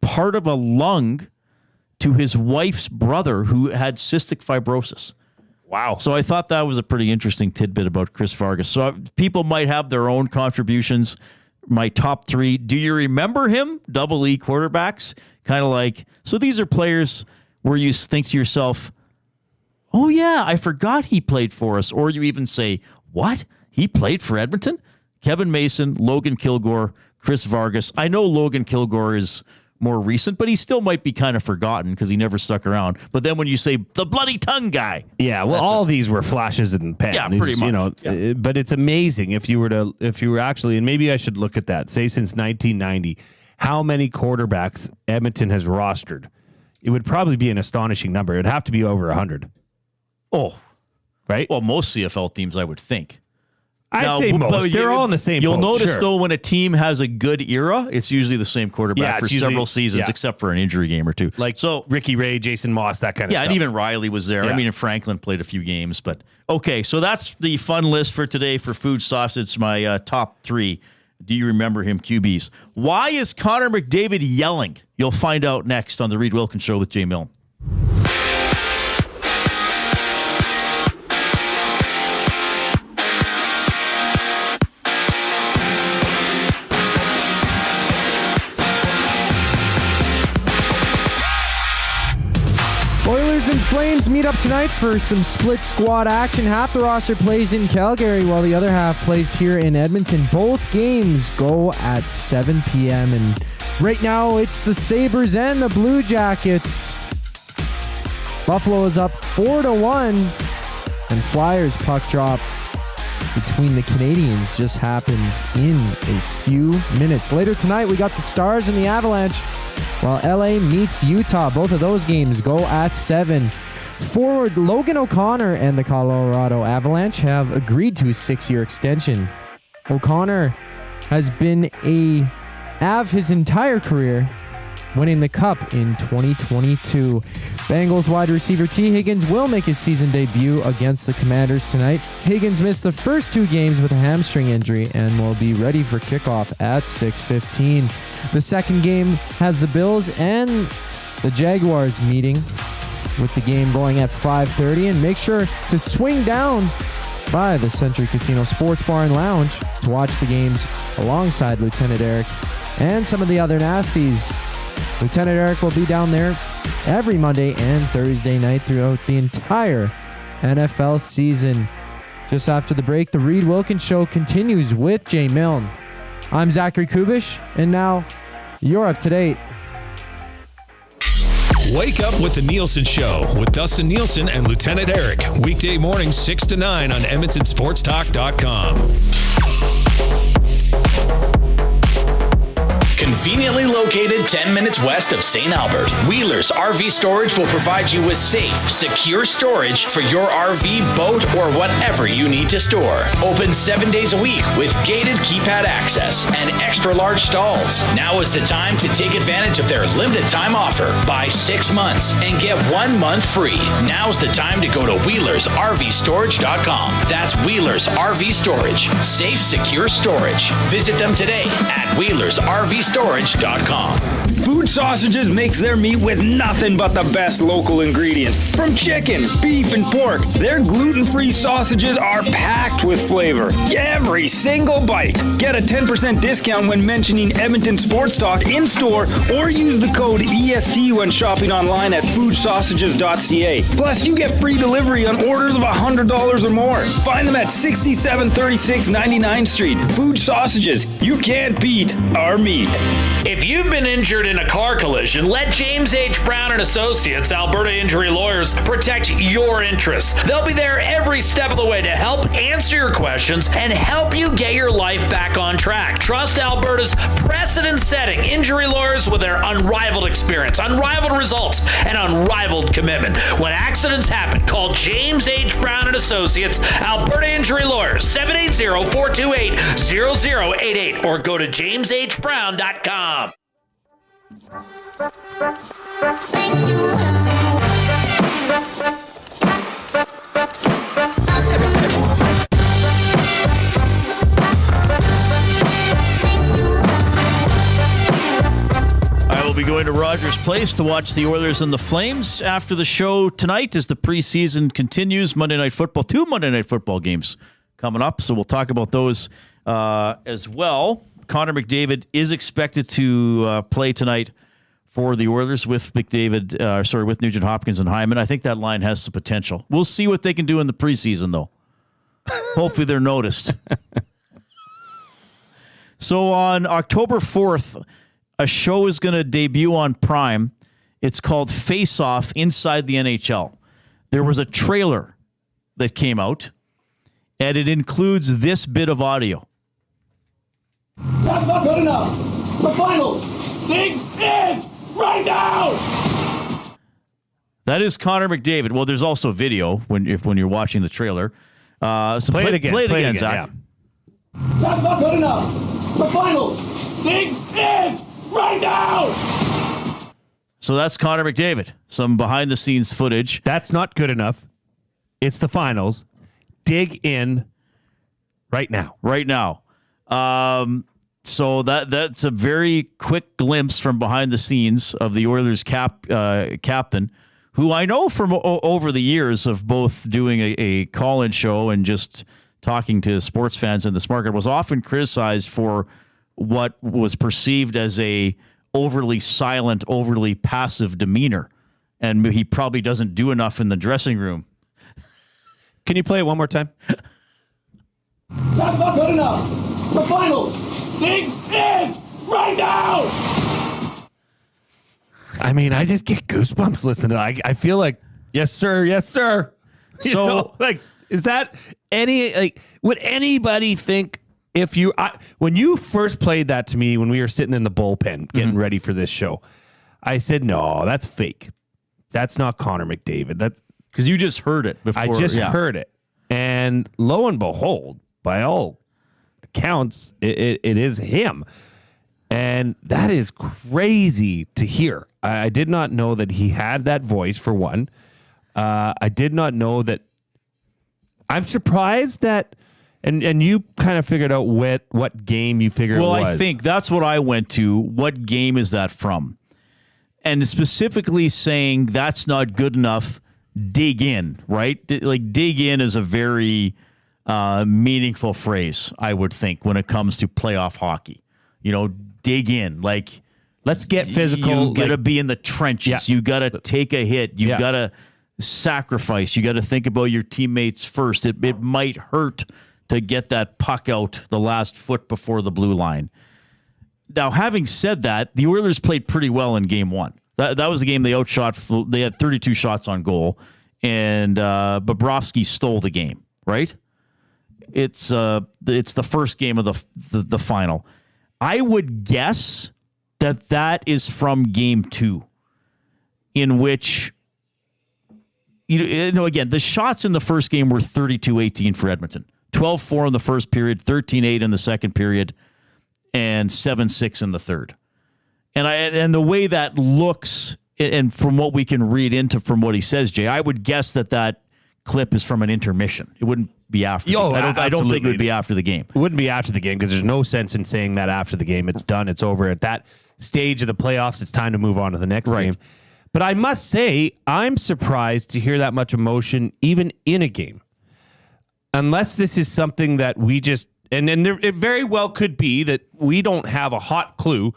part of a lung to his wife's brother who had cystic fibrosis.
Wow.
So I thought that was a pretty interesting tidbit about Chris Vargas. So people might have their own contributions. My top 3. Do you remember him? Double E quarterbacks. Kind of like, so these are players where you think to yourself, oh yeah, I forgot he played for us. Or you even say, what? He played for Edmonton? Kevin Mason, Logan Kilgore, Chris Vargas. I know Logan Kilgore is more recent, but he still might be kind of forgotten because he never stuck around. But then when you say the bloody tongue guy.
Yeah, well, all these were flashes in the pan.
Yeah, pretty much.
But it's amazing if you were actually, and maybe I should look at that, say since 1990, how many quarterbacks Edmonton has rostered. It would probably be an astonishing number. It would have to be over 100.
Oh,
right?
Well, most CFL teams, I would think.
I'd say most. They're all in the same
You'll
boat,
notice,
sure.
though, when a team has a good era, it's usually the same quarterback for several seasons, except for an injury game or two.
Like Ricky Ray, Jason Moss, that kind of stuff.
Yeah, and even Riley was there.
Yeah.
I mean, Franklin played a few games. But okay, so that's the fun list for today for Food Sausage, my top 3. Do you remember him, QBs? Why is Connor McDavid yelling? You'll find out next on the Reid Wilkins Show with Jay Milne.
Oilers and Flames meet up tonight for some split squad action. Half the roster plays in Calgary while the other half plays here in Edmonton. Both games go at 7 p.m. And right now it's the Sabres and the Blue Jackets. Buffalo is up 4-1 and Flyers puck drop between the Canadians just happens in a few minutes. Later tonight, we got the Stars and the Avalanche, while LA meets Utah. Both of those games go at 7. Forward Logan O'Connor and the Colorado Avalanche have agreed to a 6-year extension. O'Connor has been a Av his entire career, winning the Cup in 2022. Bengals wide receiver T. Higgins will make his season debut against the Commanders tonight. Higgins missed the first 2 games with a hamstring injury and will be ready for kickoff at 6:15. The second game has the Bills and the Jaguars meeting, with the game going at 5:30. And make sure to swing down by the Century Casino Sports Bar and Lounge to watch the games alongside Lieutenant Eric and some of the other nasties. Lieutenant Eric will be down there every Monday and Thursday night throughout the entire NFL season. Just after the break, the Reid Wilkins Show continues with Jay Milne. I'm Zachary Kubish, and now you're up to date.
Wake up with the Nielsen Show with Dustin Nielsen and Lieutenant Eric. Weekday mornings 6 to 9 on EdmontonSportsTalk.com.
Conveniently located 10 minutes west of St. Albert, Wheeler's RV Storage will provide you with safe, secure storage for your RV, boat, or whatever you need to store. Open 7 days a week with gated keypad access and extra large stalls. Now is the time to take advantage of their limited time offer. Buy 6 months and get 1 month free. Now's the time to go to WheelersRVStorage.com. That's Wheeler's RV Storage. Safe, secure storage. Visit them today at WheelersRVStorage.com.
Food Sausages makes their meat with nothing but the best local ingredients. From chicken, beef, and pork, their gluten-free sausages are packed with flavor. Every single bite. Get a 10% discount when mentioning Edmonton Sports Talk in-store or use the code EST when shopping online at foodsausages.ca. Plus, you get free delivery on orders of $100 or more. Find them at 6736 99th Street. Food Sausages. You can't beat our meat.
If you've been injured in a car collision, let James H. Brown and Associates, Alberta Injury Lawyers, protect your interests. They'll be there every step of the way to help answer your questions and help you get your life back on track. Trust Alberta's precedent-setting injury lawyers with their unrivaled experience, unrivaled results, and unrivaled commitment. When accidents happen, call James H. Brown and Associates, Alberta Injury Lawyers, 780-428-0088, or go to jameshbrown.com.
I will be going to Rogers Place to watch the Oilers and the Flames after the show tonight as the preseason continues. Monday Night Football, 2 Monday Night Football games coming up, so we'll talk about those as well. Connor McDavid is expected to play tonight for the Oilers with with Nugent Hopkins and Hyman. I think that line has some potential. We'll see what they can do in the preseason, though. Hopefully they're noticed. So on October 4th, a show is going to debut on Prime. It's called FACEOFF Inside the NHL. There was a trailer that came out, and it includes this bit of audio.
That's not good enough. The finals. Dig in right now.
That is Connor McDavid. Well, there's also video when you're watching the trailer. So play it again. Play it again, Zach.
Yeah. That's not good enough. The finals. Dig in right now.
So that's Connor McDavid. Some behind-the-scenes footage.
That's not good enough. It's the finals. Dig in right now.
Right now. So that's a very quick glimpse from behind the scenes of the Oilers captain, who I know from over the years of both doing a call-in show and just talking to sports fans in this market, was often criticized for what was perceived as a overly silent, overly passive demeanor. And he probably doesn't do enough in the dressing room.
Can you play it one more time?
That's not good enough. The finals. Dig in right now.
I mean, I just get goosebumps listening to it. I feel like, yes, sir. Yes, sir.
So,
Is that would anybody think when you first played that to me when we were sitting in the bullpen getting ready for this show, I said, no, that's fake. That's not Connor McDavid. That's
because you just heard it before.
I just heard it. And lo and behold, by all accounts, it is him. And that is crazy to hear. I did not know that he had that voice, for one. I did not know that. I'm surprised that, and you kind of figured out what game you figured it was.
Well, I think that's what I went to. What game is that from? And specifically saying that's not good enough, dig in, right? Like dig in is a very meaningful phrase, I would think, when it comes to playoff hockey. Dig in. Like,
let's get physical.
You got to be in the trenches. Yeah. You got to take a hit. You got to sacrifice. You got to think about your teammates first. It might hurt to get that puck out the last foot before the blue line. Now, having said that, the Oilers played pretty well in game one. That was the game they outshot. They had 32 shots on goal, and Bobrovsky stole the game, right? It's the first game of the final. I would guess that is from game two, in which, again, the shots in the first game were 32-18 for Edmonton, 12-4 in the first period, 13-8 in the second period, and 7-6 in the third. And the way that looks, and from what we can read from what he says, Jay, I would guess that clip is from an intermission. It wouldn't be after. I don't think it would be after the game.
It wouldn't be after the game because there's no sense in saying that after the game. It's done. It's over. At that stage of the playoffs, it's time to move on to the next game. But I must say, I'm surprised to hear that much emotion even in a game. Unless this is something that we just, and it very well could be that we don't have a hot clue,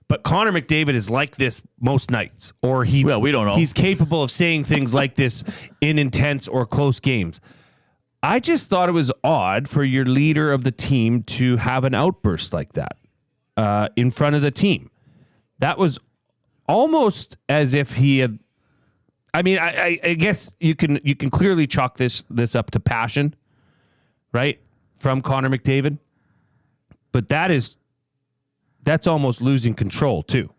but Connor McDavid is like this most nights, or we don't know. He's capable of saying things like this in intense or close games. I just thought it was odd for your leader of the team to have an outburst like that in front of the team. That was almost as if he had. I mean, I guess you can clearly chalk this up to passion, right, from Connor McDavid. But that's almost losing control too.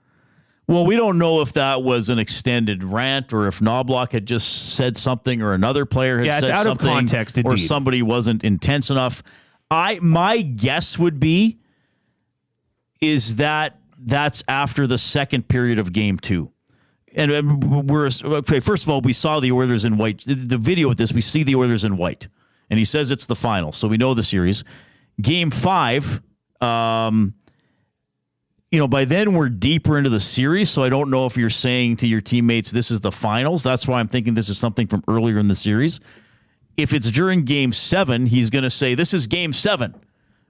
Well, we don't know if that was an extended rant or if Knoblauch had just said something or another player had said something. Yeah, it's out of context, indeed. Or somebody wasn't intense enough. My guess would be is that's after the second period of game two. And first of all, we saw the Oilers in white. The video with this, we see the Oilers in white. And he says it's the final, so we know the series. Game 5, by then we're deeper into the series, so I don't know if you're saying to your teammates, this is the finals. That's why I'm thinking this is something from earlier in the series. If it's during Game 7, he's going to say, this is Game 7,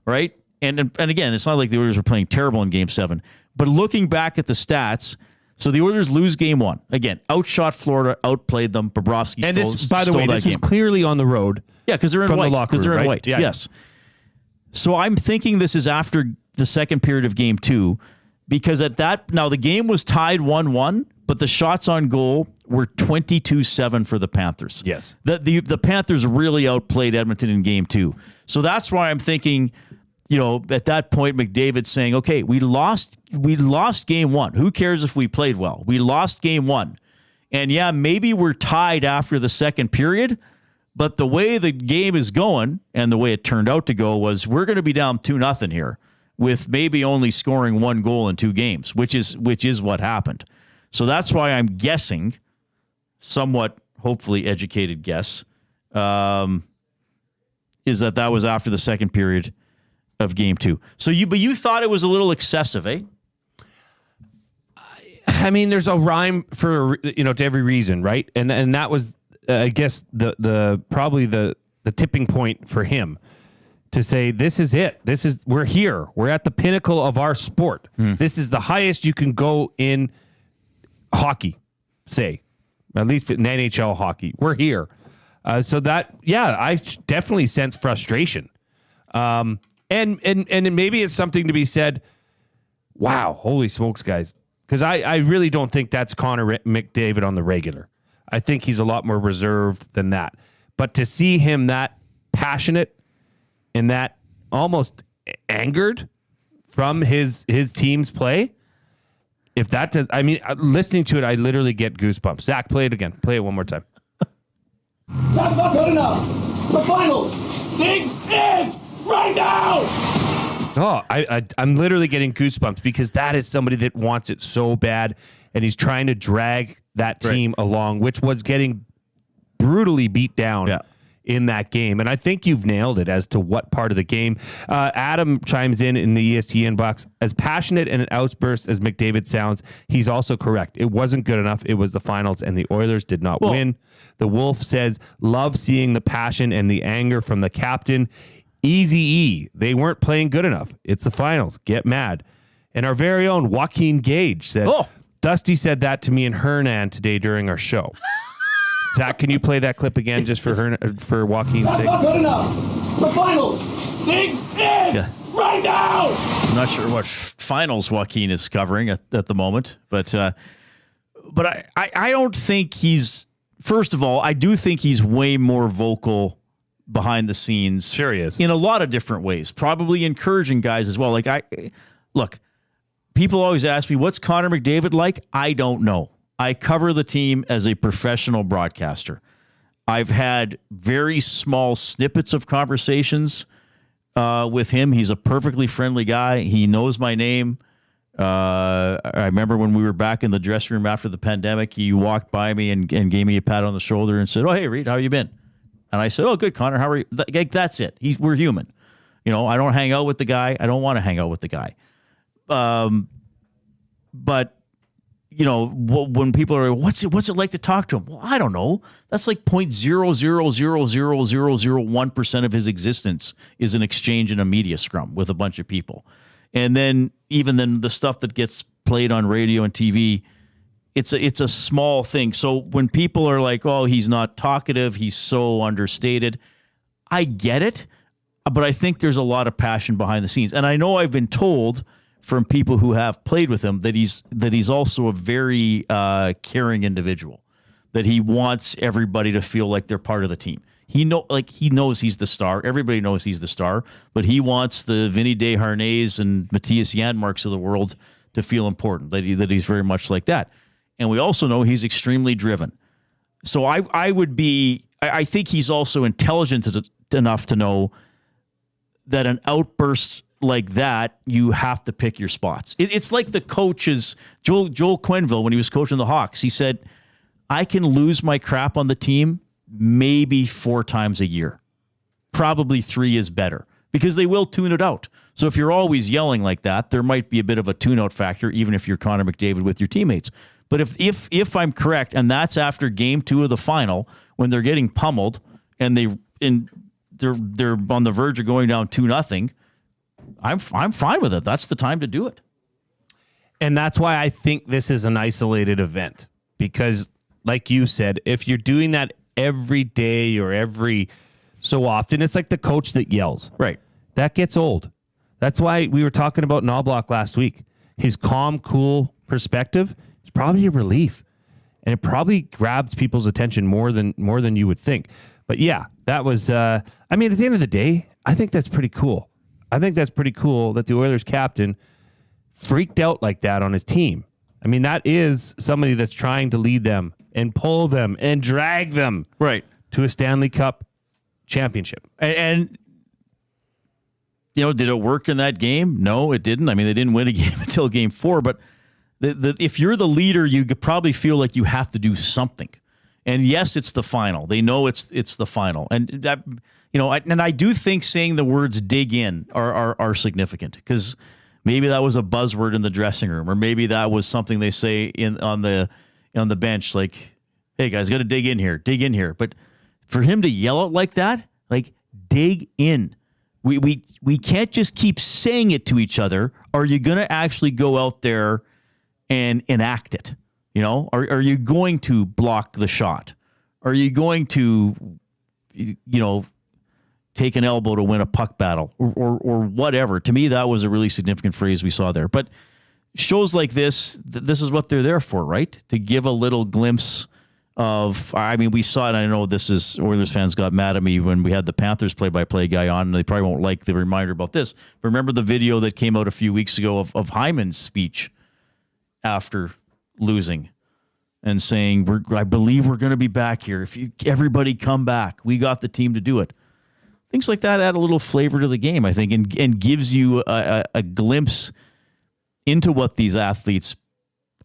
right? And again, it's not like the Oilers were playing terrible in Game 7. But looking back at the stats, so the Oilers lose Game 1. Again, outshot Florida, outplayed them. Bobrovsky stole that game. And
by the way, this was clearly on the road.
Yeah, because they're in white. Because they're in white, yes. So I'm thinking this is after the second period of game 2, because now the game was tied 1-1, but the shots on goal were 22-7 for the Panthers.
Yes.
The Panthers really outplayed Edmonton in game 2. So that's why I'm thinking, at that point, McDavid saying, okay, we lost game 1. Who cares if we played well? We lost game 1. And yeah, maybe we're tied after the second period, but the way the game is going and the way it turned out to go was we're going to be down 2-0 here with maybe only scoring 1 goal in 2 games, which is what happened. So that's why I'm guessing, somewhat hopefully educated guess, is that was after the second period of game 2. So you thought it was a little excessive, eh?
I mean, there's a rhyme for to every reason, right? And that was, I guess, the probably the tipping point for him to say, this is it. We're here. We're at the pinnacle of our sport. This is the highest you can go in hockey, say, at least in NHL hockey. We're here. So that, yeah, I definitely sense frustration. And maybe it's something to be said, wow, holy smokes, guys. Because I really don't think that's Connor McDavid on the regular. I think he's a lot more reserved than that. But to see him that passionate and that almost angered from his team's play, if that does, I mean, listening to it, I literally get goosebumps. Zach, play it again. Play it one more time.
That's not good enough. The finals. Dig in right now.
Oh, I'm literally getting goosebumps because that is somebody that wants it so bad, and he's trying to drag that team along, which was getting brutally beat down in that game. And I think you've nailed it as to what part of the game. Adam chimes in the ESPN box. As passionate and an outburst as McDavid sounds, he's also correct. It wasn't good enough. It was the finals, and the Oilers did not win. The Wolf says, love seeing the passion and the anger from the captain. Easy E. They weren't playing good enough. It's the finals. Get mad. And our very own Joaquin Gage said, Dusty said that to me and Hernan today during our show. Zach, can you play that clip again just for Joaquin's sake?
That's not good enough. The finals. Dig in right now.
I'm not sure what finals Joaquin is covering at the moment, but I don't think he's. First of all, I do think he's way more vocal behind the scenes.
Sure he is.
In a lot of different ways, probably encouraging guys as well. Look, people always ask me, what's Connor McDavid like? I don't know. I cover the team as a professional broadcaster. I've had very small snippets of conversations with him. He's a perfectly friendly guy. He knows my name. I remember when we were back in the dressing room after the pandemic, he walked by me and gave me a pat on the shoulder and said, "Oh, hey, Reid, how you been?" And I said, "Oh, good, Connor. How are you?" That's it. We're human. You know, I don't hang out with the guy. I don't want to hang out with the guy. But you know, when people are, what's it like to talk to him? Well, I don't know. That's like 0.0000001% of his existence is an exchange in a media scrum with a bunch of people. And then even then the stuff that gets played on radio and TV, it's a small thing. So when people are like, oh, he's not talkative, he's so understated, I get it. But I think there's a lot of passion behind the scenes. And I know I've been told from people who have played with him that he's also a very caring individual, that he wants everybody to feel like they're part of the team. He knows he's the star. Everybody knows he's the star, but he wants the Vinny Desharnais and Matthias Janmarks of the world to feel important, that he's very much like that. And we also know he's extremely driven. So I think he's also intelligent enough to know that an outburst like that, you have to pick your spots. It's like the coaches, Joel Quenneville, when he was coaching the Hawks, he said, I can lose my crap on the team maybe 4 times a year. Probably 3 is better because they will tune it out. So if you're always yelling like that, there might be a bit of a tune-out factor, even if you're Connor McDavid with your teammates. But if I'm correct, and that's after game 2 of the final, when they're getting pummeled and they're on the verge of going down 2-0, I'm fine with it. That's the time to do it.
And that's why I think this is an isolated event. Because, like you said, if you're doing that every day or every so often, it's like the coach that yells.
Right.
That gets old. That's why we were talking about Knoblauch last week. His calm, cool perspective is probably a relief. And it probably grabs people's attention more than you would think. But yeah, that was, at the end of the day, I think that's pretty cool. I think that's pretty cool that the Oilers captain freaked out like that on his team. I mean, that is somebody that's trying to lead them and pull them and drag them to a Stanley Cup championship.
And you know, did it work in that game? No, it didn't. I mean, they didn't win a game until game 4. But if you're the leader, you could probably feel like you have to do something. And yes, it's the final. They know it's the final. And that, you know, and I do think saying the words "dig in" are significant, because maybe that was a buzzword in the dressing room, or maybe that was something they say on the bench, like, "Hey guys, got to dig in here." But for him to yell it like that, like, dig in. We can't just keep saying it to each other. Are you going to actually go out there and enact it? You know, are you going to block the shot? Are you going to, you know, take an elbow to win a puck battle or whatever? To me, that was a really significant phrase we saw there. But shows like this is what they're there for, right? To give a little glimpse we saw it. I know Oilers fans got mad at me when we had the Panthers play-by-play guy on, and they probably won't like the reminder about this. But remember the video that came out a few weeks ago of Hyman's speech after losing and saying, I believe we're going to be back here. Everybody come back. We got the team to do it. Things like that add a little flavor to the game, I think, and gives you a glimpse into what these athletes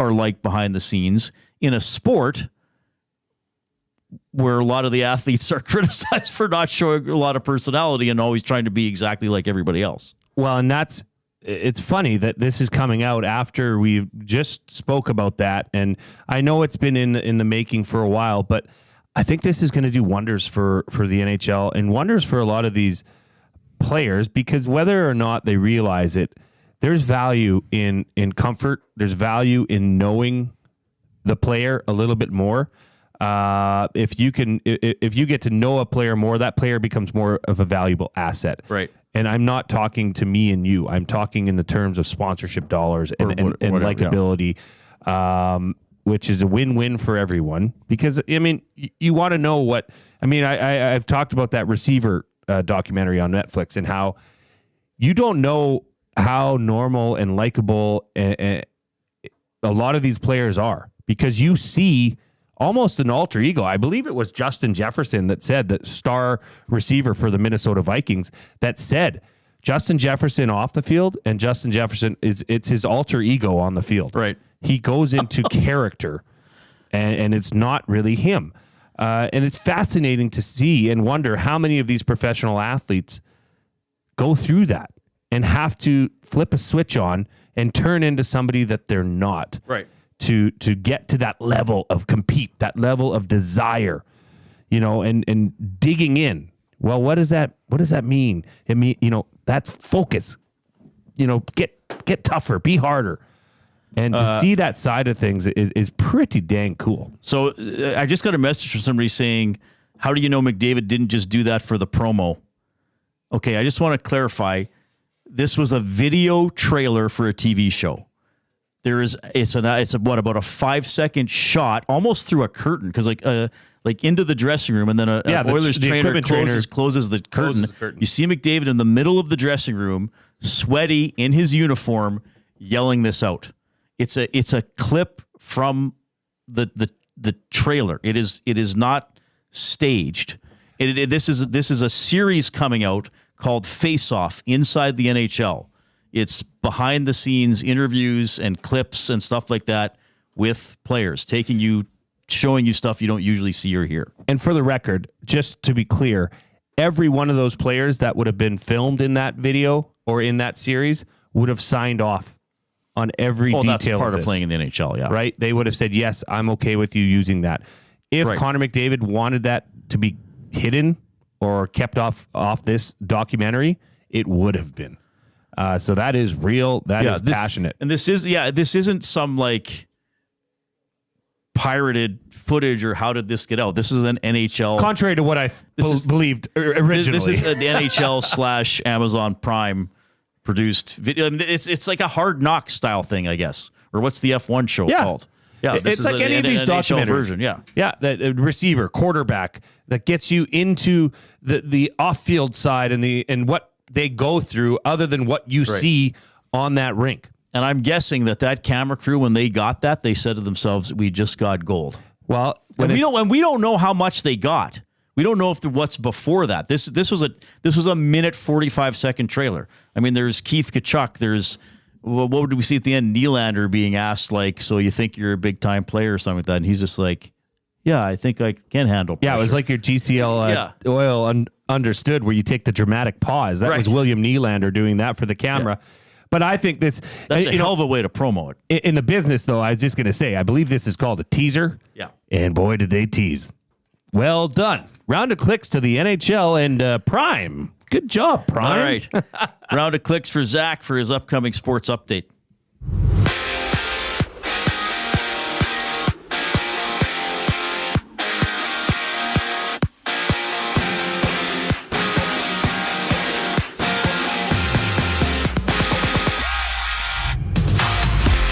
are like behind the scenes in a sport where a lot of the athletes are criticized for not showing a lot of personality and always trying to be exactly like everybody else.
Well, and it's funny that this is coming out after we just spoke about that. And I know it's been in the making for a while, but I think this is going to do wonders for the NHL and wonders for a lot of these players, because whether or not they realize it, there's value in comfort. There's value in knowing the player a little bit more. If you get to know a player more, that player becomes more of a valuable asset.
Right.
And I'm not talking to me and you. I'm talking in the terms of sponsorship dollars and likability, which is a win-win for everyone. Because, I mean, you want to know what... I mean, I've talked about that receiver documentary on Netflix and how you don't know how normal and likable a lot of these players are, because you see almost an alter ego. I believe it was Justin Jefferson that said, that star receiver for the Minnesota Vikings, that said Justin Jefferson off the field and Justin Jefferson it's his alter ego on the field.
Right.
He goes into character and it's not really him. And it's fascinating to see and wonder how many of these professional athletes go through that and have to flip a switch on and turn into somebody that they're not.
Right.
To get to that level of compete, that level of desire, and digging in. Well, what does that mean? It mean, that's focus. Get tougher, be harder. And to see that side of things is pretty dang cool.
So I just got a message from somebody saying, how do you know McDavid didn't just do that for the promo? Okay, I just want to clarify. This was a video trailer for a TV show. It's about a 5-second shot, almost through a curtain, because like into the dressing room, and then Oilers trainer closes the curtain. You see McDavid in the middle of the dressing room, sweaty in his uniform, yelling this out. It's a clip from the trailer. It is not staged. This is a series coming out called FACEOFF inside the NHL. It's behind the scenes interviews and clips and stuff like that with players, showing you stuff you don't usually see or hear.
And for the record, just to be clear, every one of those players that would have been filmed in that video or in that series would have signed off on every detail.
That's part of playing in the NHL, yeah.
Right? They would have said, yes, I'm okay with you using that. If Connor McDavid wanted that to be hidden or kept off this documentary, it would have been. So that is real. That is passionate.
And this isn't some like pirated footage or how did this get out? This is an NHL.
Contrary to what I believed originally.
This is an NHL / Amazon Prime produced video. I mean, it's like a Hard Knocks style thing, I guess. Or what's the F1 show called? Yeah,
it's like any of these documentaries.
Version, yeah.
Yeah, the receiver, quarterback that gets you into the off-field side and what they go through other than what you see on that rink.
And I'm guessing that camera crew, when they got that, they said to themselves, we just got gold.
Well,
we don't know how much they got. We don't know what's before that. This was a minute 45-second trailer. I mean, there's Keith Tkachuk. There's what did we see at the end? Nylander being asked, like, so you think you're a big time player or something like that, and he's just like, yeah, I think I can handle pressure.
Yeah, it was like your GCL oil understood, where you take the dramatic pause. That was William Nylander doing that for the camera. Yeah. But I think that's
a hell of a way to promo it.
In the business, though, I was just going to say, I believe this is called a teaser.
Yeah.
And boy, did they tease. Well done. Round of clicks to the NHL and Prime. Good job, Prime.
All right. Round of clicks for Zach for his upcoming sports update.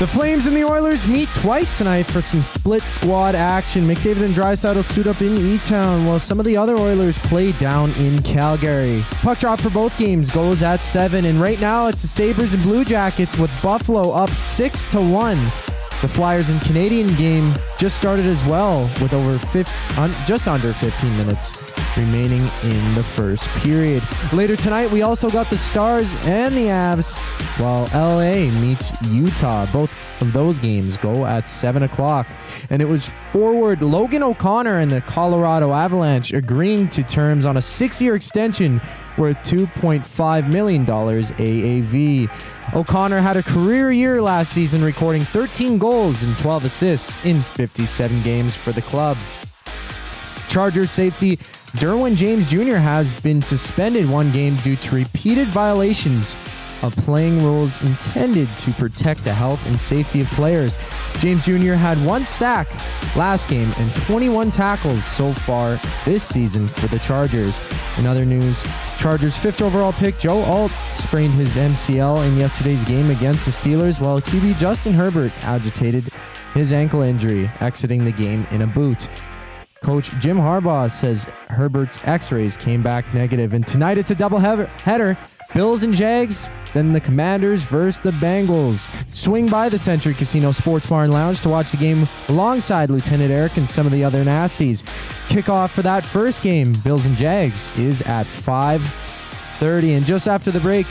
The Flames and the Oilers meet twice tonight for some split squad action. McDavid and Draisaitl suit up in E-Town while some of the other Oilers play down in Calgary. Puck drop for both games goes at 7, and right now it's the Sabres and Blue Jackets with Buffalo up 6-1. The Flyers and Canadian game just started as well with just under 15 minutes remaining in the first period. Later tonight, we also got the Stars and the Avs, while LA meets Utah. Both of those games go at 7 o'clock. And it was forward Logan O'Connor and the Colorado Avalanche agreeing to terms on a 6-year extension worth $2.5 million AAV. O'Connor had a career year last season, recording 13 goals and 12 assists in 57 games for the club. Chargers safety Derwin James Jr. has been suspended 1 game due to repeated violations of playing rules intended to protect the health and safety of players. James Jr. had 1 sack last game and 21 tackles so far this season for the Chargers. In other news, Chargers 5th overall pick Joe Alt sprained his MCL in yesterday's game against the Steelers, while QB Justin Herbert agitated his ankle injury, exiting the game in a boot. Coach Jim Harbaugh says Herbert's x-rays came back negative, and tonight it's a double header. Bills and Jags, then the Commanders versus the Bengals. Swing by the Century Casino Sports Bar and Lounge to watch the game alongside Lieutenant Eric and some of the other nasties. Kickoff for that first game, Bills and Jags, is at 5:30. And just after the break,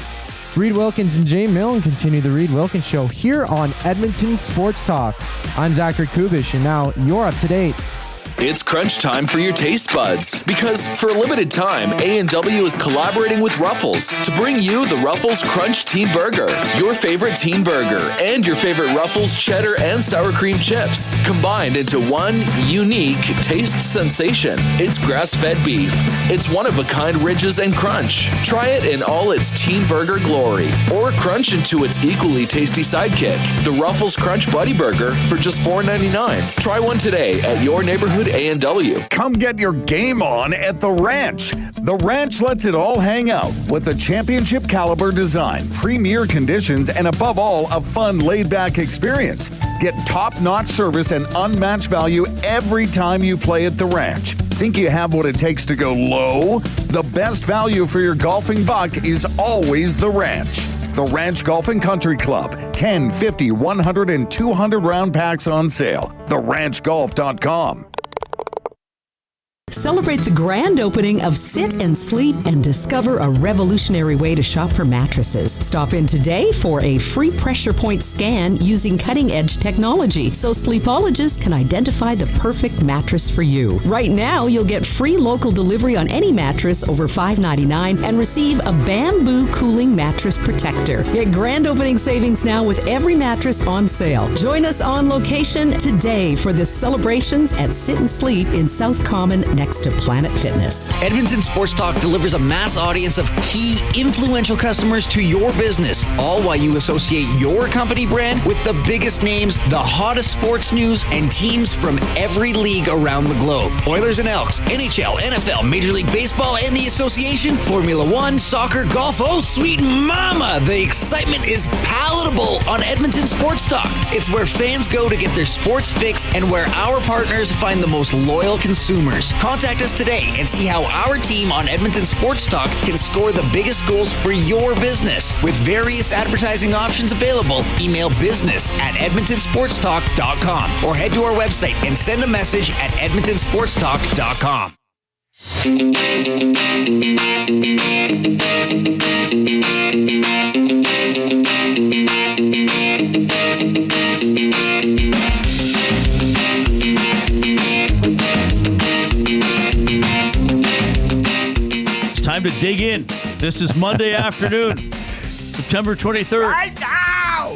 Reid Wilkins and Jay Milne continue the Reid Wilkins Show here on Edmonton Sports Talk. I'm Zachary Kubish, and now you're up to date.
It's crunch time for your taste buds, because for a limited time, A&W is collaborating with Ruffles to bring you the Ruffles Crunch Teen Burger, your favorite teen burger, and your favorite Ruffles cheddar and sour cream chips, combined into one unique taste sensation. It's grass-fed beef. It's one-of-a-kind ridges and crunch. Try it in all its teen burger glory, or crunch into its equally tasty sidekick, the Ruffles Crunch Buddy Burger, for just $4.99. Try one today at your neighborhood A&W.
Come get your game on at The Ranch. The Ranch lets it all hang out with a championship caliber design, premier conditions, and above all, a fun laid-back experience. Get top-notch service and unmatched value every time you play at The Ranch. Think you have what it takes to go low? The best value for your golfing buck is always The Ranch. The Ranch Golf and Country Club. 10, 50, 100, and 200 round packs on sale. TheRanchGolf.com.
Celebrate the grand opening of Sit and Sleep and discover a revolutionary way to shop for mattresses. Stop in today for a free pressure point scan using cutting-edge technology so sleepologists can identify the perfect mattress for you. Right now, you'll get free local delivery on any mattress over $5.99 and receive a bamboo cooling mattress protector. Get grand opening savings now with every mattress on sale. Join us on location today for the celebrations at Sit and Sleep in South Common next to Planet Fitness.
Edmonton Sports Talk delivers a mass audience of key influential customers to your business, all while you associate your company brand with the biggest names, the hottest sports news, and teams from every league around the globe. Oilers and Elks, NHL, NFL, Major League Baseball, and the Association, Formula One, soccer, golf, oh sweet mama! The excitement is palatable on Edmonton Sports Talk. It's where fans go to get their sports fix and where our partners find the most loyal consumers. Contact us today and see how our team on Edmonton Sports Talk can score the biggest goals for your business. With various advertising options available, email business@edmontonsportstalk.com or head to our website and send a message at edmontonsportstalk.com.
Time to dig in. This is Monday afternoon, September 23rd.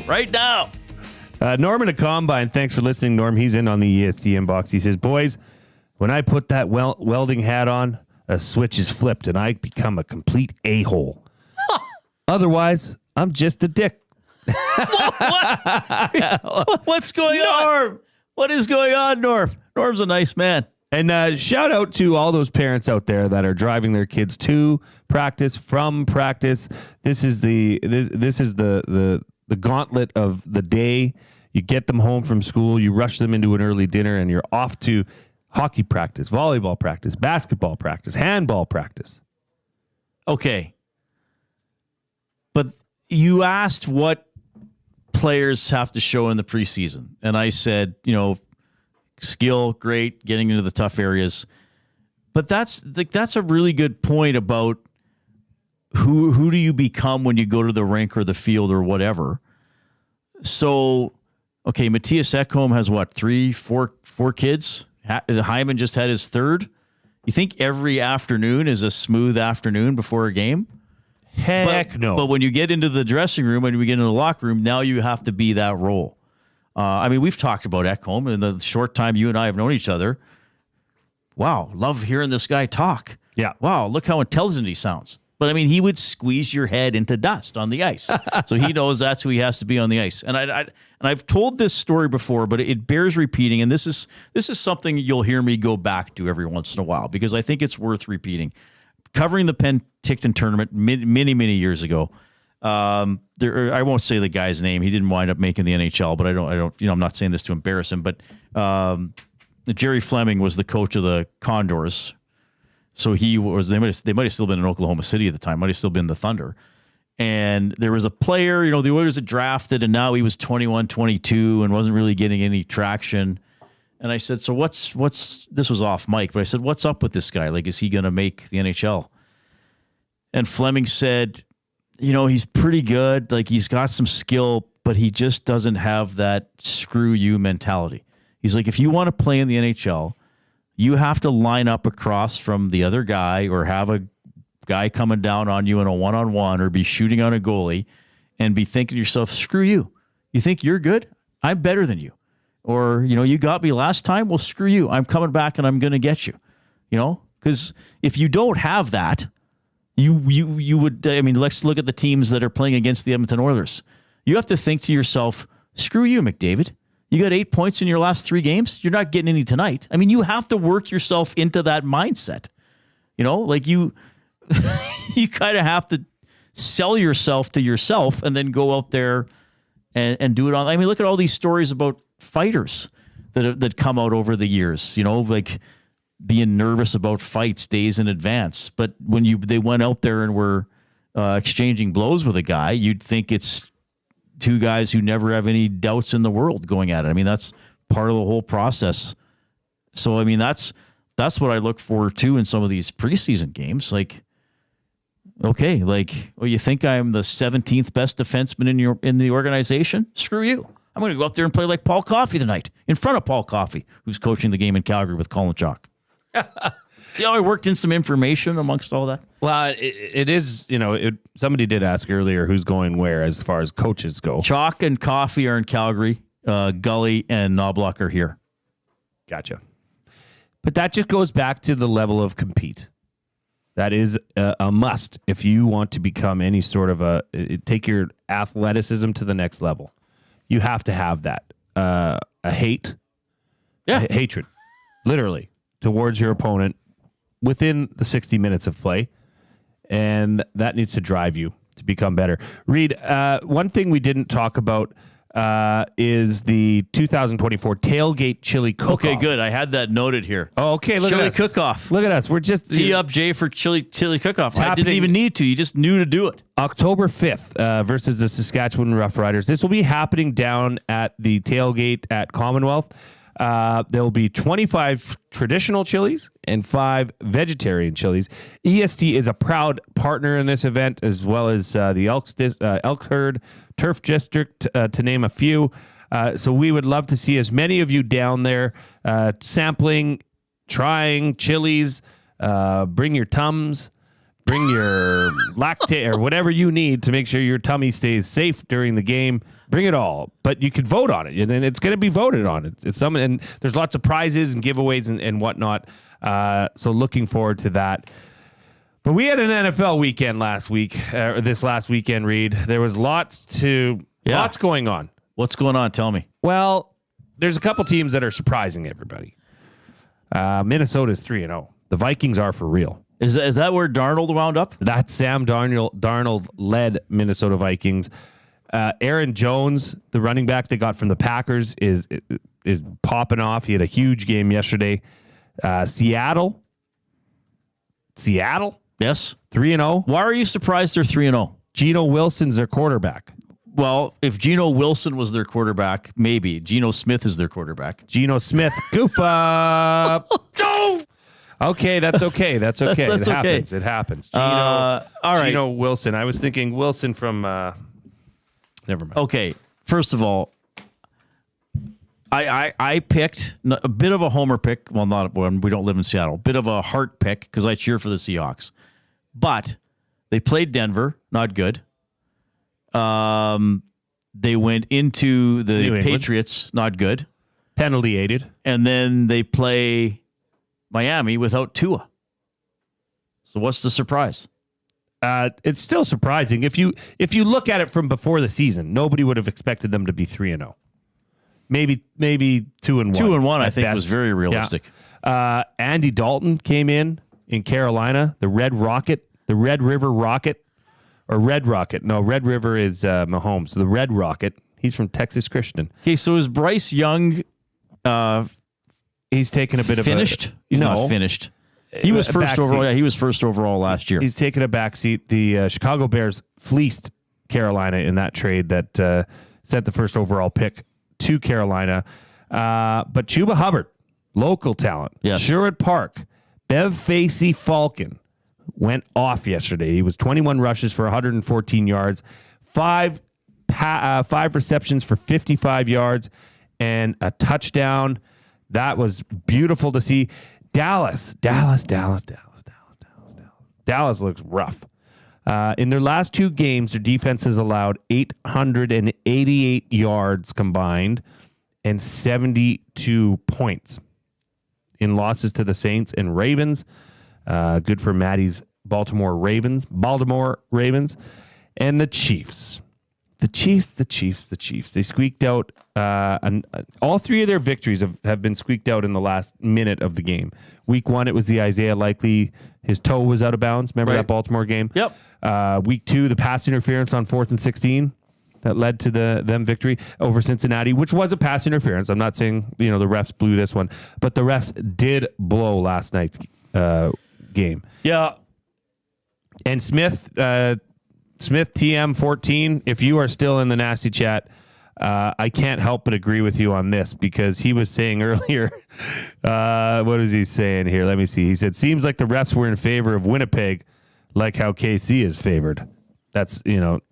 Right now.
Norman at Combine, thanks for listening, Norm. He's in on the EST inbox. He says, boys, when I put that welding hat on, a switch is flipped and I become a complete a-hole. Otherwise, I'm just a dick.
What's going on? Norm, what is going on, Norm? Norm's a nice man.
And shout out to all those parents out there that are driving their kids to practice, from practice. This is the gauntlet of the day. You get them home from school, you rush them into an early dinner, and you're off to hockey practice, volleyball practice, basketball practice, handball practice.
Okay. But you asked what players have to show in the preseason. And I said, skill, great, getting into the tough areas. But that's a really good point about who do you become when you go to the rink or the field or whatever. So, okay, Matthias Ekholm has what, 4 kids? Hyman just had his 3rd. You think every afternoon is a smooth afternoon before a game?
Heck no.
But when you get into the dressing room and we get into the locker room, now you have to be that role. We've talked about Ekholm in the short time you and I have known each other. Wow, love hearing this guy talk.
Yeah.
Wow, look how intelligent he sounds. But he would squeeze your head into dust on the ice. So he knows that's who he has to be on the ice. And I've told this story before, but it bears repeating. And this is something you'll hear me go back to every once in a while because I think it's worth repeating. Covering the Penticton tournament many years ago. I won't say the guy's name. He didn't wind up making the NHL, but I don't. I'm not saying this to embarrass him. But Jerry Fleming was the coach of the Condors. So he was. They might have still been in Oklahoma City at the time. Might have still been the Thunder. And there was a player, the Oilers had drafted, and now he was 21, 22, and wasn't really getting any traction. And I said, so what's this was off mic, but I said, what's up with this guy? Like, is he going to make the NHL? And Fleming said, he's pretty good. Like, he's got some skill, but he just doesn't have that screw you mentality. He's like, if you want to play in the NHL, you have to line up across from the other guy or have a guy coming down on you in a one-on-one or be shooting on a goalie and be thinking to yourself, screw you. You think you're good? I'm better than you. Or, you got me last time? Well, screw you. I'm coming back and I'm going to get you. Because if you don't have that, you would, let's look at the teams that are playing against the Edmonton Oilers. You have to think to yourself, screw you, McDavid. You got 8 points in your last 3 games. You're not getting any tonight. You have to work yourself into that mindset. You kind of have to sell yourself to yourself and then go out there and do it on. Look at all these stories about fighters that come out over the years, like being nervous about fights days in advance. But when they went out there and were exchanging blows with a guy, you'd think it's 2 guys who never have any doubts in the world going at it. That's part of the whole process. So, that's what I look for too in some of these preseason games. Like, okay, you think I'm the 17th best defenseman in the organization? Screw you. I'm going to go out there and play like Paul Coffey tonight in front of Paul Coffey, who's coaching the game in Calgary with Colin Chalk. See how I worked in some information amongst all that?
Well, it is, somebody did ask earlier who's going where as far as coaches go.
Chalk and Coffey are in Calgary. Gully and Knoblauch are here.
Gotcha. But that just goes back to the level of compete. That is a must if you want to become any sort of take your athleticism to the next level. You have to have that. A hatred, literally, towards your opponent within the 60 minutes of play. And that needs to drive you to become better. Reid, one thing we didn't talk about is the 2024 Tailgate Chili Cook-Off.
Okay, good. I had that noted here.
Oh, okay. Look
Chili
at us.
Cook-Off.
Look at us. We're just...
Tee up Jay for Chili Cook-Off. I didn't even need to. You just knew to do it.
October 5th versus the Saskatchewan Roughriders. This will be happening down at the Tailgate at Commonwealth. There will be 25 traditional chilies and 5 vegetarian chilies. EST is a proud partner in this event, as well as the Elk Herd, Turf District, to name a few. So we would love to see as many of you down there sampling, trying chilies. Bring your Tums, bring your Lactate, or whatever you need to make sure your tummy stays safe during the game. Bring it all, but you can vote on it, and then it's going to be voted on. It's some, and there's lots of prizes and giveaways and whatnot. So looking forward to that. But we had an NFL weekend this last weekend, Reid. There was lots going on.
What's going on? Tell me.
Well, there's a couple teams that are surprising everybody. Minnesota's 3-0. The Vikings are for real.
Is that where Darnold wound up?
That's Sam Darnold led Minnesota Vikings. Aaron Jones, the running back they got from the Packers, is popping off. He had a huge game yesterday. Seattle.
Yes.
3-0.
Why are you surprised they're 3-0?
Geno Wilson's their quarterback.
Well, if Geno Wilson was their quarterback, maybe. Geno Smith is their quarterback.
Geno Smith. Goof up.
No!
Okay, that's okay. That's okay.
That's
it
okay.
happens. It happens.
All right.
Geno Wilson. I was thinking Wilson from... never mind.
Okay. First of all, I picked a bit of a homer pick. Well, not when we don't live in Seattle. Bit of a heart pick because I cheer for the Seahawks. But they played Denver. Not good. They went into the Patriots. Not good.
Penalty aided.
And then they play Miami without Tua. So what's the surprise?
It's still surprising. If you look at it from before the season, nobody would have expected them to be 3-0. Maybe 2-1.
2-1, I think, was very realistic.
Yeah. Andy Dalton came in Carolina, the Red Rocket, the Red River Rocket, or Red Rocket. No, Red River is Mahomes. The Red Rocket. He's from Texas Christian.
Okay, so is Bryce Young
he's taken a bit
finished?
of a...
He's not finished. He was first overall. Yeah, he was first overall last year.
He's taken a backseat. The Chicago Bears fleeced Carolina in that trade that sent the first overall pick to Carolina. But Chuba Hubbard, local talent,
yes.
Sherwood Park, Bev Facey Falcon went off yesterday. He was 21 rushes for 114 yards, five receptions for 55 yards, and a touchdown. That was beautiful to see. Dallas looks rough. In their last two games, their defense has allowed 888 yards combined and 72 points in losses to the Saints and Ravens. Good for Maddie's Baltimore Ravens, and the Chiefs. The Chiefs. They squeaked out. All three of their victories have been squeaked out in the last minute of the game. Week 1, it was the Isaiah Likely. His toe was out of bounds. Remember that Baltimore game?
Yep.
Week 2, the pass interference on 4th and 16 that led to them victory over Cincinnati, which was a pass interference. I'm not saying the refs blew this one, but the refs did blow last night's game.
Yeah.
And Smith TM14, if you are still in the nasty chat, I can't help but agree with you on this because he was saying earlier, what is he saying here? Let me see. He said, seems like the refs were in favor of Winnipeg, like how KC is favored. That's,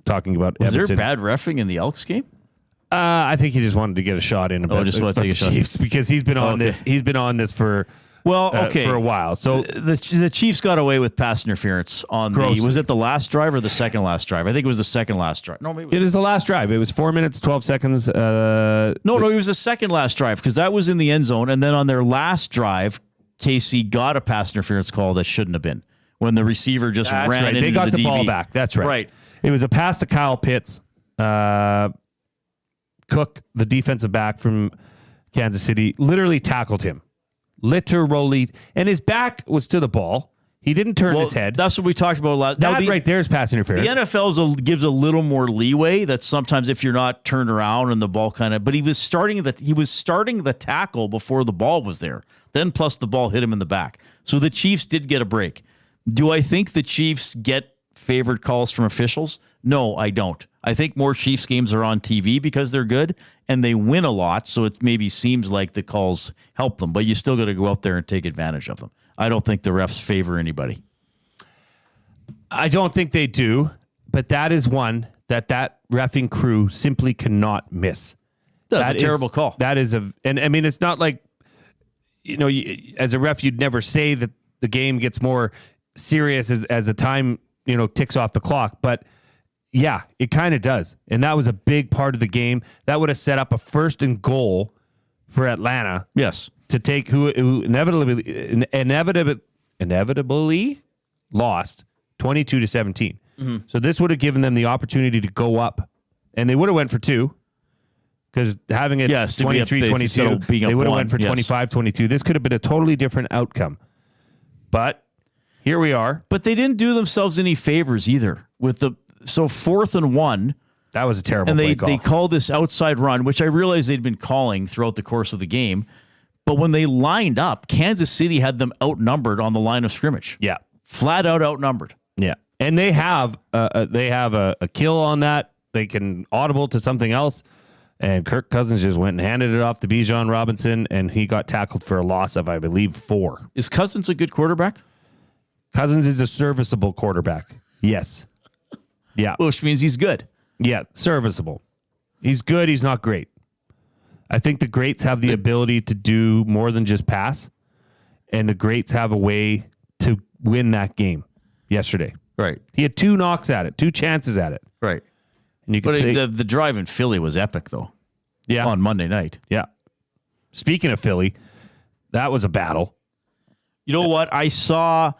talking about
Was
Edmonton.
there bad reffing in the Elks game?
I think he just wanted to get a shot in about,
just want to take a shot.
Chiefs because he's been on this. He's been on this for a while. So
the Chiefs got away with pass interference on was it the last drive or the second last drive? I think it was the second last drive. No, maybe
it is the last drive. It was 4 minutes, 12 seconds.
No, it was the second last drive because that was in the end zone. And then on their last drive, KC got a pass interference call that shouldn't have been when the receiver just ran into
They got the
DB.
ball back. That's right.
Right.
It was a pass to Kyle Pitts. Cook, the defensive back from Kansas City, literally tackled him. And his back was to the ball. He didn't turn his head.
That's what we talked about last.
That right there is pass interference.
The NFL gives a little more leeway. That sometimes if you're not turned around and the ball but he was starting the tackle before the ball was there. Then plus the ball hit him in the back. So the Chiefs did get a break. Do I think the Chiefs get favored calls from officials? No, I don't. I think more Chiefs games are on TV because they're good and they win a lot. So it maybe seems like the calls help them, but you still got to go out there and take advantage of them. I don't think the refs favor anybody.
I don't think they do, but that is one that reffing crew simply cannot miss.
That's a terrible call.
That is and I mean, it's not like, as a ref, you'd never say that the game gets more serious as the time, ticks off the clock, but yeah, it kind of does. And that was a big part of the game. That would have set up a 1st and goal for Atlanta.
Yes.
To take who inevitably lost 22-17.
Mm-hmm.
So this would have given them the opportunity to go up, and they would have went for 2 because having it 23-22, they would have went for 25-22. This could have been a totally different outcome. But here we are.
But they didn't do themselves any favors either with so 4th and 1.
That was a terrible
and
play call.
they called this outside run, which I realized they'd been calling throughout the course of the game. But when they lined up, Kansas City had them outnumbered on the line of scrimmage.
Yeah.
Flat out outnumbered.
Yeah. And they have a kill on that. They can audible to something else. And Kirk Cousins just went and handed it off to Bijan Robinson, and he got tackled for a loss of, I believe, 4.
Is Cousins a good quarterback?
Cousins is a serviceable quarterback. Yes. Yeah.
Which means he's good.
Yeah, serviceable. He's good. He's not great. I think the greats have the ability to do more than just pass, and the greats have a way to win that game yesterday.
Right.
He had 2 knocks at it, 2 chances at it.
Right.
And you could
But
say
the drive in Philly was epic, though.
Yeah.
On Monday night.
Yeah. Speaking of Philly, that was a battle.
You know what? I saw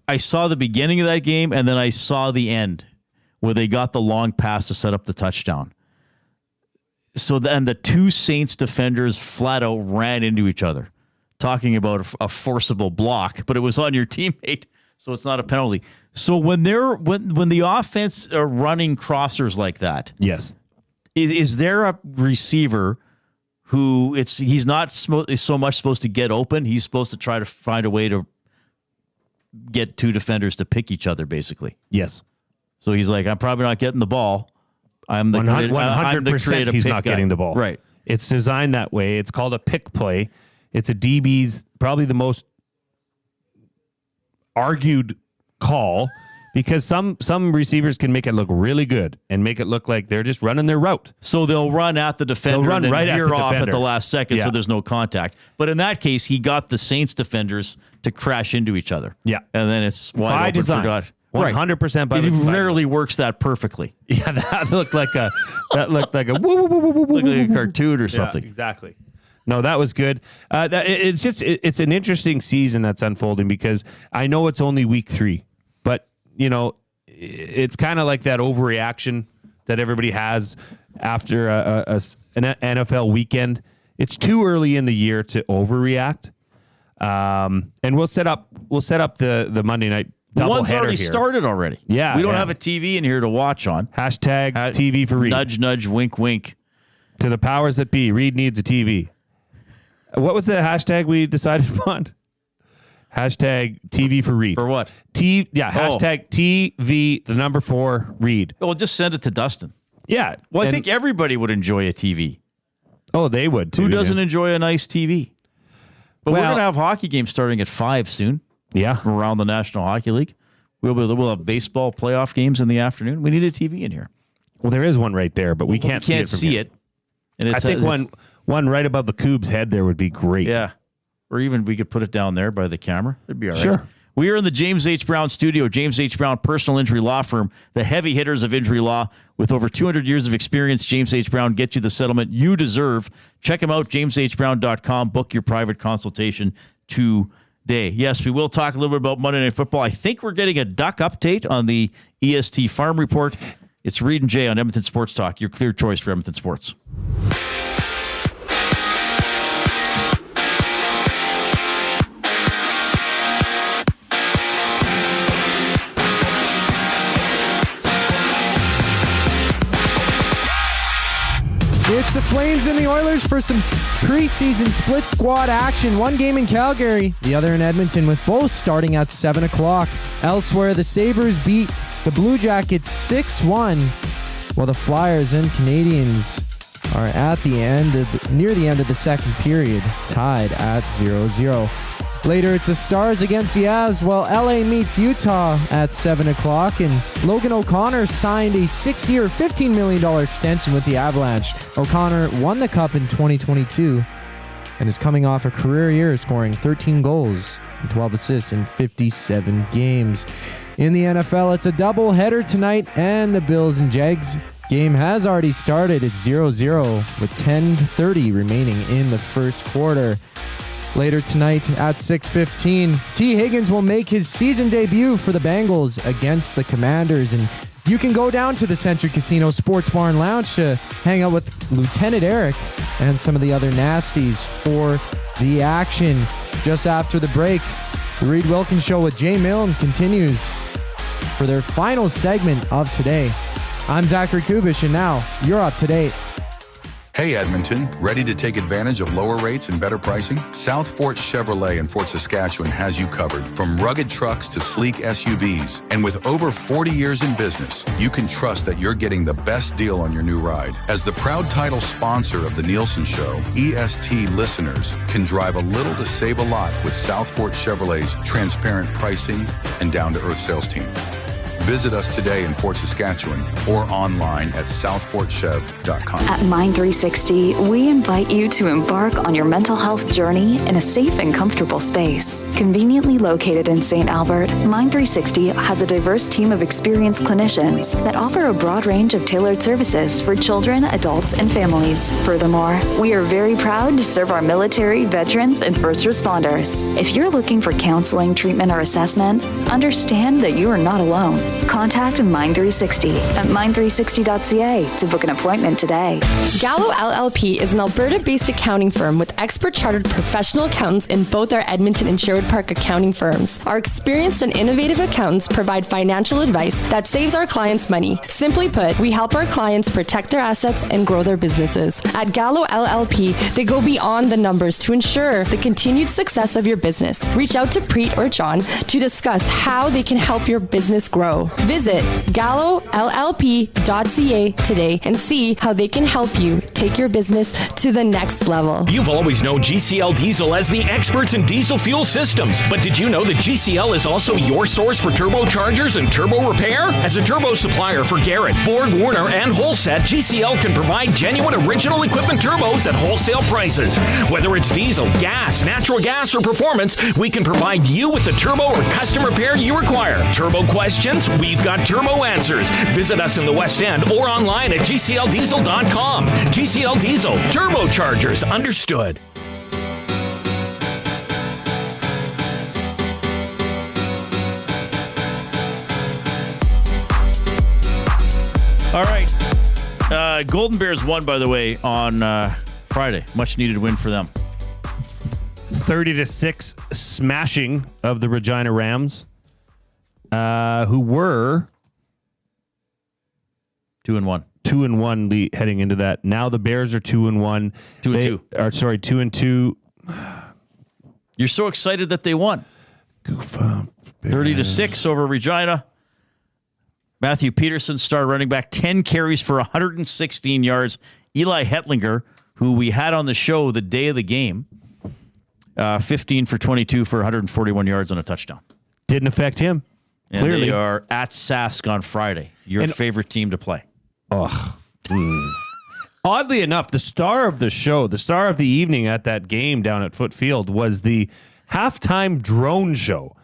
the beginning of that game, and then I saw the end where they got the long pass to set up the touchdown. So then the 2 Saints defenders flat out ran into each other, talking about a forcible block, but it was on your teammate, so it's not a penalty. So when the offense are running crossers like that,
yes,
is there a receiver who he's not so much supposed to get open? He's supposed to try to find a way to get 2 defenders to pick each other, basically.
Yes.
So he's like, I'm probably not getting the ball. I'm the
100% he's not getting the ball.
Right.
It's designed that way. It's called a pick play. It's a DB's probably the most argued call because some receivers can make it look really good and make it look like they're just running their route.
So they'll run at the defender and then
right
veer
at the
off
defender.
at the last second,
Yeah.
so there's no contact. But in that case, he got the Saints defenders to crash into each other.
Yeah.
And then it's wide
By
open
design.
for God.
100% by
It
design.
rarely works that perfectly.
Yeah, that looked like a woo, woo, woo, woo, woo,
Looked like
woo,
a
woo.
cartoon or something.
Yeah, exactly. No, that was good. It's an interesting season that's unfolding because I know it's only week 3, but it's kind of like that overreaction that everybody has after an NFL weekend. It's too early in the year to overreact. And we'll set up the Monday night.
The one's already
here.
started already.
Yeah.
We don't have a TV in here to watch on.
Hashtag TV for Reid.
Nudge, nudge, wink, wink.
To the powers that be, Reid needs a TV. What was the hashtag we decided upon? Hashtag TV for Reid.
For what?
Hashtag TV, the number 4, Reid.
Well, just send it to Dustin.
Yeah.
Well, I think everybody would enjoy a TV.
Oh, they would too.
Who doesn't enjoy a nice TV? But we're
Well-
going to have hockey games starting at 5 soon.
Yeah.
Around the National Hockey League. We'll have baseball playoff games in the afternoon. We need a TV in here.
Well, there is one right there, but we can't see it from here.
And
I think one right above the Coob's head there would be great.
Yeah. Or even we could put it down there by the camera. It'd be all right.
Sure.
We are in the James H. Brown studio. James H. Brown Personal Injury Law Firm, the heavy hitters of injury law. With over 200 years of experience, James H. Brown gets you the settlement you deserve. Check him out, jameshbrown.com. Book your private consultation today. Yes, we will talk a little bit about Monday Night Football. I think we're getting a duck update on the EST Farm Report. It's Reid and Jay on Edmonton Sports Talk, your clear choice for Edmonton sports.
It's the Flames and the Oilers for some preseason split squad action. One game in Calgary, the other in Edmonton, with both starting at 7 o'clock. Elsewhere, the Sabres beat the Blue Jackets 6-1, while the Flyers and Canadians are at near the end of the second period, tied at 0-0. Later, it's the Stars against the Avs, while LA meets Utah at 7 o'clock, and Logan O'Connor signed a 6-year, $15 million extension with the Avalanche. O'Connor won the Cup in 2022 and is coming off a career year scoring 13 goals and 12 assists in 57 games. In the NFL, it's a doubleheader tonight, and the Bills and Jags game has already started. It's 0-0 with 10:30 remaining in the first quarter. Later tonight at 6:15, T. Higgins will make his season debut for the Bengals against the Commanders. And you can go down to the Century Casino Sports Bar and Lounge to hang out with Lieutenant Eric and some of the other nasties for the action. Just after the break, the Reid Wilkins Show with Jay Milne continues for their final segment of today. I'm Zachary Kubish, and now you're up to date.
Hey Edmonton, ready to take advantage of lower rates and better pricing? South Fort Chevrolet in Fort Saskatchewan has you covered. From rugged trucks to sleek SUVs. And with over 40 years in business, you can trust that you're getting the best deal on your new ride. As the proud title sponsor of the Nielsen Show, EST listeners can drive a little to save a lot with South Fort Chevrolet's transparent pricing and down-to-earth sales team. Visit us today in Fort Saskatchewan or online at southfortchev.com.
At Mind 360, we invite you to embark on your mental health journey in a safe and comfortable space. Conveniently located in St. Albert, Mind 360 has a diverse team of experienced clinicians that offer a broad range of tailored services for children, adults, and families. Furthermore, we are very proud to serve our military, veterans, and first responders. If you're looking for counseling, treatment, or assessment, understand that you are not alone. Contact Mind 360 at mind360.ca to book an appointment today.
Gallo LLP is an Alberta-based accounting firm with expert chartered professional accountants in both our Edmonton and Sherwood Park accounting firms. Our experienced and innovative accountants provide financial advice that saves our clients money. Simply put, we help our clients protect their assets and grow their businesses. At Gallo LLP, they go beyond the numbers to ensure the continued success of your business. Reach out to Preet or John to discuss how they can help your business grow. Visit GalloLLP.ca today and see how they can help you take your business to the next level.
You've always known GCL Diesel as the experts in diesel fuel systems, but did you know that GCL is also your source for turbochargers and turbo repair? As a turbo supplier for Garrett, Borg Warner, and Holset, GCL can provide genuine original equipment turbos at wholesale prices. Whether it's diesel, gas, natural gas, or performance, we can provide you with the turbo or custom repair you require. Turbo questions? We've got turbo answers. Visit us in the West End or online at GCLDiesel.com. GCL Diesel, turbochargers understood.
All right. Golden Bears won, by the way, on Friday. Much needed win for them.
30-6 smashing of the Regina Rams. Who were
2-1.
2-1 heading into that. Now the Bears are 2-1.
2-2.
2-2.
You're so excited that they won.
Goof up.
30-6 over Regina. Matthew Peterson, star running back, 10 carries for 116 yards. Eli Hetlinger, who we had on the show the day of the game, 15 for 22 for 141 yards and a touchdown.
Didn't affect him.
And
Clearly.
they are at Sask on Friday. Your favorite team to play.
Oddly enough, the star of the show, the star of the evening at that game down at Foot Field was the halftime drone show,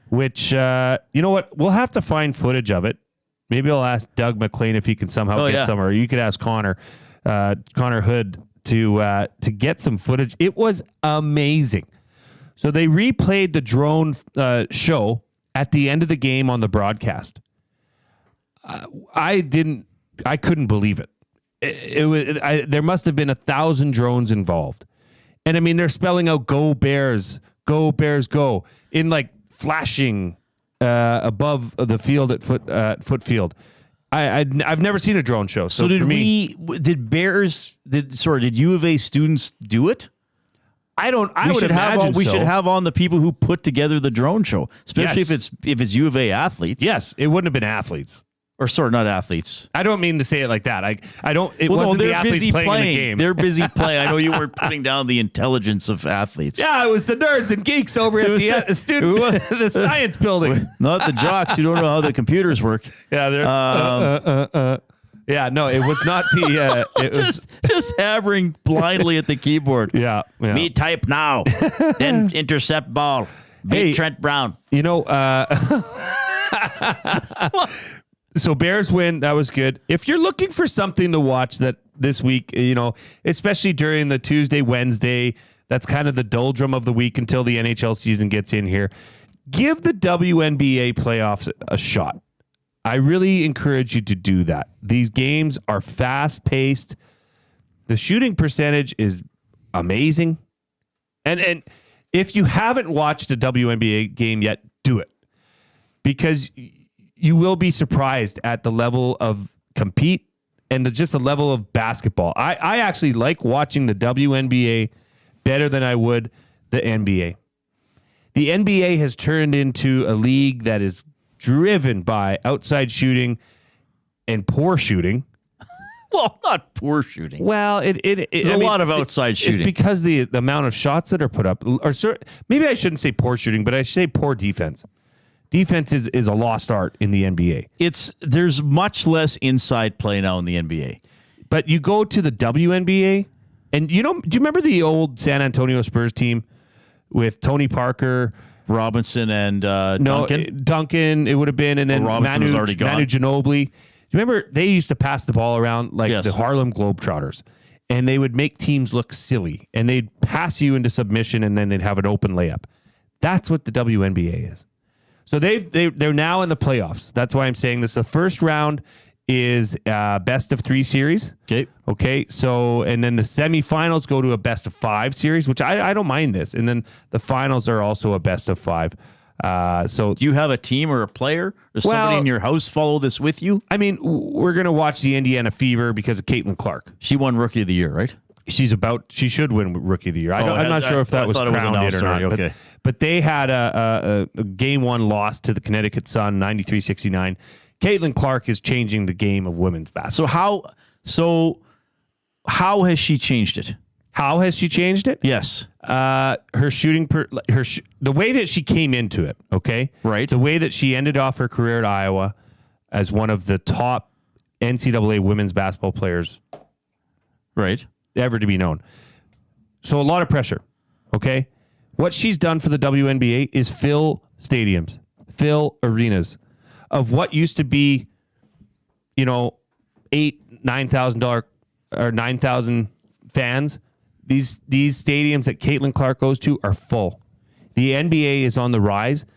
which, you know what? We'll have to find footage of it. Maybe I'll ask Doug McLean if he can somehow get some, or you could ask Connor Hood to get some footage. It was amazing. So they replayed the drone show at the end of the game on the broadcast. I couldn't believe it. There must have been 1,000 drones involved. And I mean, they're spelling out "Go Bears, go Bears, go" in like flashing above the field at Foot Field. I've never seen a drone show. So
did
for me,
did U of A students do it?
I would
should
imagine
we should have on the people who put together the drone show, especially
Yes.
if it's U of A athletes.
Yes, it wouldn't have been athletes.
Or not athletes.
I don't mean to say it like that. I don't. It
Well, no,
wasn't the
they're
athletes
busy
playing in
playing.
the game.
They're busy playing. I know you weren't putting down the intelligence of athletes.
Yeah, it was the nerds and geeks over at the science building.
Not the jocks who don't know how the computers work.
Yeah, they're. Yeah, no, it was not the. It was
just hammering blindly at the keyboard.
Yeah.
Me type now, then intercept ball. Beat Trent Brown.
You know. So Bears win. That was good. If you're looking for something to watch that this week, you know, especially during the Tuesday, Wednesday, that's kind of the doldrum of the week until the NHL season gets in here. Give the WNBA playoffs a shot. I really encourage you to do that. These games are fast-paced. The shooting percentage is amazing. And if you haven't watched a WNBA game yet, do it. Because you will be surprised at the level of compete and just the level of basketball. I actually like watching the WNBA better than I would the NBA. The NBA has turned into a league that is driven by outside shooting and poor shooting.
Well, not poor shooting.
Well, there's
a lot of outside shooting.
It's because the amount of shots that are put up, maybe I shouldn't say poor shooting, but I should say poor defense. Defense is a lost art in the NBA.
There's much less inside play now in the NBA.
But you go to the WNBA, and do you remember the old San Antonio Spurs team with Tony Parker,
Robinson, and Duncan?
Duncan, it would have been, and then
Robinson was already gone.
Manu Ginobili. Do you remember they used to pass the ball around like the Harlem Globetrotters, and they would make teams look silly, and they'd pass you into submission, and then they'd have an open layup. That's what the WNBA is. So they're now in the playoffs. That's why I'm saying this. The first round is best of 3 series. Okay. So, and then the semifinals go to a best of 5 series, which I don't mind this. And then the finals are also a best of 5. So
do you have a team or a player? Does somebody in your house follow this with you?
I mean, we're going to watch the Indiana Fever because of Caitlin Clark.
She won Rookie of the Year, right?
She should win Rookie of the Year. I'm not sure if that was crowned or not.
Okay.
But they had a game 1 loss to the Connecticut Sun, 93-69. Caitlin Clark is changing the game of women's basketball.
So how has she changed it?
How has she changed it?
Yes.
Her shooting, the way that she came into it, okay?
Right.
The way that she ended off her career at Iowa as one of the top NCAA women's basketball players.
Right.
Ever to be known. So a lot of pressure, okay? What she's done for the WNBA is fill stadiums, fill arenas of what used to be, $8,000-9,000 or 9,000 fans. These stadiums that Caitlin Clark goes to are full. The NBA is on the rise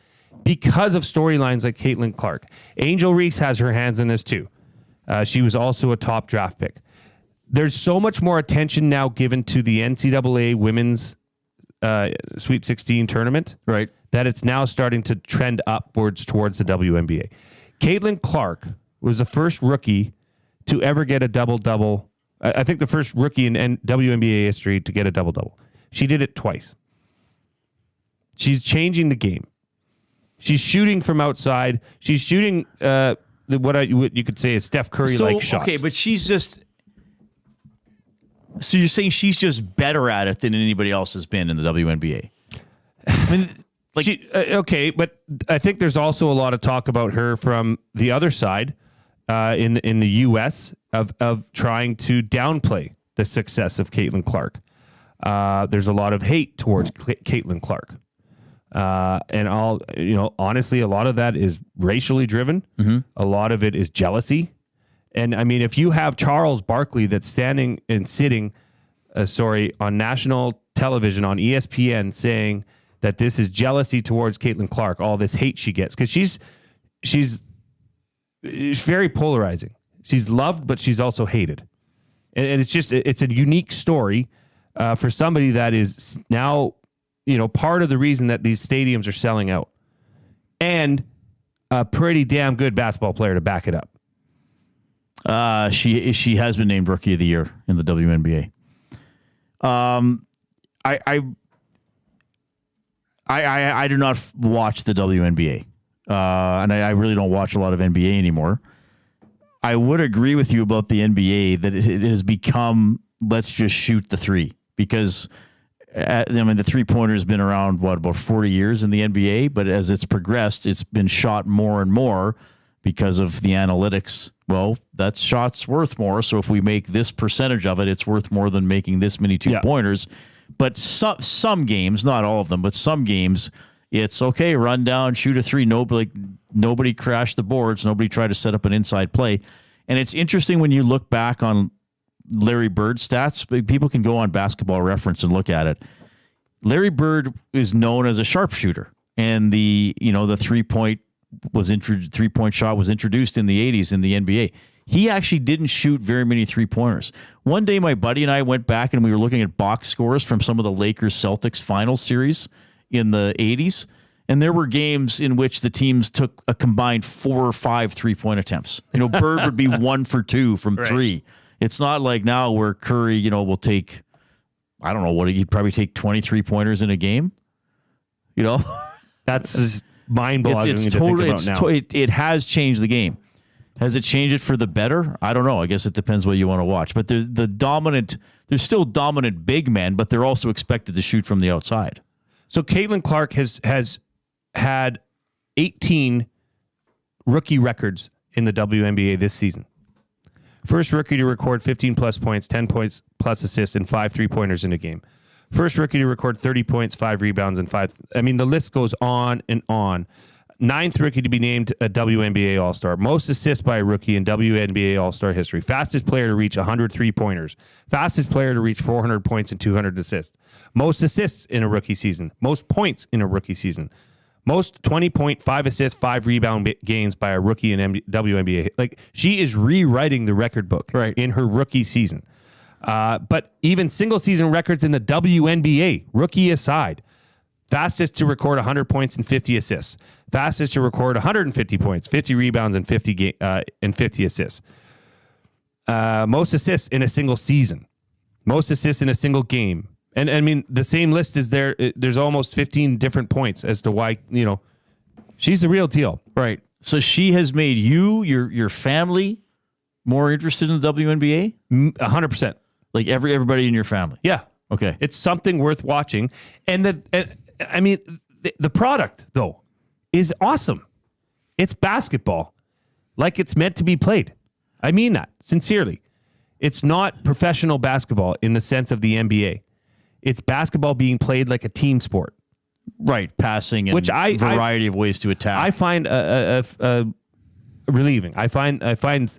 because of storylines like Caitlin Clark. Angel Reese has her hands in this too. She was also a top draft pick. There's so much more attention now given to the NCAA women's Sweet 16 tournament,
right?
That it's now starting to trend upwards towards the WNBA. Caitlin Clark was the first rookie to ever get a double-double. I think the first rookie in WNBA history to get a double-double. She did it twice. She's changing the game. She's shooting from outside. She's shooting what you could say is Steph Curry-like shots.
Okay, but she's just... So you're saying she's just better at it than anybody else has been in the WNBA? I mean,
okay, but I think there's also a lot of talk about her from the other side in the U.S. of trying to downplay the success of Caitlin Clark. There's a lot of hate towards Caitlin Clark, and honestly, a lot of that is racially driven.
Mm-hmm.
A lot of it is jealousy. And I mean, if you have Charles Barkley that's standing and sitting, on national television on ESPN saying that this is jealousy towards Caitlin Clark, all this hate she gets, because she's very polarizing. She's loved, but she's also hated, and it's a unique story for somebody that is now part of the reason that these stadiums are selling out, and a pretty damn good basketball player to back it up.
She has been named Rookie of the Year in the WNBA. I do not watch the WNBA, and I really don't watch a lot of NBA anymore. I would agree with you about the NBA that it has become let's just shoot the three, because the 3-pointer has been around about 40 years in the NBA, but as it's progressed, it's been shot more and more. Because of the analytics, well, that shot's worth more. So if we make this percentage of it, it's worth more than making this many 2-pointers. But some games, not all of them, but some games, it's okay, run down, shoot a 3. Nobody crashed the boards. Nobody tried to set up an inside play. And it's interesting when you look back on Larry Bird's stats. People can go on Basketball Reference and look at it. Larry Bird is known as a sharpshooter. And the 3-point shot was introduced in the 80s in the NBA. He actually didn't shoot very many 3-pointers. One day, my buddy and I went back and we were looking at box scores from some of the Lakers-Celtics finals series in the 80s. And there were games in which the teams took a combined 4 or 5 3-point attempts. Bird would be 1 for 2 from 3. It's not like now where Curry, will take, I don't know, he'd probably take 23 pointers in a game.
That's just mind-boggling to think about now.
It has changed the game. Has it changed it for the better? I don't know. I guess it depends what you want to watch. But there's still dominant big men, but they're also expected to shoot from the outside.
So Caitlin Clark has had 18 rookie records in the WNBA this season. First rookie to record 15-plus points, 10 points plus assists, and 5 3-pointers in a game. First rookie to record 30 points, 5 rebounds, and 5... I mean, the list goes on and on. 9th rookie to be named a WNBA All-Star. Most assists by a rookie in WNBA All-Star history. Fastest player to reach 100 3-pointers. Fastest player to reach 400 points and 200 assists. Most assists in a rookie season. Most points in a rookie season. Most 20.5 assists, 5 rebound games by a rookie in WNBA. Like, she is rewriting the record book in her rookie season. But even single season records in the WNBA, rookie aside, fastest to record 100 points and 50 assists. Fastest to record 150 points, 50 rebounds, and 50 assists. Most assists in a single season. Most assists in a single game. And I mean, the same list is there. There's almost 15 different points as to why, she's the real deal.
Right. So she has made you, your family, more interested in the WNBA?
100%.
Like everybody in your family?
Yeah.
Okay.
It's something worth watching. And the product, though, is awesome. It's basketball like it's meant to be played. I mean that sincerely. It's not professional basketball in the sense of the NBA. It's basketball being played like a team sport.
Right. Passing and variety of ways to attack.
I find relieving. I find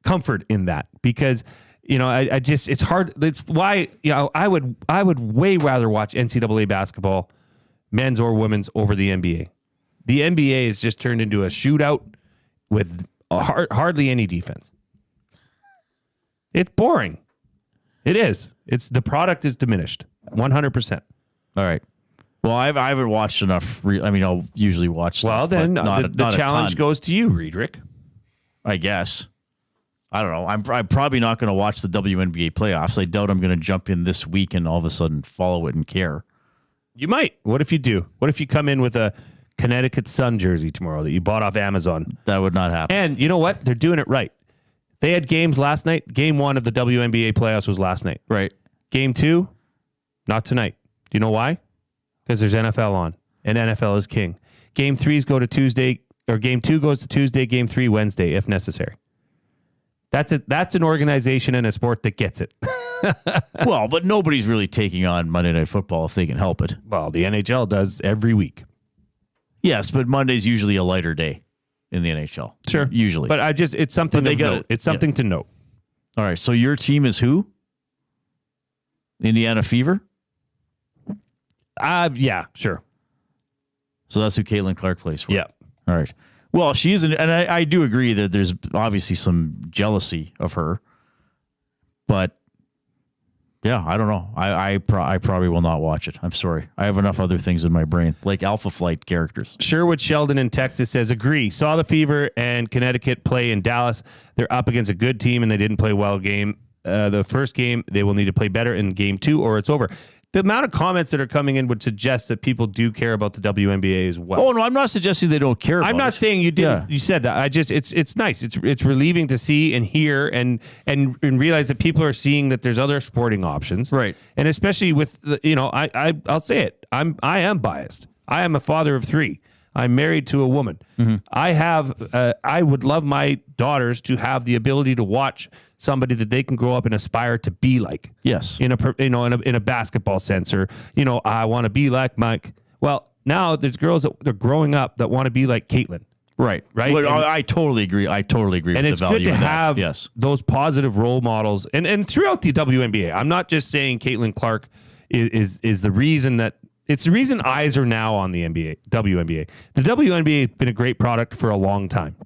comfort in that because, it's hard. It's why, I would way rather watch NCAA basketball, men's or women's, over the NBA. The NBA has just turned into a shootout with hardly any defense. It's boring. It is. The product is diminished 100%.
All right. Well, I haven't watched enough. I'll usually watch stuff.
Well, then the challenge goes to you, Riedrich.
I guess. I don't know. I'm probably not going to watch the WNBA playoffs. I doubt I'm going to jump in this week and all of a sudden follow it and care.
You might. What if you do? What if you come in with a Connecticut Sun jersey tomorrow that you bought off Amazon?
That would not happen.
And you know what? They're doing it right. They had games last night. Game 1 of the WNBA playoffs was last night.
Right.
Game 2, not tonight. Do you know why? Because there's NFL on, and NFL is king. Game 3s go to Tuesday, or Game 2 goes to Tuesday, Game 3 Wednesday, if necessary. That's it. That's an organization and a sport that gets it.
Well, but nobody's really taking on Monday Night Football if they can help it.
Well, the NHL does every week.
Yes, but Monday's usually a lighter day in the NHL.
Sure.
Usually.
But it's something to note. It's something to note.
All right. So your team is who? Indiana Fever?
Yeah, sure.
So that's who Caitlin Clark plays for.
Yeah.
All right. Well, she's and I do agree that there's obviously some jealousy of her. But yeah, I don't know. I probably will not watch it. I'm sorry. I have enough other things in my brain, like Alpha Flight characters.
Sherwood Sheldon in Texas says, agree. Saw the Fever and Connecticut play in Dallas. They're up against a good team, and they didn't play well game. The first game, they will need to play better in game 2, or it's over. The amount of comments that are coming in would suggest that people do care about the WNBA as well.
Oh no, I'm not suggesting they don't care about it.
I'm not saying you did. Yeah. You said that. It's nice. It's relieving to see and hear and realize that people are seeing that there's other sporting options.
Right.
And especially with I'll say it. I am biased. I am a father of 3. I'm married to a woman.
Mm-hmm.
I would love my daughters to have the ability to watch somebody that they can grow up and aspire to be like.
Yes.
In a basketball sense, or I want to be like Mike. Well, now there's girls that they're growing up that want to be like Caitlin.
Right. Well, I totally agree. I totally agree with the value of that.
And it's good to have
yes.
those positive role models and throughout the WNBA. I'm not just saying Caitlin Clark is the reason that. It's the reason eyes are now on the WNBA. The WNBA has been a great product for a long time,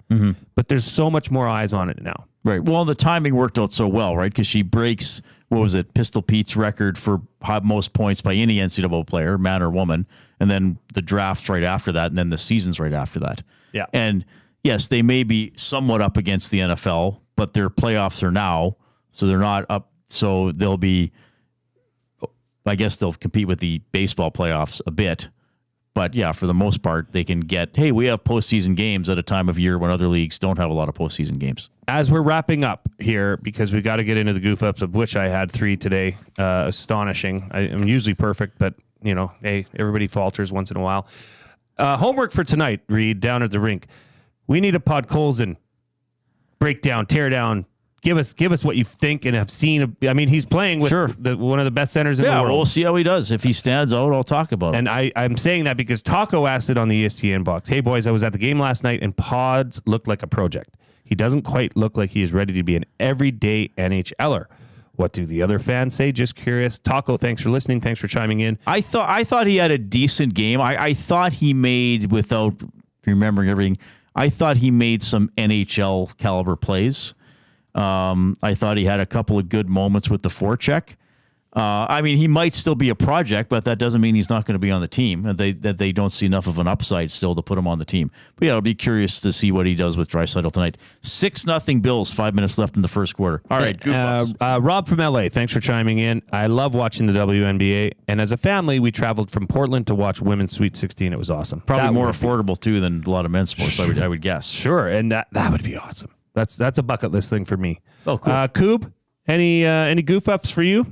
but there's so much more eyes on it now.
Right. Well, the timing worked out so well, right? Because she breaks what was it, Pistol Pete's record for most points by any NCAA player, man or woman, and then the draft's right after that, and then the season's right after that.
Yeah.
And yes, they may be somewhat up against the NFL, but their playoffs are now, so they're not up. So they'll be, I guess they'll compete with the baseball playoffs a bit. But yeah, for the most part, they can get, hey, we have postseason games at a time of year when other leagues don't have a lot of postseason games.
As we're wrapping up here, because we got to get into the goof ups, of which I had 3 today. Astonishing. I'm usually perfect, but hey, everybody falters once in a while. Homework for tonight, Reid, down at the rink. We need a Podkolzin breakdown, tear down. Give us what you think and have seen. I mean, he's playing with one of the best centers in the world.
We'll see how he does. If he stands out, I'll talk about it.
And I'm saying that because Taco asked it on the ESPN box. Hey, boys, I was at the game last night, and Pods looked like a project. He doesn't quite look like he is ready to be an everyday NHLer. What do the other fans say? Just curious. Taco, thanks for listening. Thanks for chiming in.
I thought he had a decent game. I thought he made, without remembering everything, I thought he made some NHL caliber plays. I thought he had a couple of good moments with the forecheck. I mean, he might still be a project, but that doesn't mean he's not going to be on the team. That they don't see enough of an upside still to put him on the team. But yeah, I'll be curious to see what he does with Draisaitl tonight. 6-0 Bills, 5 minutes left in the first quarter. All right,
Rob from LA, thanks for chiming in. I love watching the WNBA, and as a family, we traveled from Portland to watch Women's Sweet 16. It was awesome.
Probably more affordable too than a lot of men's sports. I would guess.
Sure, and that would be awesome. That's a bucket list thing for me.
Oh, cool.
Coob, any goof ups for you?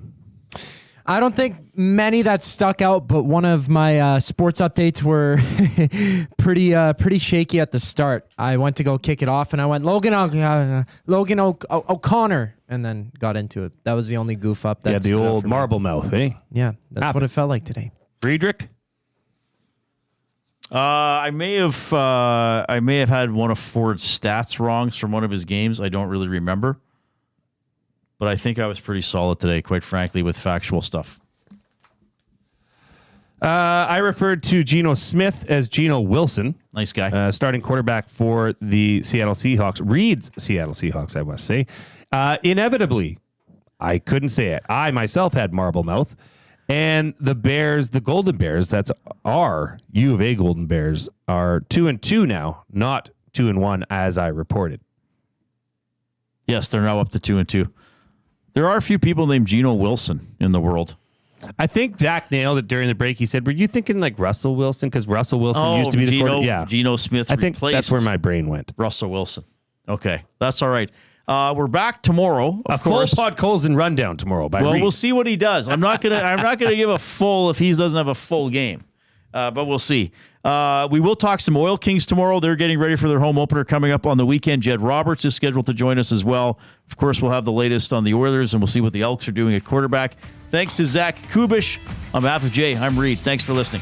I don't think many that stuck out, but one of my sports updates were pretty shaky at the start. I went to go kick it off, and I went Logan O'Connor, and then got into it. That was the only goof up.
The old marble mouth, eh?
Yeah, that's what it felt like today.
Friedrich?
I may have had one of Ford's stats wrong from one of his games. I don't really remember. But I think I was pretty solid today, quite frankly, with factual stuff.
I referred to Geno Smith as Geno Wilson.
Nice guy.
Starting quarterback for the Seattle Seahawks. Reid's Seattle Seahawks, I must say. Inevitably, I couldn't say it. I myself had marble mouth. And the Bears, the Golden Bears, that's our U of A Golden Bears, are 2-2 now, not 2-1 as I reported.
Yes, they're now up to 2-2. There are a few people named Geno Wilson in the world.
I think Zach nailed it during the break. He said, were you thinking like Russell Wilson? Because Russell Wilson used to be the quarterback. Yeah.
Geno Smith
I think that's where my brain went.
Russell Wilson. Okay, that's all right. We're back tomorrow. Of course.
Full Podkolzin rundown tomorrow. Reid.
We'll see what he does. I'm not gonna give a full if he doesn't have a full game, but we'll see. We will talk some Oil Kings tomorrow. They're getting ready for their home opener coming up on the weekend. Jed Roberts is scheduled to join us as well. Of course, we'll have the latest on the Oilers, and we'll see what the Elks are doing at quarterback. Thanks to Zach Kubish. On behalf of Jay, I'm Reid. Thanks for listening.